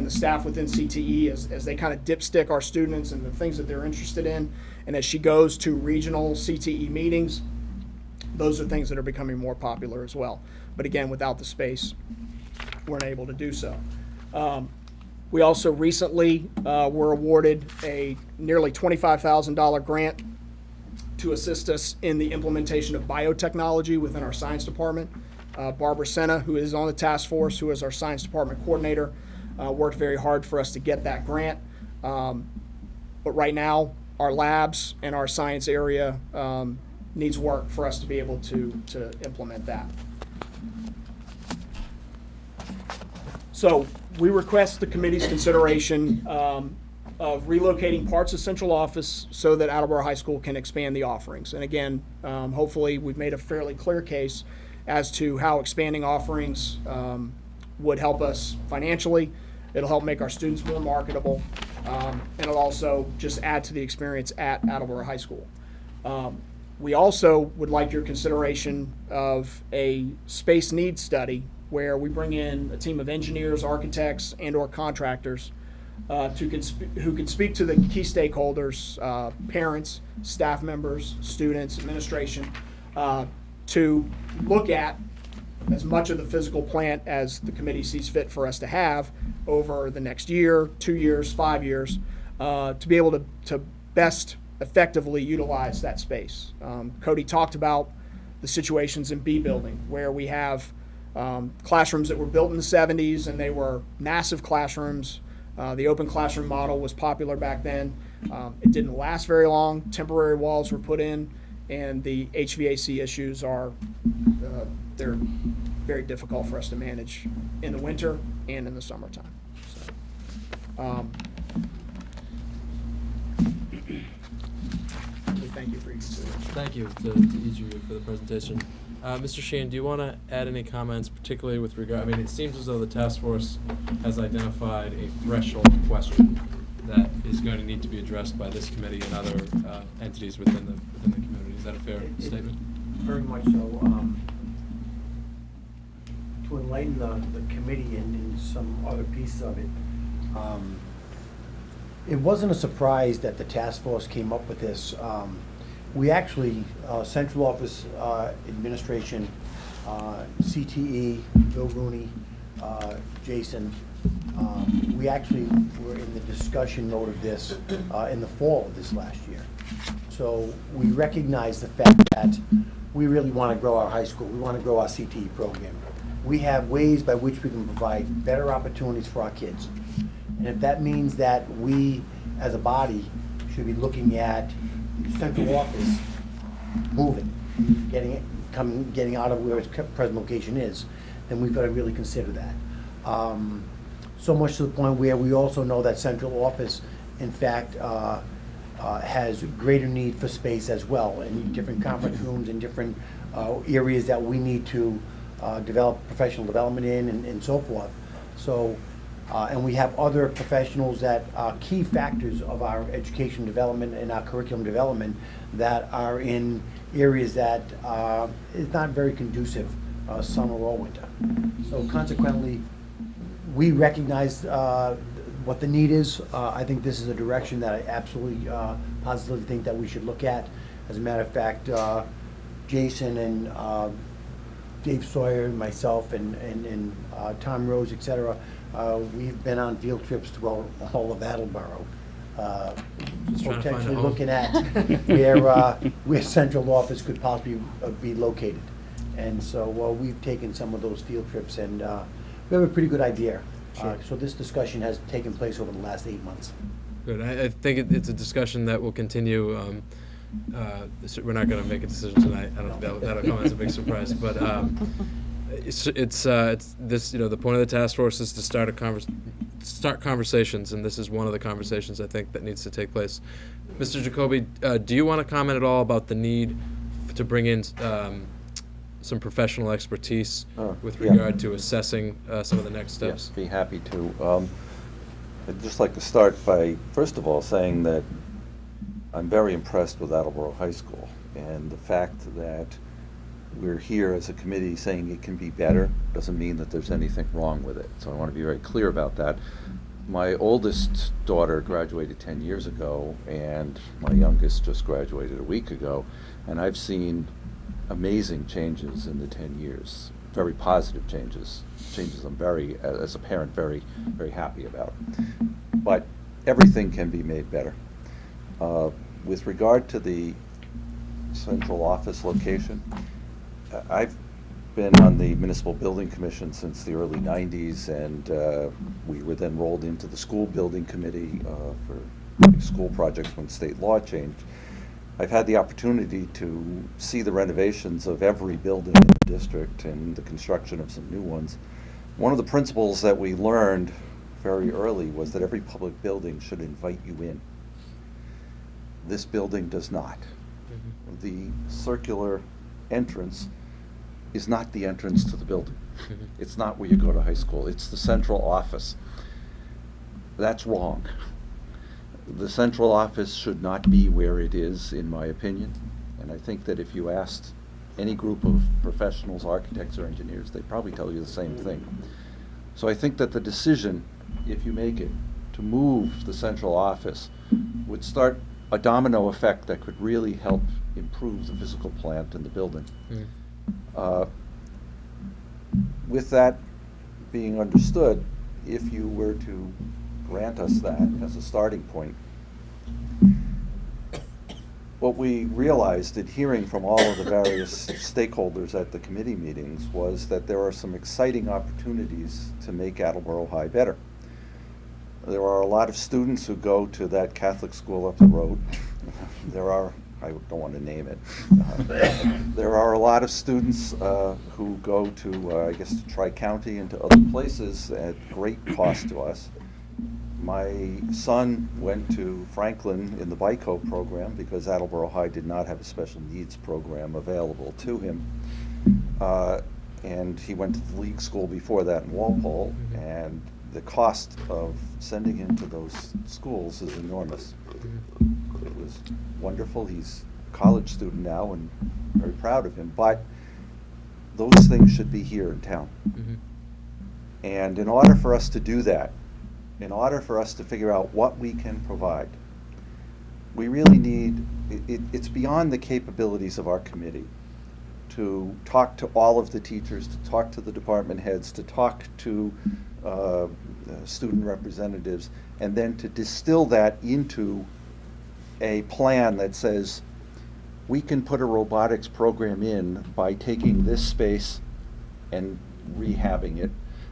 staff within CTE, as they kind of dipstick our students and the things that they're interested in, and as she goes to regional CTE meetings, those are things that are becoming more popular as well. But again, without the space, we're unable to do so. We also recently were awarded a nearly $25,000 grant to assist us in the implementation of biotechnology within our science department. Barbara Senna, who is on the task force, who is our science department coordinator, worked very hard for us to get that grant. But right now, our labs and our science area needs work for us to be able to implement that. So we request the committee's consideration of relocating parts of central office so that Attleboro High School can expand the offerings. And again, hopefully we've made a fairly clear case as to how expanding offerings would help us financially. It'll help make our students more marketable, and it'll also just add to the experience at Attleboro High School. We also would like your consideration of a space needs study where we bring in a team of engineers, architects, and/or contractors who can speak to the key stakeholders, parents, staff members, students, administration, to look at as much of the physical plant as the committee sees fit for us to have over the next year, 2 years, 5 years, to be able to best effectively utilize that space. Cody talked about the situations in B building where we have classrooms that were built in the 70s and they were massive classrooms. The open classroom model was popular back then. It didn't last very long. Temporary walls were put in, and the HVAC issues are they're very difficult for us to manage in the winter and in the summertime. So, we thank you for your consideration. Thank you to each of you for the presentation. Mr. Sheehan, do you want to add any comments, particularly with regard, it seems as though the task force has identified a threshold question that is going to need to be addressed by this committee and other entities within the community. Is that a fair statement? Very much so. To enlighten the committee and some other pieces of it, it wasn't a surprise that the task force came up with this. We actually, central office administration, CTE, Bill Rooney, Jason, we actually were in the discussion mode of this in the fall of this last year. So we recognize the fact that we really want to grow our high school. We want to grow our CTE program. We have ways by which we can provide better opportunities for our kids. And if that means that we, as a body, should be looking at central office moving, getting out of where its present location is, then we've got to really consider that. So much to the point where we also know that central office, in fact, has greater need for space as well, in different conference rooms and different areas that we need to develop professional development in and so forth. So, and we have other professionals that are key factors of our education development and our curriculum development that are in areas that is not very conducive, summer or winter. So consequently, we recognize what the need is. I think this is a direction that I absolutely positively think that we should look at. As a matter of fact, Jason and Dave Sawyer and myself and Tom Rose, et cetera, we've been on field trips to all of Attleboro. Just trying to find a Potentially home. looking at where central office could possibly be located. And so we've taken some of those field trips and we have a pretty good idea. So this discussion has taken place over the last 8 months. Good. I think it's a discussion that will continue. We're not going to make a decision tonight. I don't. That'll come as a big surprise. But it's this. The point of the task force is to start conversations, and this is one of the conversations I think that needs to take place. Mr. Jacoby, do you want to comment at all about the need to bring in some professional expertise with regard to assessing some of the next steps? Yes, be happy to. I'd just like to start by, first of all, saying that I'm very impressed with Attleboro High School, and the fact that we're here as a committee saying it can be better doesn't mean that there's anything wrong with it. So I want to be very clear about that. My oldest daughter graduated 10 years ago, and my youngest just graduated a week ago, and I've seen amazing changes in the 10 years, very positive changes I'm very, as a parent, very, very happy about. But everything can be made better. With regard to the central office location, I've been on the Municipal Building Commission since the early 90s, and we were then rolled into the School Building Committee for school projects when state law changed. I've had the opportunity to see the renovations of every building in the district and the construction of some new ones. One of the principles that we learned very early was that every public building should invite you in. This building does not. Mm-hmm. The circular entrance is not the entrance to the building. Mm-hmm. It's not where you go to high school. It's the central office. That's wrong. The central office should not be where it is, in my opinion. And I think that if you asked any group of professionals, architects or engineers, they'd probably tell you the same thing. So I think that the decision, if you make it, to move the central office would start a domino effect that could really help improve the physical plant in the building. Mm. With that being understood, if you were to grant us that as a starting point, what we realized in hearing from all of the various stakeholders at the committee meetings was that there are some exciting opportunities to make Attleboro High better. There are a lot of students who go to that Catholic school up the road. There are, I don't want to name it, there are a lot of students who go to, I guess, to Tri-County and to other places at great cost to us. My son went to Franklin in the BICO program because Attleboro High did not have a special needs program available to him. And he went to the league school before that in Walpole, and the cost of sending him to those schools is enormous. It was wonderful. He's a college student now and very proud of him, but those things should be here in town. Mm-hmm. And in order for us to do that, in order for us to figure out what we can provide, we really need, it's beyond the capabilities of our committee to talk to all of the teachers, to talk to the department heads, to talk to student representatives, and then to distill that into a plan that says we can put a robotics program in by taking this space and rehabbing it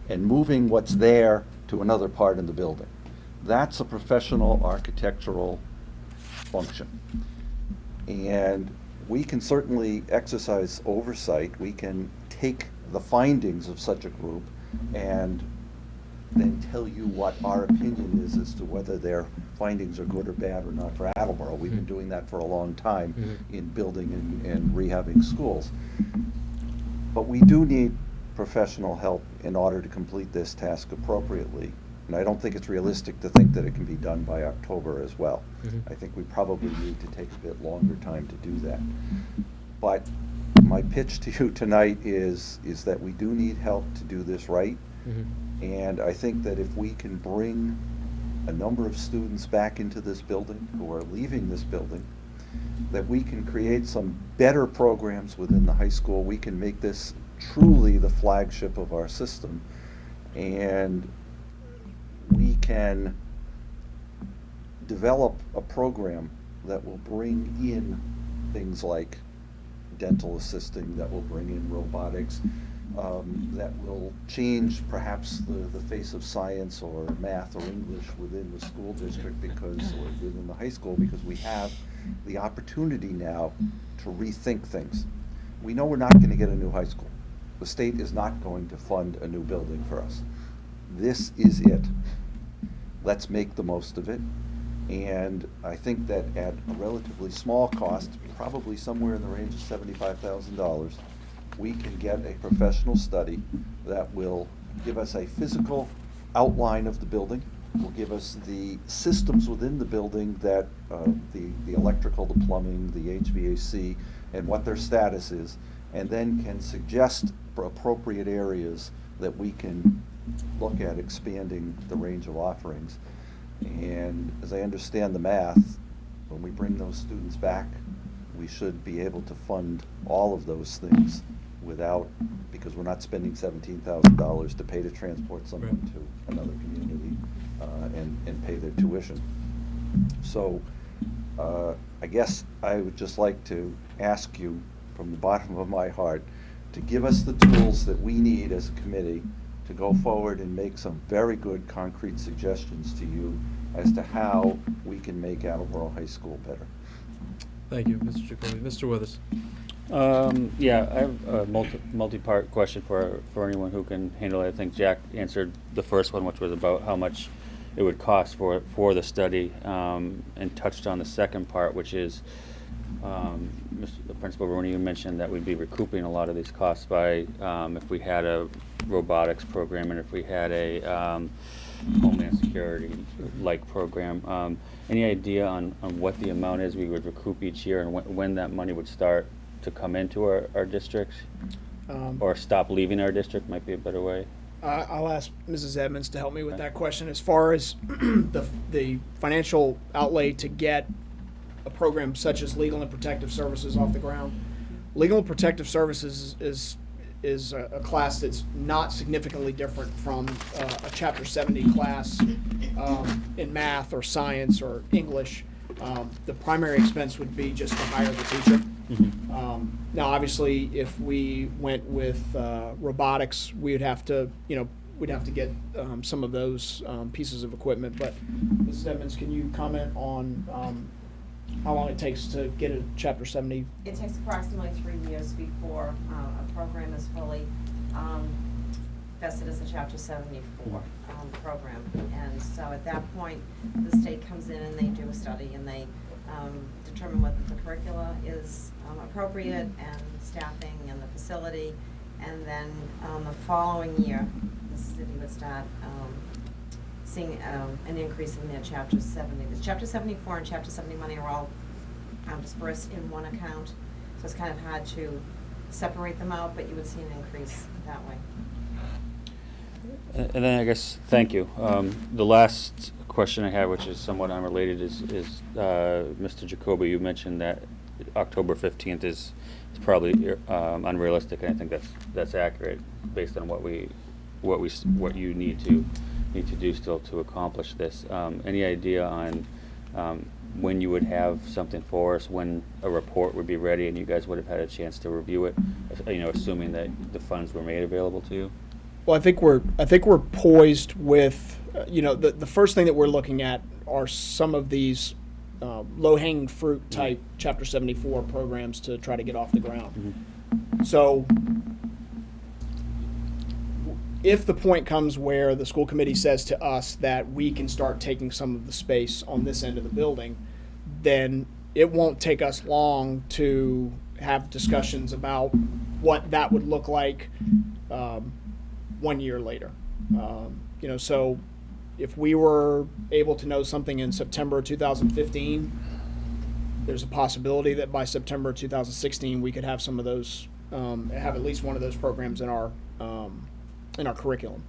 and moving what's there to another part in the building. That's a professional architectural function. And we can certainly exercise oversight. We can take the findings of such a group and then tell you what our opinion is as to whether their findings are good or bad or not for Attleboro. We've been doing that for a long time in building and rehabbing schools. But we do need professional help in order to complete this task appropriately. And I don't think it's realistic to think that it can be done by October as well. I think we probably need to take a bit longer time to do that. But my pitch to you tonight is that we do need help to do this right. And I think that if we can bring a number of students back into this building who are leaving this building, that we can create some better programs within the high school. We can make this truly the flagship of our system, and we can develop a program that will bring in things like dental assisting, that will bring in robotics, that will change perhaps the face of science or math or English within the school district or within the high school, because we have the opportunity now to rethink things. We know we're not going to get a new high school. The state is not going to fund a new building for us. This is it. Let's make the most of it. And I think that at a relatively small cost, probably somewhere in the range of $75,000, we can get a professional study that will give us a physical outline of the building, will give us the systems within the building, that the electrical, the plumbing, the HVAC, and what their status is, and then can suggest for appropriate areas that we can look at expanding the range of offerings. And as I understand the math, when we bring those students back, we should be able to fund all of those things because we're not spending $17,000 to pay to transport someone to another community and pay their tuition. So I guess I would just like to ask you from the bottom of my heart to give us the tools that we need as a committee to go forward and make some very good concrete suggestions to you as to how we can make Attleboro High School better. Thank you, Mr. Jacoby. Mr. Withers. Yeah, I have a multi-part question for anyone who can handle it. I think Jack answered the first one, which was about how much it would cost for the study, and touched on the second part, which is Principal Rooney, you mentioned that we'd be recouping a lot of these costs by if we had a robotics program and if we had a Homeland Security-like program. Any idea on what the amount is we would recoup each year, and when that money would start to come into our districts? Or stop leaving our district might be a better way. I'll ask Mrs. Edmonds to help me with that question. As far as the financial outlay to get a program such as Legal and Protective Services off the ground, Legal and Protective Services is a class that's not significantly different from a Chapter 70 class in math or science or English. The primary expense would be just to hire the teacher. Now, obviously, if we went with robotics, we'd have to get some of those pieces of equipment. But Mrs. Edmonds, can you comment on how long it takes to get a Chapter 70? It takes approximately 3 years before a program is fully vested as a Chapter 74 program. And so at that point, the state comes in and they do a study and they determine whether the curricula is appropriate and staffing and the facility. And then the following year, the city would start seeing an increase in their Chapter 70. The Chapter 74 and Chapter 70 money are all dispersed in one account, so it's kind of hard to separate them out, but you would see an increase that way. And then I guess, thank you. The last question I have, which is somewhat unrelated, is Mr. Jacoby, you mentioned that October 15th is probably unrealistic, and I think that's accurate based on what you need to do still to accomplish this. Any idea on when you would have something for us, when a report would be ready and you guys would have had a chance to review it, assuming that the funds were made available to you? Well, I think we're poised with, the first thing that we're looking at are some of these low-hanging fruit type Chapter 74 programs to try to get off the ground. So if the point comes where the school committee says to us that we can start taking some of the space on this end of the building, then it won't take us long to have discussions about what that would look like 1 year later. So if we were able to know something in September 2015, there's a possibility that by September 2016 we could have some of those, have at least one of those programs in our curriculum.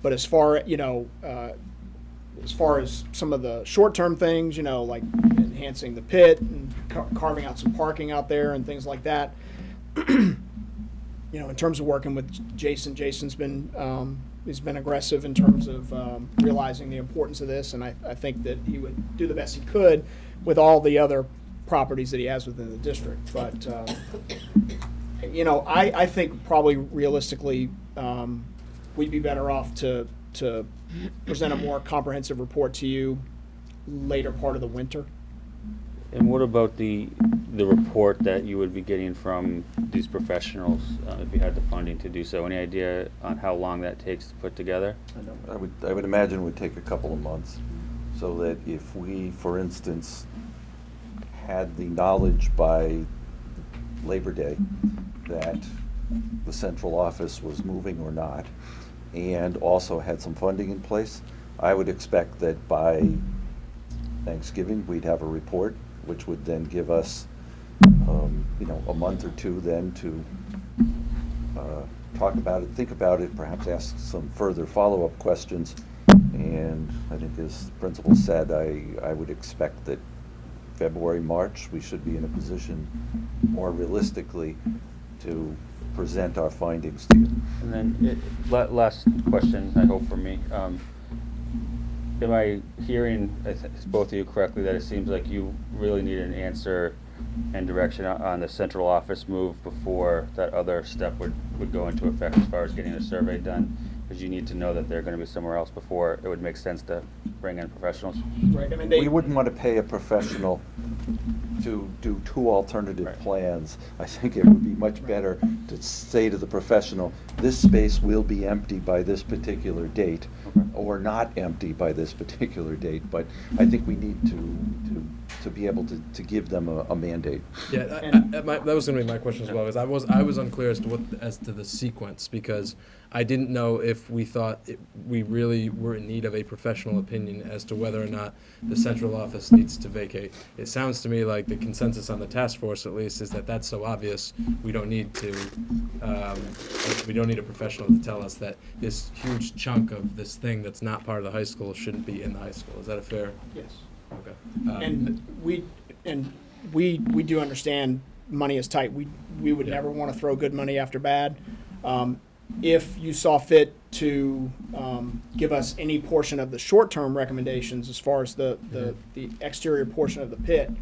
But as far as some of the short-term things, like enhancing the pit and carving out some parking out there and things like that, in terms of working with Jason, Jason's been he's been aggressive in terms of realizing the importance of this, and I think that he would do the best he could with all the other properties that he has within the district. But I think probably realistically we'd be better off to present a more comprehensive report to you later part of the winter. And what about the report that you would be getting from these professionals, if you had the funding to do so? Any idea on how long that takes to put together? I would imagine it would take a couple of months, so that if we, for instance, had the knowledge by Labor Day that the central office was moving or not, and also had some funding in place, I would expect that by Thanksgiving we'd have a report, which would then give us, a month or two then to talk about it, think about it, perhaps ask some further follow-up questions. And I think, as the principal said, I would expect that February, March, we should be in a position more realistically to present our findings to you. And then, last question, I hope, for me. Am I hearing both of you correctly that it seems like you really need an answer and direction on the central office move before that other step would go into effect as far as getting a survey done? Because you need to know that they're going to be somewhere else before it would make sense to bring in professionals. Right. I mean, We wouldn't want to pay a professional to do two alternative plans. I think it would be much better to say to the professional, this space will be empty by this particular date, or not empty by this particular date. But I think we need to be able to give them a mandate. Yeah, that was going to be my question as well, because I was unclear as to the sequence, because I didn't know if we thought we really were in need of a professional opinion as to whether or not the central office needs to vacate. It sounds to me like the consensus on the task force, at least, is that that's so obvious we don't need a professional to tell us that this huge chunk of this thing that's not part of the high school shouldn't be in the high school. Is that a fair? Yes. Okay. And we do understand money is tight. We would never want to throw good money after bad. If you saw fit to give us any portion of the short-term recommendations as far as the exterior portion of the pit,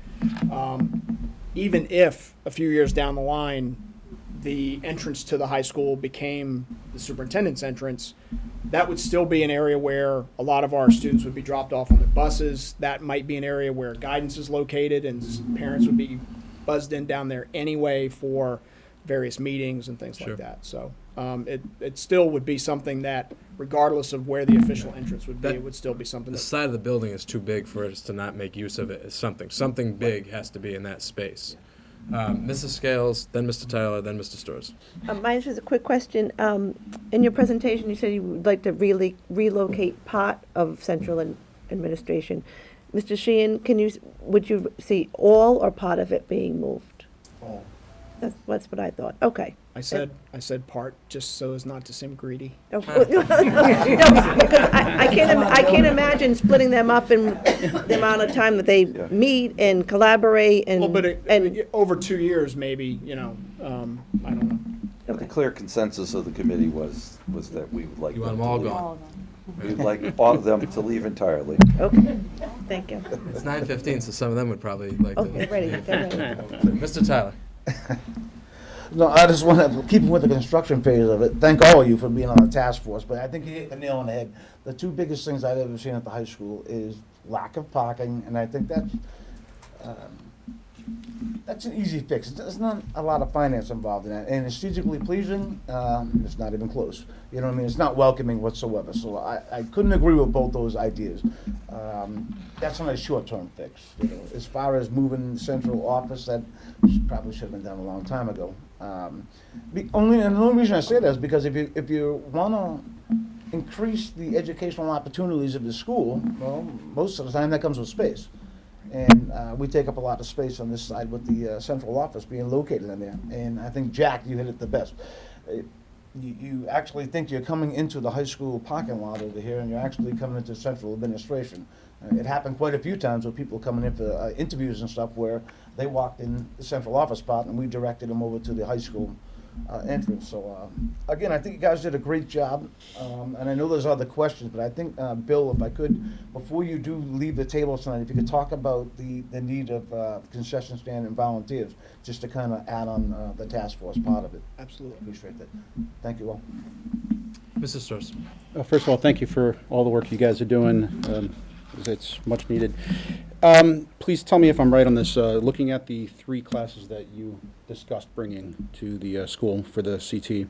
even if a few years down the line the entrance to the high school became the superintendent's entrance, that would still be an area where a lot of our students would be dropped off on their buses. That might be an area where guidance is located, and parents would be buzzed in down there anyway for various meetings and things like that. So it still would be something that, regardless of where the official entrance would be, it would still be something. The side of the building is too big for us to not make use of it as something. Something big has to be in that space. Mrs. Scales, then Mr. Tyler, then Mr. Storrs. Mine is a quick question. In your presentation, you said you would like to really relocate part of central administration. Mr. Sheehan, would you see all or part of it being moved? All. That's what I thought. Okay. I said part just so as not to seem greedy. No, because I can't imagine splitting them up in the amount of time that they meet and collaborate and. Well, but over 2 years, maybe, I don't know. The clear consensus of the committee was that we would like You them want them to all leave. gone. We would like all of them to leave entirely. Okay, thank you. It's 9:15, so some of them would probably like to. Okay, ready, get ready. Mr. Tyler. No, I just want to keep with the construction phase of it. Thank all of you for being on the task force, but I think you hit the nail on the head. The two biggest things I've ever seen at the high school is lack of parking, and I think that's an easy fix. There's not a lot of finance involved in that, and aesthetically pleasing, it's not even close. You know what I mean? It's not welcoming whatsoever. So I couldn't agree with both those ideas. That's not a short-term fix. You know, as far as moving the central office, that probably should have been done a long time ago. The only reason I say that is because if you want to increase the educational opportunities of the school, well, most of the time that comes with space. And we take up a lot of space on this side with the central office being located in there. And I think, Jack, you hit it the best. You actually think you're coming into the high school parking lot over here, and you're actually coming into central administration. It happened quite a few times with people coming in for interviews and stuff where they walked in the central office part and we directed them over to the high school entrance. So again, I think you guys did a great job, and I know there's other questions, but I think, Bill, if I could, before you do leave the table tonight, if you could talk about the need of concession stand and volunteers, just to kind of add on the task force part of it. Absolutely. Appreciate that. Thank you all. Mrs. Sturz. First of all, thank you for all the work you guys are doing. It's much needed. Please tell me if I'm right on this. Looking at the 3 classes that you discussed bringing to the school for the CT,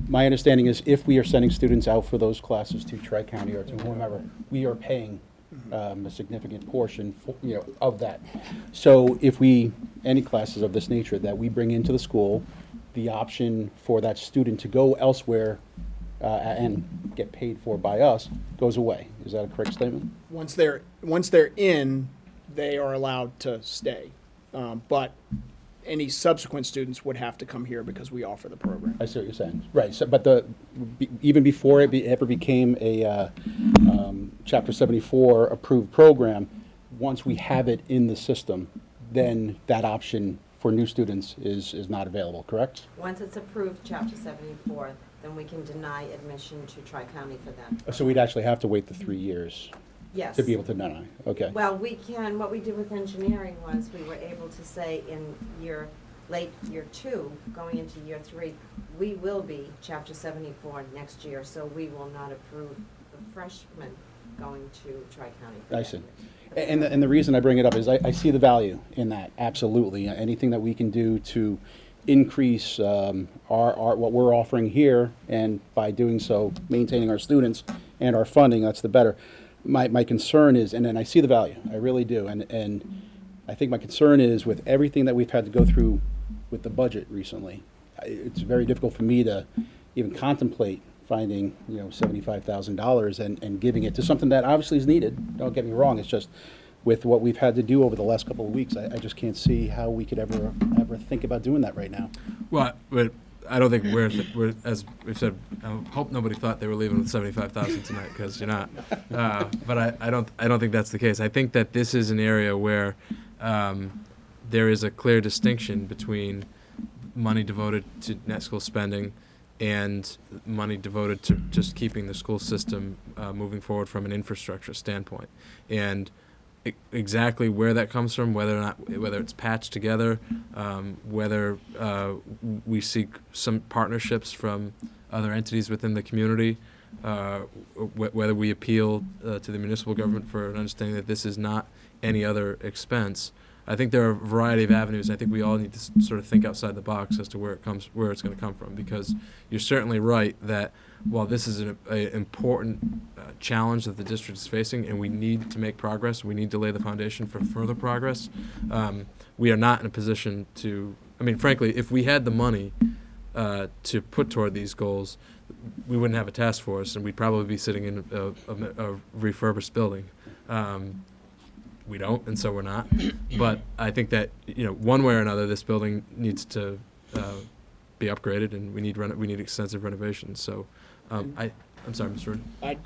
my understanding is if we are sending students out for those classes to Tri-County or to whomever, we are paying a significant portion of that. So if any classes of this nature that we bring into the school, the option for that student to go elsewhere and get paid for by us goes away. Is that a correct statement? Once they're in, they are allowed to stay. But any subsequent students would have to come here because we offer the program. I see what you're saying. Right. So, but even before it ever became a Chapter 74 approved program, once we have it in the system, then that option for new students is not available, correct? Once it's approved, Chapter 74, then we can deny admission to Tri-County for that. So we'd actually have to wait the 3 years Yes. to be able to deny. Okay. Well, what we did with engineering was we were able to say in late year 2, going into year 3, we will be Chapter 74 next year, so we will not approve the freshmen going to Tri-County. I see. And the reason I bring it up is I see the value in that, absolutely. Anything that we can do to increase our what we're offering here, and by doing so, maintaining our students and our funding, that's the better. My concern is, and I see the value, I really do, and I think my concern is with everything that we've had to go through with the budget recently, it's very difficult for me to even contemplate finding, $75,000 and giving it to something that obviously is needed. Don't get me wrong, it's just with what we've had to do over the last couple of weeks, I just can't see how we could ever think about doing that right now. Well, but I don't think we're as we've said. I hope nobody thought they were leaving with 75,000 tonight, because you're not. But I don't think that's the case. I think that this is an area where there is a clear distinction between money devoted to net school spending and money devoted to just keeping the school system moving forward from an infrastructure standpoint. And exactly where that comes from, whether it's patched together, whether we seek some partnerships from other entities within the community, whether we appeal to the municipal government for an understanding that this is not any other expense. I think there are a variety of avenues. I think we all need to sort of think outside the box as to where it's going to come from, because you're certainly right that while this is an important challenge that the district is facing, and we need to make progress, we need to lay the foundation for further progress, we are not in a position to, frankly, if we had the money to put toward these goals, we wouldn't have a task force, and we'd probably be sitting in a refurbished building. We don't, and so we're not. But I think that one way or another, this building needs to be upgraded, and we need extensive renovations. So, I'm sorry, Mr. Rooney.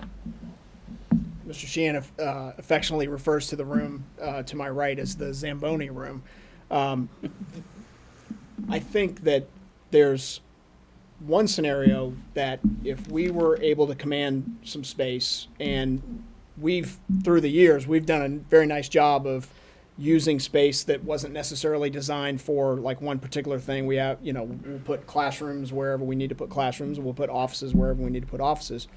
Mr. Sheehan affectionately refers to the room to my right as the Zamboni room. I think that there's one scenario that if we were able to command some space, and through the years, we've done a very nice job of using space that wasn't necessarily designed for like one particular thing. We have, you know, we'll put classrooms wherever we need to put classrooms, and we'll put offices wherever we need to put offices.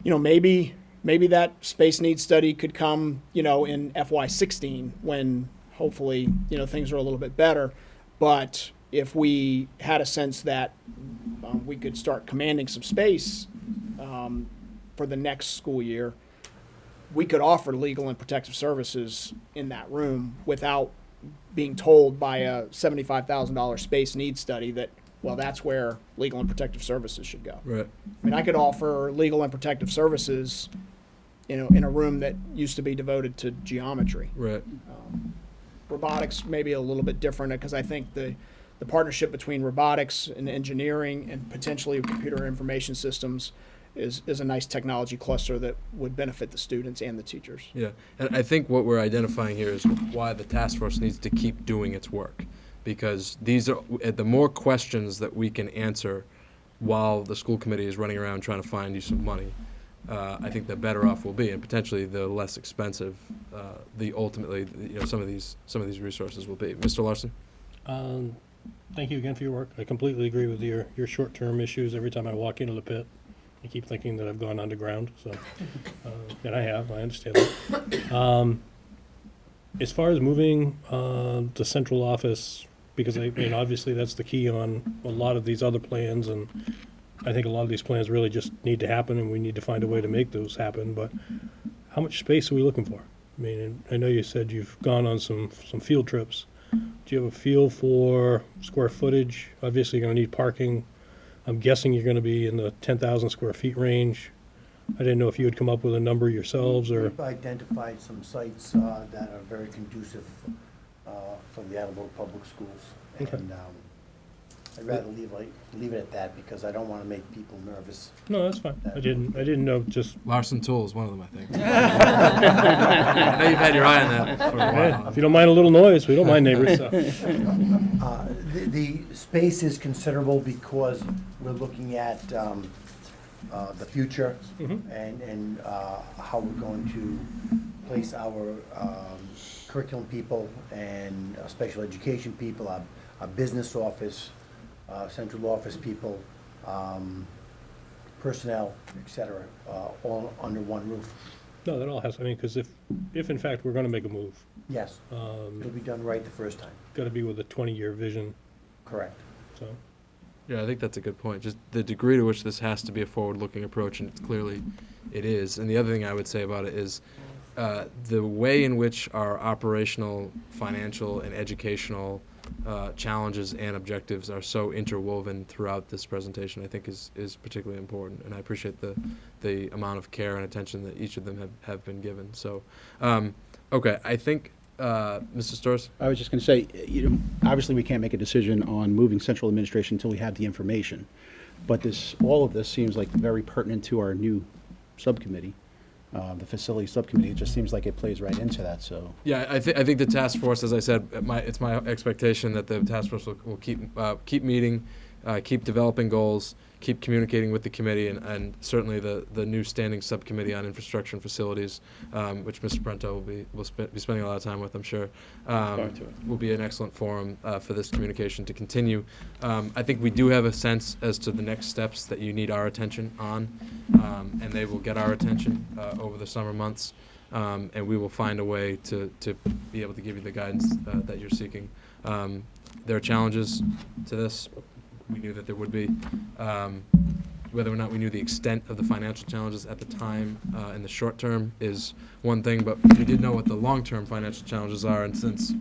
You know, maybe that space needs study could come, you know, in FY16 when hopefully, you know, things are a little bit better. But if we had a sense that we could start commanding some space for the next school year, we could offer legal and protective services in that room without being told by a $75,000 space needs study that, well, that's where legal and protective services should go. Right. I mean, I could offer legal and protective services, you know, in a room that used to be devoted to geometry. Right. Robotics may be a little bit different because I think the partnership between robotics and engineering and potentially computer information systems is a nice technology cluster that would benefit the students and the teachers. Yeah, and I think what we're identifying here is why the task force needs to keep doing its work, because these are the more questions that we can answer while the school committee is running around trying to find you some money. I think the better off we'll be, and potentially the less expensive ultimately, you know, some of these resources will be. Mr. Larson. Thank you again for your work. I completely agree with your short-term issues. Every time I walk into the pit, I keep thinking that I've gone underground. So, and I have. I understand that. As far as moving the central office, because I mean, obviously that's the key on a lot of these other plans, and I think a lot of these plans really just need to happen, and we need to find a way to make those happen. But how much space are we looking for? I mean, I know you said you've gone on some field trips. Do you have a feel for square footage? Obviously, you're going to need parking. I'm guessing you're going to be in the 10,000 square feet range. I didn't know if you had come up with a number yourselves or. We've identified some sites that are very conducive for the Attleboro Public Schools. Okay. And I'd rather leave it at that because I don't want to make people nervous. No, that's fine. I didn't know just. Larson Tool is one of them, I think. I know you've had your eye on that for a while. If you don't mind a little noise, we don't mind neighbors. So. The space is considerable because we're looking at the future and how we're going to place our curriculum people and special education people, our business office, central office people, personnel, et cetera, all under one roof. No, that all has. I mean, because if in fact we're going to make a move, yes, it'll be done right the first time. Got to be with a 20-year vision. Correct. So. Yeah, I think that's a good point. Just the degree to which this has to be a forward-looking approach, and clearly it is. And the other thing I would say about it is the way in which our operational, financial, and educational challenges and objectives are so interwoven throughout this presentation, I think is particularly important. And I appreciate the amount of care and attention that each of them have been given. So, okay, I think. Mr. Storrs? I was just going to say, you know, obviously we can't make a decision on moving central administration until we have the information. But all of this seems like very pertinent to our new subcommittee, the facility subcommittee. It just seems like it plays right into that. So yeah, I think the task force, as I said, it's my expectation that the task force will keep meeting, keep developing goals, keep communicating with the committee, and certainly the new standing subcommittee on infrastructure and facilities, which Mr. Brento will be spending a lot of time with, I'm sure, will be an excellent forum for this communication to continue. I think we do have a sense as to the next steps that you need our attention on, and they will get our attention over the summer months, and we will find a way to be able to give you the guidance that you're seeking. There are challenges to this. We knew that there would be. Whether or not we knew the extent of the financial challenges at the time in the short term is one thing, but we did know what the long-term financial challenges are, and since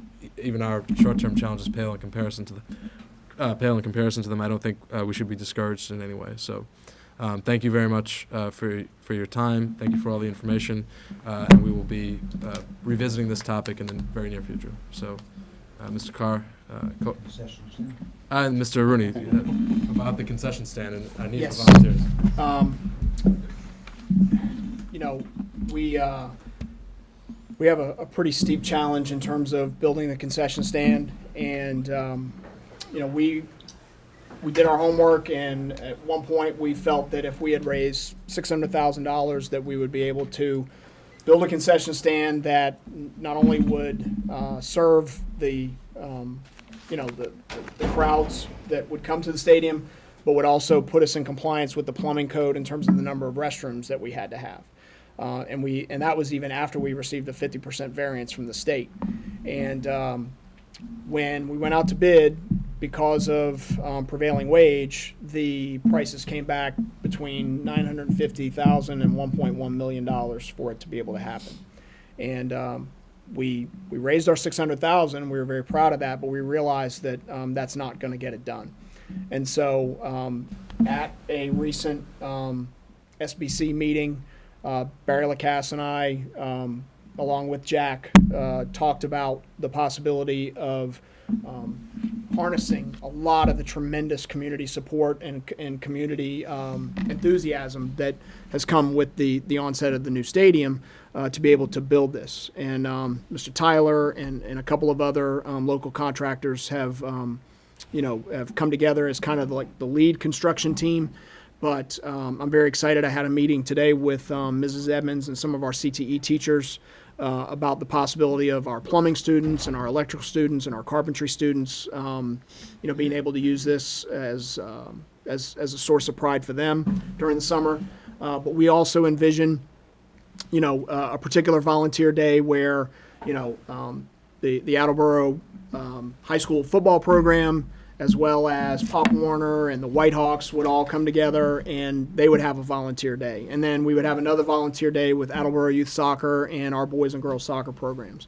even our short-term challenges pale in comparison to them, I don't think we should be discouraged in any way. So, thank you very much for your time. Thank you for all the information, and we will be revisiting this topic in the very near future. So, Mr. Carr. And Mr. Rooney, about the concession stand and I need for volunteers. You know, we have a pretty steep challenge in terms of building the concession stand, and you know, we did our homework, and at one point we felt that if we had raised $600,000 that we would be able to build a concession stand that not only would serve the the crowds that would come to the stadium, but would also put us in compliance with the plumbing code in terms of the number of restrooms that we had to have. And that was even after we received a 50% variance from the state. And when we went out to bid, because of prevailing wage, the prices came back between $950,000 and $1.1 million for it to be able to happen. And we raised our $600,000. We were very proud of that, but we realized that that's not going to get it done. And so at a recent SBC meeting, Barry Lacasse and I, along with Jack, talked about the possibility of harnessing a lot of the tremendous community support and community enthusiasm that has come with the onset of the new stadium to be able to build this. And Mr. Tyler and a couple of other local contractors have come together as kind of like the lead construction team. But I'm very excited. I had a meeting today with Mrs. Edmonds and some of our CTE teachers about the possibility of our plumbing students and our electrical students and our carpentry students, being able to use this as a source of pride for them during the summer. But we also envision, a particular volunteer day where, the Attleboro high school football program, as well as Pop Warner and the Whitehawks would all come together and they would have a volunteer day. And then we would have another volunteer day with Attleboro Youth Soccer and our boys and girls soccer programs.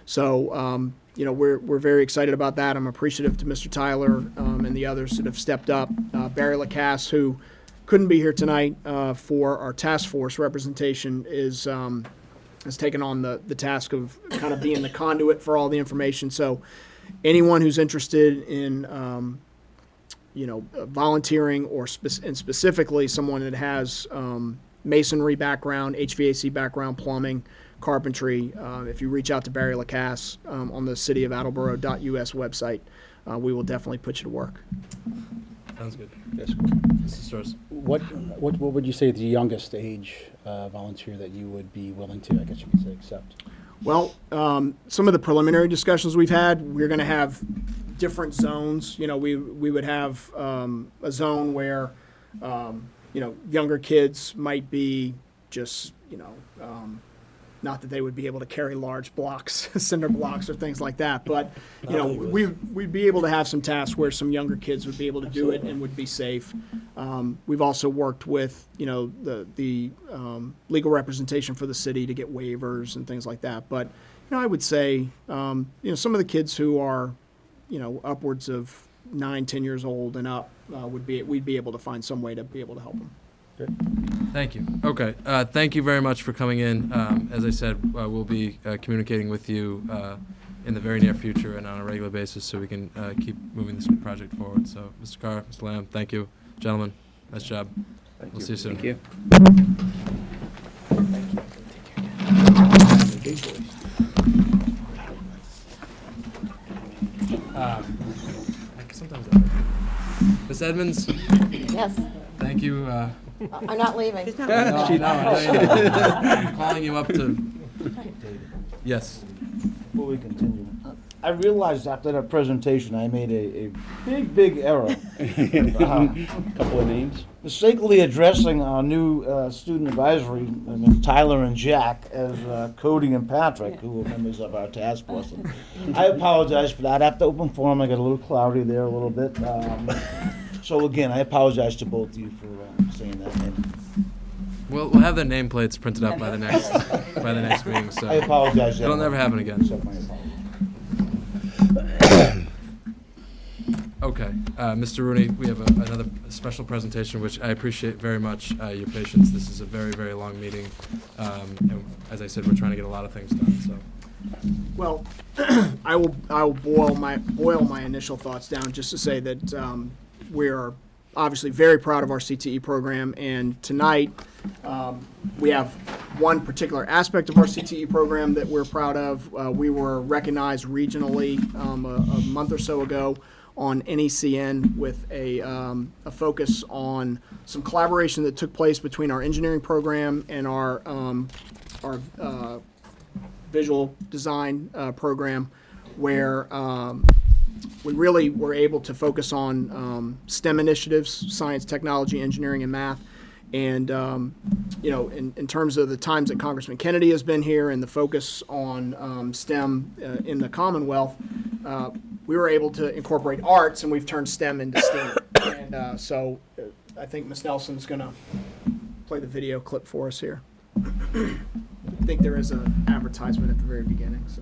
So, we're very excited about that. I'm appreciative to Mr. Tyler and the others that have stepped up. Barry Lacasse, who couldn't be here tonight for our task force representation, has taken on the task of kind of being the conduit for all the information. So anyone who's interested in, volunteering and specifically someone that has masonry background, HVAC background, plumbing, carpentry, if you reach out to Barry Lacasse on the cityofattleboro.us website, we will definitely put you to work. Sounds good. Yes. What would you say is the youngest age volunteer that you would be willing to, I guess you could say, accept? Well, some of the preliminary discussions we've had, we're going to have different zones. We would have a zone where, younger kids might be just, not that they would be able to carry large blocks, cinder blocks or things like that, but, we'd be able to have some tasks where some younger kids would be able to do it and would be safe. We've also worked with, the legal representation for the city to get waivers and things like that. But, I would say, some of the kids who are, upwards of 9, 10 years old and up, we'd be able to find some way to be able to help them. Thank you. Okay. Thank you very much for coming in. As I said, we'll be communicating with you in the very near future and on a regular basis so we can keep moving this project forward. So, Mr. Carr, Mr. Lamb, thank you. Gentlemen, nice job. We'll see you soon. Thank you. Sometimes Ms. Edmonds? Yes. Thank you. I'm not leaving. No, I'm calling you up to. Yes. Before we continue, I realized after that presentation I made a big error. Couple of names. Mistakenly addressing our new student advisory, Tyler and Jack, as Cody and Patrick, who are members of our task force. I apologize for that. After open forum, I got a little cloudy there a little bit. So again, I apologize to both of you for saying that name. We'll have the nameplates printed up by the next meeting. So I apologize. It'll never happen again. Accept my apology. Okay, Mr. Rooney, we have another special presentation, which I appreciate very much your patience. This is a very, very long meeting, and as I said, we're trying to get a lot of things done. So, well, I will boil my initial thoughts down just to say that we are obviously very proud of our CTE program, and tonight we have one particular aspect of our CTE program that we're proud of. We were recognized regionally a month or so ago on NECN with a focus on some collaboration that took place between our engineering program and our our visual design program, where we really were able to focus on STEM initiatives, science, technology, engineering, and math. And, in terms of the times that Congressman Kennedy has been here and the focus on STEM in the Commonwealth, we were able to incorporate arts, and we've turned STEM into STEAM. And so I think Ms. Nelson's going to play the video clip for us here. I think there is an advertisement at the very beginning. So.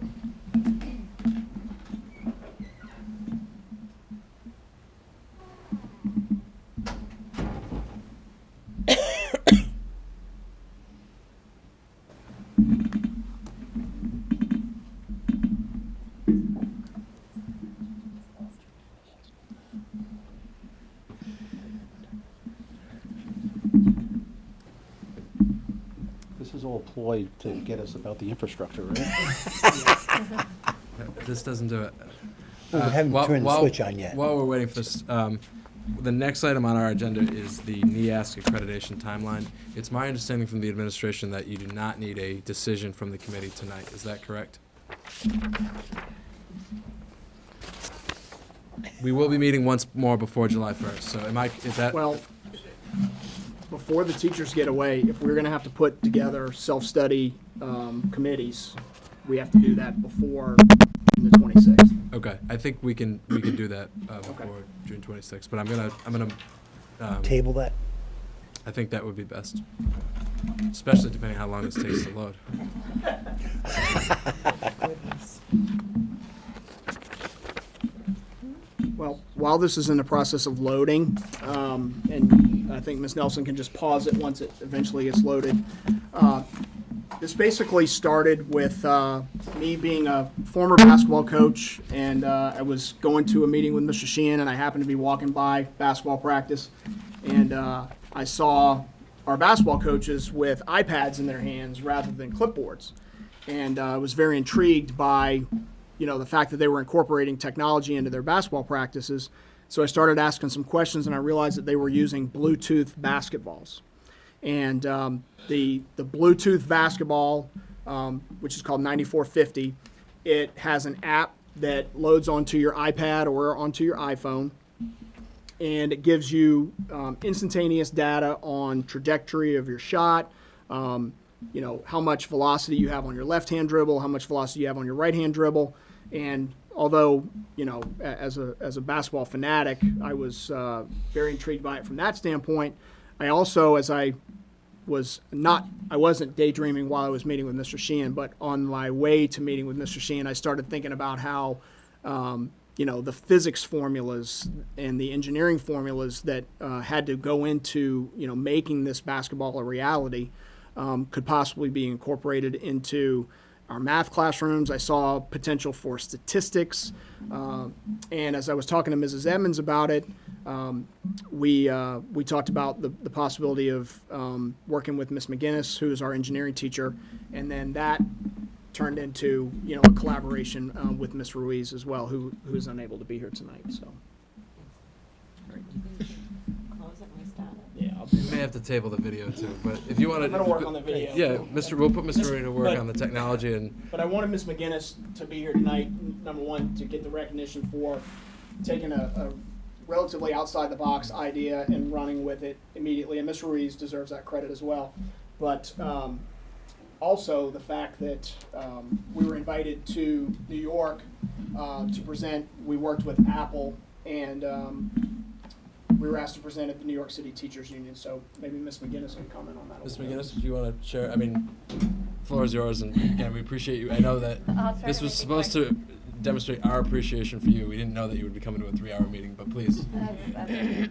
This is all ploy to get us about the infrastructure, right? This doesn't do it. Well, we haven't turned the switch on yet. While we're waiting for this, the next item on our agenda is the NEASC accreditation timeline. It's my understanding from the administration that you do not need a decision from the committee tonight. Is that correct? We will be meeting once more before July 1st. So is that? Well, before the teachers get away, if we're going to have to put together self-study committees, we have to do that before the 26th. Okay, I think we can do that before June 26th. But I'm gonna Table that? I think that would be best, especially depending how long this takes to load. Well, while this is in the process of loading, and I think Ms. Nelson can just pause it once it eventually gets loaded. This basically started with me being a former basketball coach, and I was going to a meeting with Mr. Sheehan, and I happened to be walking by basketball practice, and I saw our basketball coaches with iPads in their hands rather than clipboards, and I was very intrigued by the fact that they were incorporating technology into their basketball practices. So I started asking some questions, and I realized that they were using Bluetooth basketballs. And the Bluetooth basketball, which is called 9450, it has an app that loads onto your iPad or onto your iPhone, and it gives you instantaneous data on trajectory of your shot, how much velocity you have on your left-hand dribble, how much velocity you have on your right-hand dribble. And although, as a basketball fanatic, I was very intrigued by it from that standpoint, I also, I wasn't daydreaming while I was meeting with Mr. Sheehan, but on my way to meeting with Mr. Sheehan, I started thinking about how, the physics formulas and the engineering formulas that had to go into, making this basketball a reality could possibly be incorporated into our math classrooms. I saw potential for statistics. And as I was talking to Mrs. Edmonds about it, we talked about the possibility of working with Miss McGinnis, who is our engineering teacher, and then that turned into a collaboration with Miss Ruiz as well, who is unable to be here tonight. So. Close it when we start it. Yeah, We may have to table the video too, but if you want to, I'm gonna work on the video. Yeah, we'll put Mr. Rooney to work on the technology and. But I wanted Miss McGinnis to be here tonight, number one, to get the recognition for taking a relatively outside the box idea and running with it immediately. And Ms. Ruiz deserves that credit as well. But also the fact that we were invited to New York to present. We worked with Apple, and we were asked to present at the New York City Teachers Union. So maybe Ms. McGinnis can comment on that. Ms. McGinnis, do you want to share? I mean, floor is yours, and again, we appreciate you. I know that this was supposed to demonstrate our appreciation for you. We didn't know that you would be coming to a 3-hour meeting, but please. That's okay.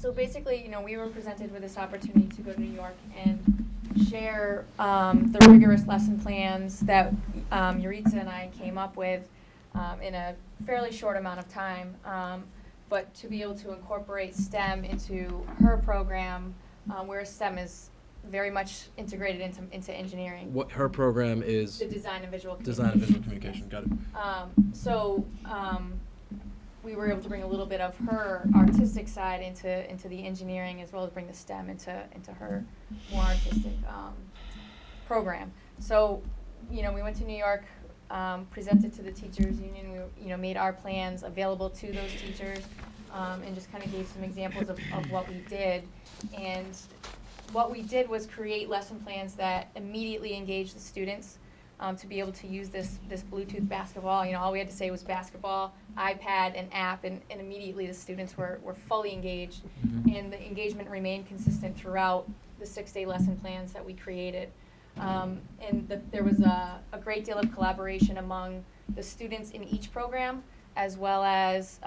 So basically, we were presented with this opportunity to go to New York and share the rigorous lesson plans that Yuritsa and I came up with in a fairly short amount of time. But to be able to incorporate STEM into her program, where STEM is very much integrated into engineering. What her program is? The design and visual communication. Design and visual communication. Got it. So we were able to bring a little bit of her artistic side into the engineering, as well as bring the STEM into her more artistic program. So, we went to New York, presented to the teachers union, we, made our plans available to those teachers, and just kind of gave some examples of what we did. And what we did was create lesson plans that immediately engaged the students to be able to use this Bluetooth basketball. All we had to say was basketball, iPad, and app, and immediately the students were fully engaged. And the engagement remained consistent throughout the 6-day lesson plans that we created. There was a great deal of collaboration among the students in each program, as well as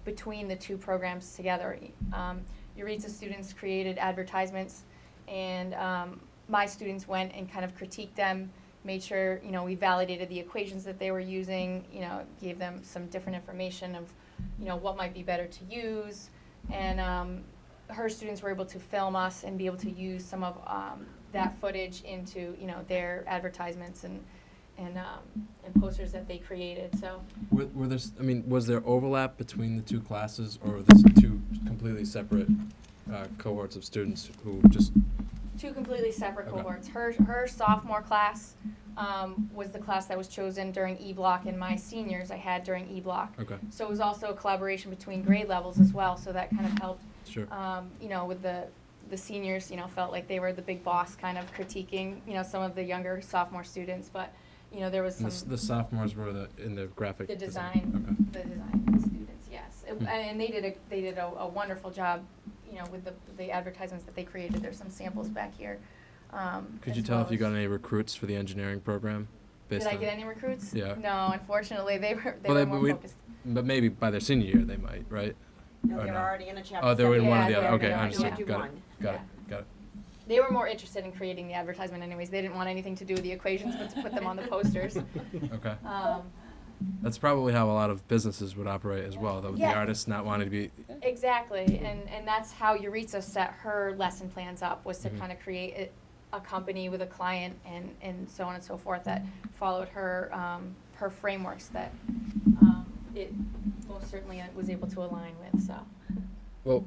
between the two programs together. Euritza students created advertisements, and my students went and kind of critiqued them, made sure, we validated the equations that they were using, gave them some different information of, what might be better to use. And her students were able to film us and be able to use some of that footage into, their advertisements and posters that they created. So Were there, was there overlap between the two classes, or were this two completely separate cohorts of students who just? two completely separate Okay. cohorts. Her sophomore class was the class that was chosen during E-Block, and my seniors I had during E-Block. Okay. So it was also a collaboration between grade levels as well, so that kind of helped. Sure. With the seniors, felt like they were the big boss, kind of critiquing, some of the younger sophomore students, but, there was And some. the sophomores were in the graphic. The Okay. design students, yes. And they did a wonderful job, with the advertisements that they created. There's some samples back here. Could you tell if you got any recruits for the engineering program? Did I get any recruits? Yeah. No, unfortunately, they were Well, more focused. But maybe by their senior year they might, right? No, Or they're already in a chapter. Oh, they were in one or the Yeah, other. Okay, yeah, I understand. yeah. Got One. it. Got it. They were more interested in creating the advertisement anyways. They didn't want anything to do with the equations, but to put them on the posters. Okay. Um, That's probably how a lot of businesses would operate as well, though, with the Yeah. artists not wanting to be. Exactly, and that's how Euritza set her lesson plans up, was to Mhm. kind of create a company with a client and so on and so forth that followed her her frameworks that it most certainly was able to align with. So. Well,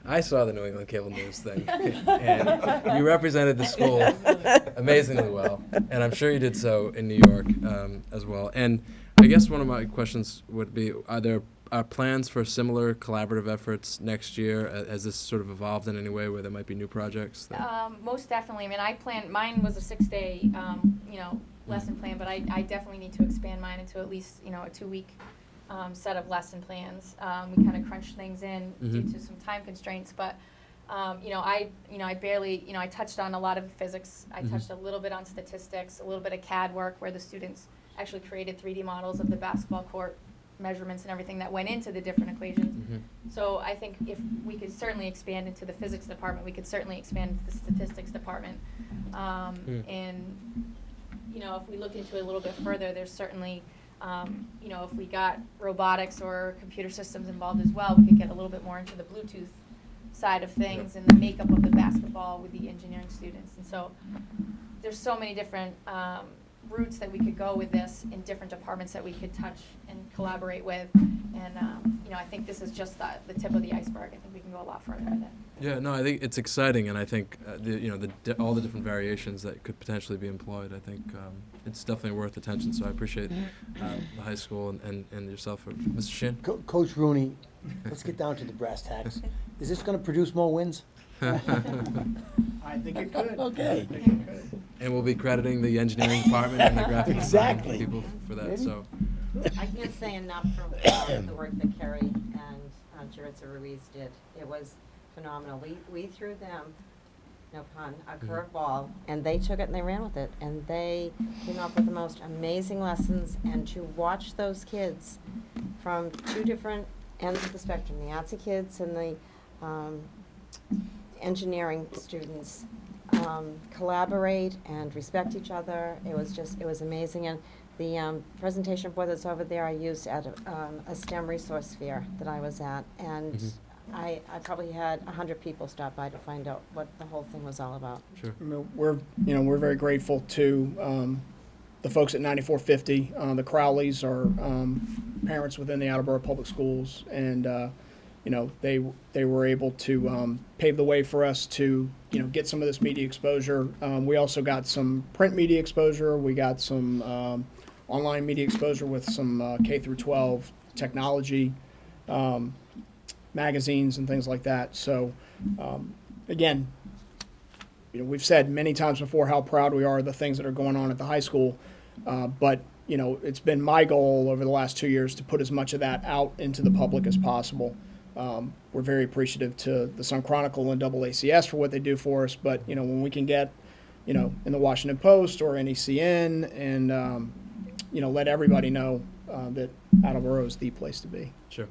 I saw the New England Cable News thing, and you represented the school amazingly well, and I'm sure you did so in New York as well. And I guess one of my questions would be: are there plans for similar collaborative efforts next year? Has this sort of evolved in any way where there might be new projects? Most definitely. Mine was a 6-day, lesson plan, but I definitely need to expand mine into at least, a 2-week set of lesson plans. We kind of crunched things in due to some time constraints, but, I barely, I touched on a lot of physics. I touched a little bit on statistics, a little bit of CAD work where the students actually created 3D models of the basketball court measurements and everything that went into the different equations. So I think if we could certainly expand into the physics department, we could certainly expand into the statistics department. And, if we look into it a little bit further, there's certainly, if we got robotics or computer systems involved as well, we could get a little bit more into the Bluetooth side of things and the makeup of the basketball with the engineering students. And so there's so many different routes that we could go with this in different departments that we could touch and collaborate with. And, I think this is just the tip of the iceberg. I think we can go a lot further with it. Yeah, no, I think it's exciting, and I think all the different variations that could potentially be employed. I think it's definitely worth attention. So I appreciate the high school and yourself, Mr. Shin. Coach Rooney, let's get down to the brass tacks. Is this going to produce more wins? I think it could. Okay. I think it could. And we'll be crediting the engineering department and the graphic Exactly. design people for that. Maybe. So. I can't say enough for the work that Carrie and Euritza Ruiz did. It was phenomenal. We threw them, no pun, a curveball, and they took it and they ran with it. And they came up with the most amazing lessons. And to watch those kids from two different ends of the spectrum, the artsy kids and the engineering students, collaborate and respect each other. It was amazing. And the presentation board that's over there I used at a STEM resource fair that I was at, and I probably had 100 people stop by to find out what the whole thing was all about. Sure. We're very grateful to the folks at 9450. The Crowleys are parents within the Attleboro Public Schools, and they were able to pave the way for us to get some of this media exposure. We also got some print media exposure. We got some online media exposure with some K through 12 technology magazines and things like that. So again, we've said many times before how proud we are of the things that are going on at the high school, but it's been my goal over the last 2 years to put as much of that out into the public as possible. We're very appreciative to the Sun Chronicle and AACS for what they do for us, but when we can get in the Washington Post or NECN and let everybody know that Attleboro is the place to be. Sure.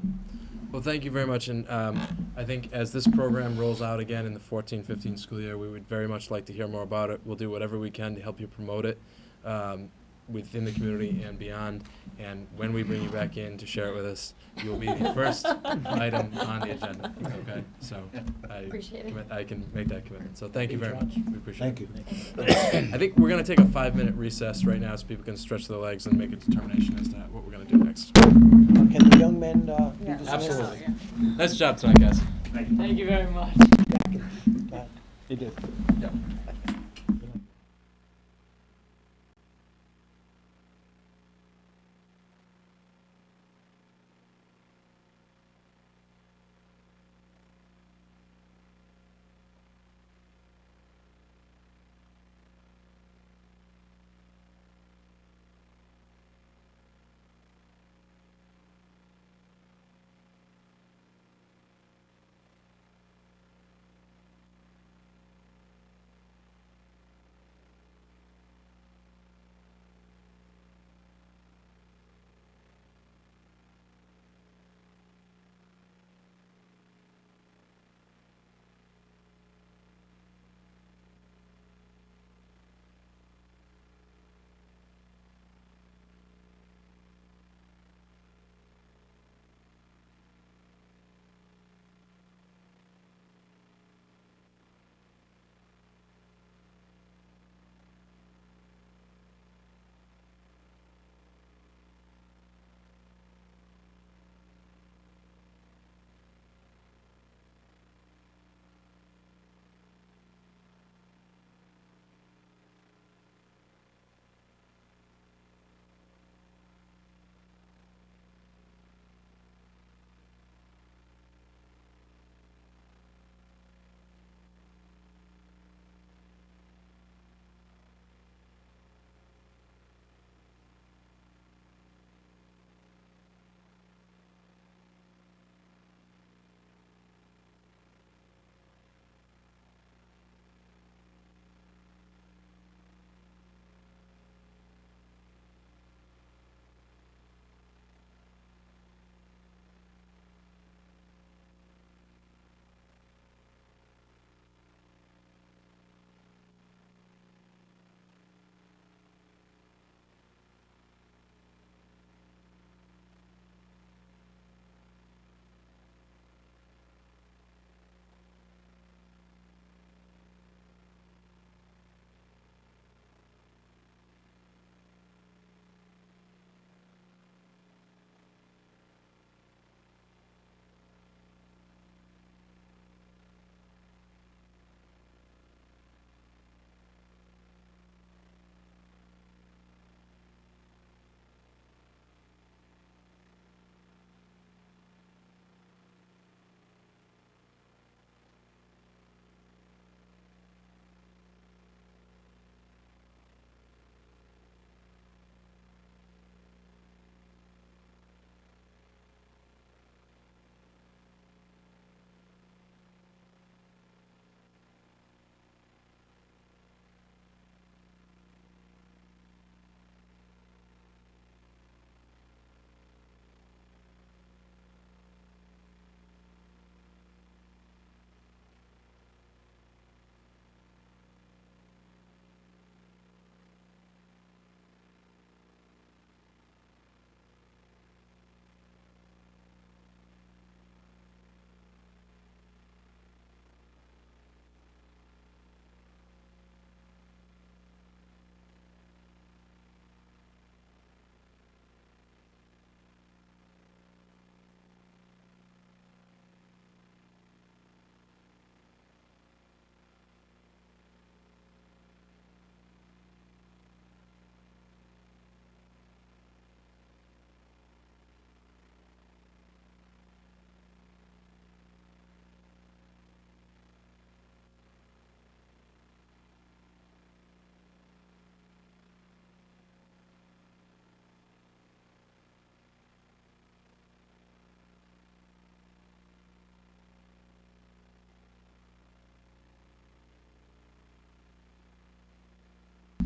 Well, thank you very much. And I think as this program rolls out again in the 14-15 school year, we would very much like to hear more about it. We'll do whatever we can to help you promote it within the community and beyond. And when we bring you back in to share it with us, you'll be the first item on the agenda. Okay? So Appreciate it. I can make that commitment. So thank you very much. We appreciate it. Thank you. I think we're going to take a 5-minute recess right now so people can stretch their legs and make a determination as to what we're going to do next. Can the young men be dismissed? Absolutely. Nice job tonight, guys. Thank you very much. You did. Yep.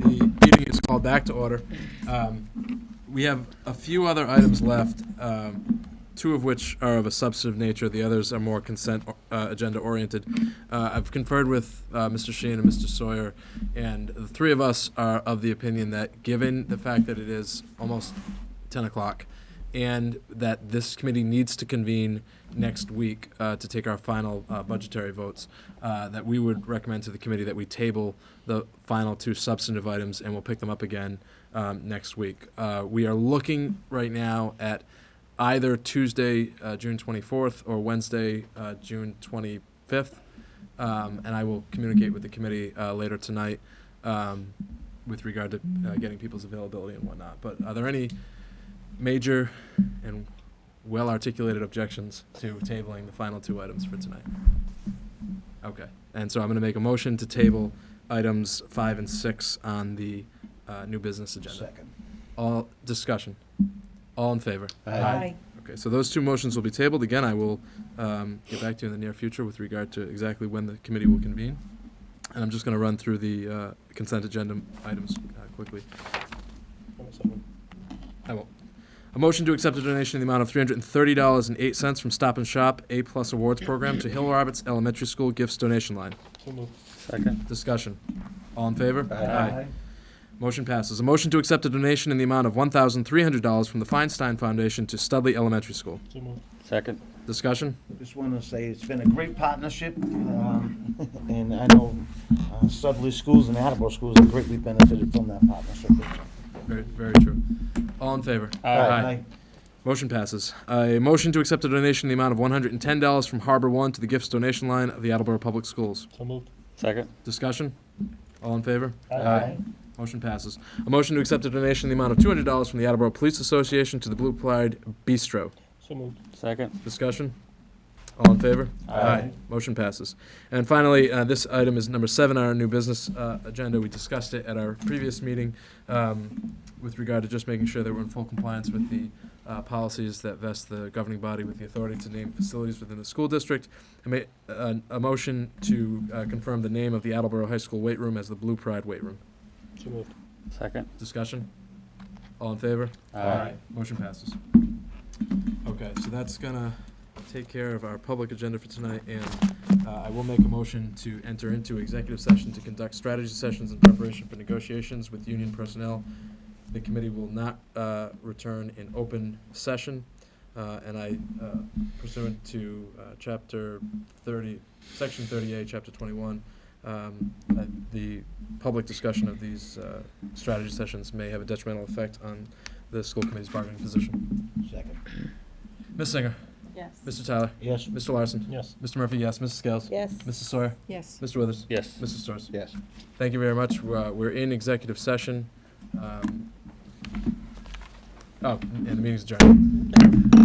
the meeting is called back to order. We have a few other items left, two of which are of a substantive nature. The others are more consent agenda oriented. I've conferred with Mr. Sheen and Mr. Sawyer, and the three of us are of the opinion that given the fact that it is almost 10 o'clock and that this committee needs to convene next week to take our final budgetary votes, that we would recommend to the committee that we table the final two substantive items and we'll pick them up again next week. We are looking right now at either Tuesday, June 24th or Wednesday, June 25th. And I will communicate with the committee later tonight with regard to getting people's availability and whatnot. But are there any major and well-articulated objections to tabling the final two items for tonight? Okay. And so I'm going to make a motion to table items 5 and 6 on the new business agenda. Second. All discussion. All in favor? Aye. Okay, so those two motions will be tabled. Again, I will get back to you in the near future with regard to exactly when the committee will convene. And I'm just going to run through the consent agenda items quickly. I won't. A motion to accept a donation in the amount of $330.08 from Stop and Shop A+ Awards Program to Hill Roberts Elementary School Gifts Donation Line. So moved. Second. Discussion. All in favor? Aye. Motion passes. A motion to accept a donation in the amount of $1,300 from the Feinstein Foundation to Studley Elementary School. So moved. Second. Discussion. Just want to say it's been a great partnership, and I know Studley schools and Attleboro schools have greatly benefited from that partnership. Very, very true. All in favor? Aye. Motion passes. A motion to accept a donation in the amount of $110 from Harbor One to the Gifts Donation Line of the Attleboro Public Schools. So moved. Second. Discussion. All in favor? Aye. Motion passes. A motion to accept a donation in the amount of $200 from the Attleboro Police Association to the Blue Pride Bistro. So moved. Second. Discussion. All in favor? Aye. Motion passes. And finally, this item is number 7 on our new business agenda. We discussed it at our previous meeting with regard to just making sure that we're in full compliance with the policies that vest the governing body with the authority to name facilities within the school district. I made a motion to confirm the name of the Attleboro High School weight room as the Blue Pride weight room. So moved. Second. Discussion? All in favor? Aye. Motion passes. Okay, so that's gonna take care of our public agenda for tonight, and I will make a motion to enter into executive session to conduct strategy sessions in preparation for negotiations with union personnel. The committee will not return in open session, and I, pursuant to Chapter 30, Section 30A, Chapter 21, the public discussion of these strategy sessions may have a detrimental effect on the school committee's bargaining position. Second. Ms. Singer? Yes. Mr. Tyler? Yes. Mr. Larson? Yes. Mr. Murphy, yes. Mrs. Scales? Yes. Mrs. Sawyer? Yes. Mr. Withers? Yes. Mrs. Storrs? Yes. Thank you very much. We're in executive session. And the meeting's adjourned.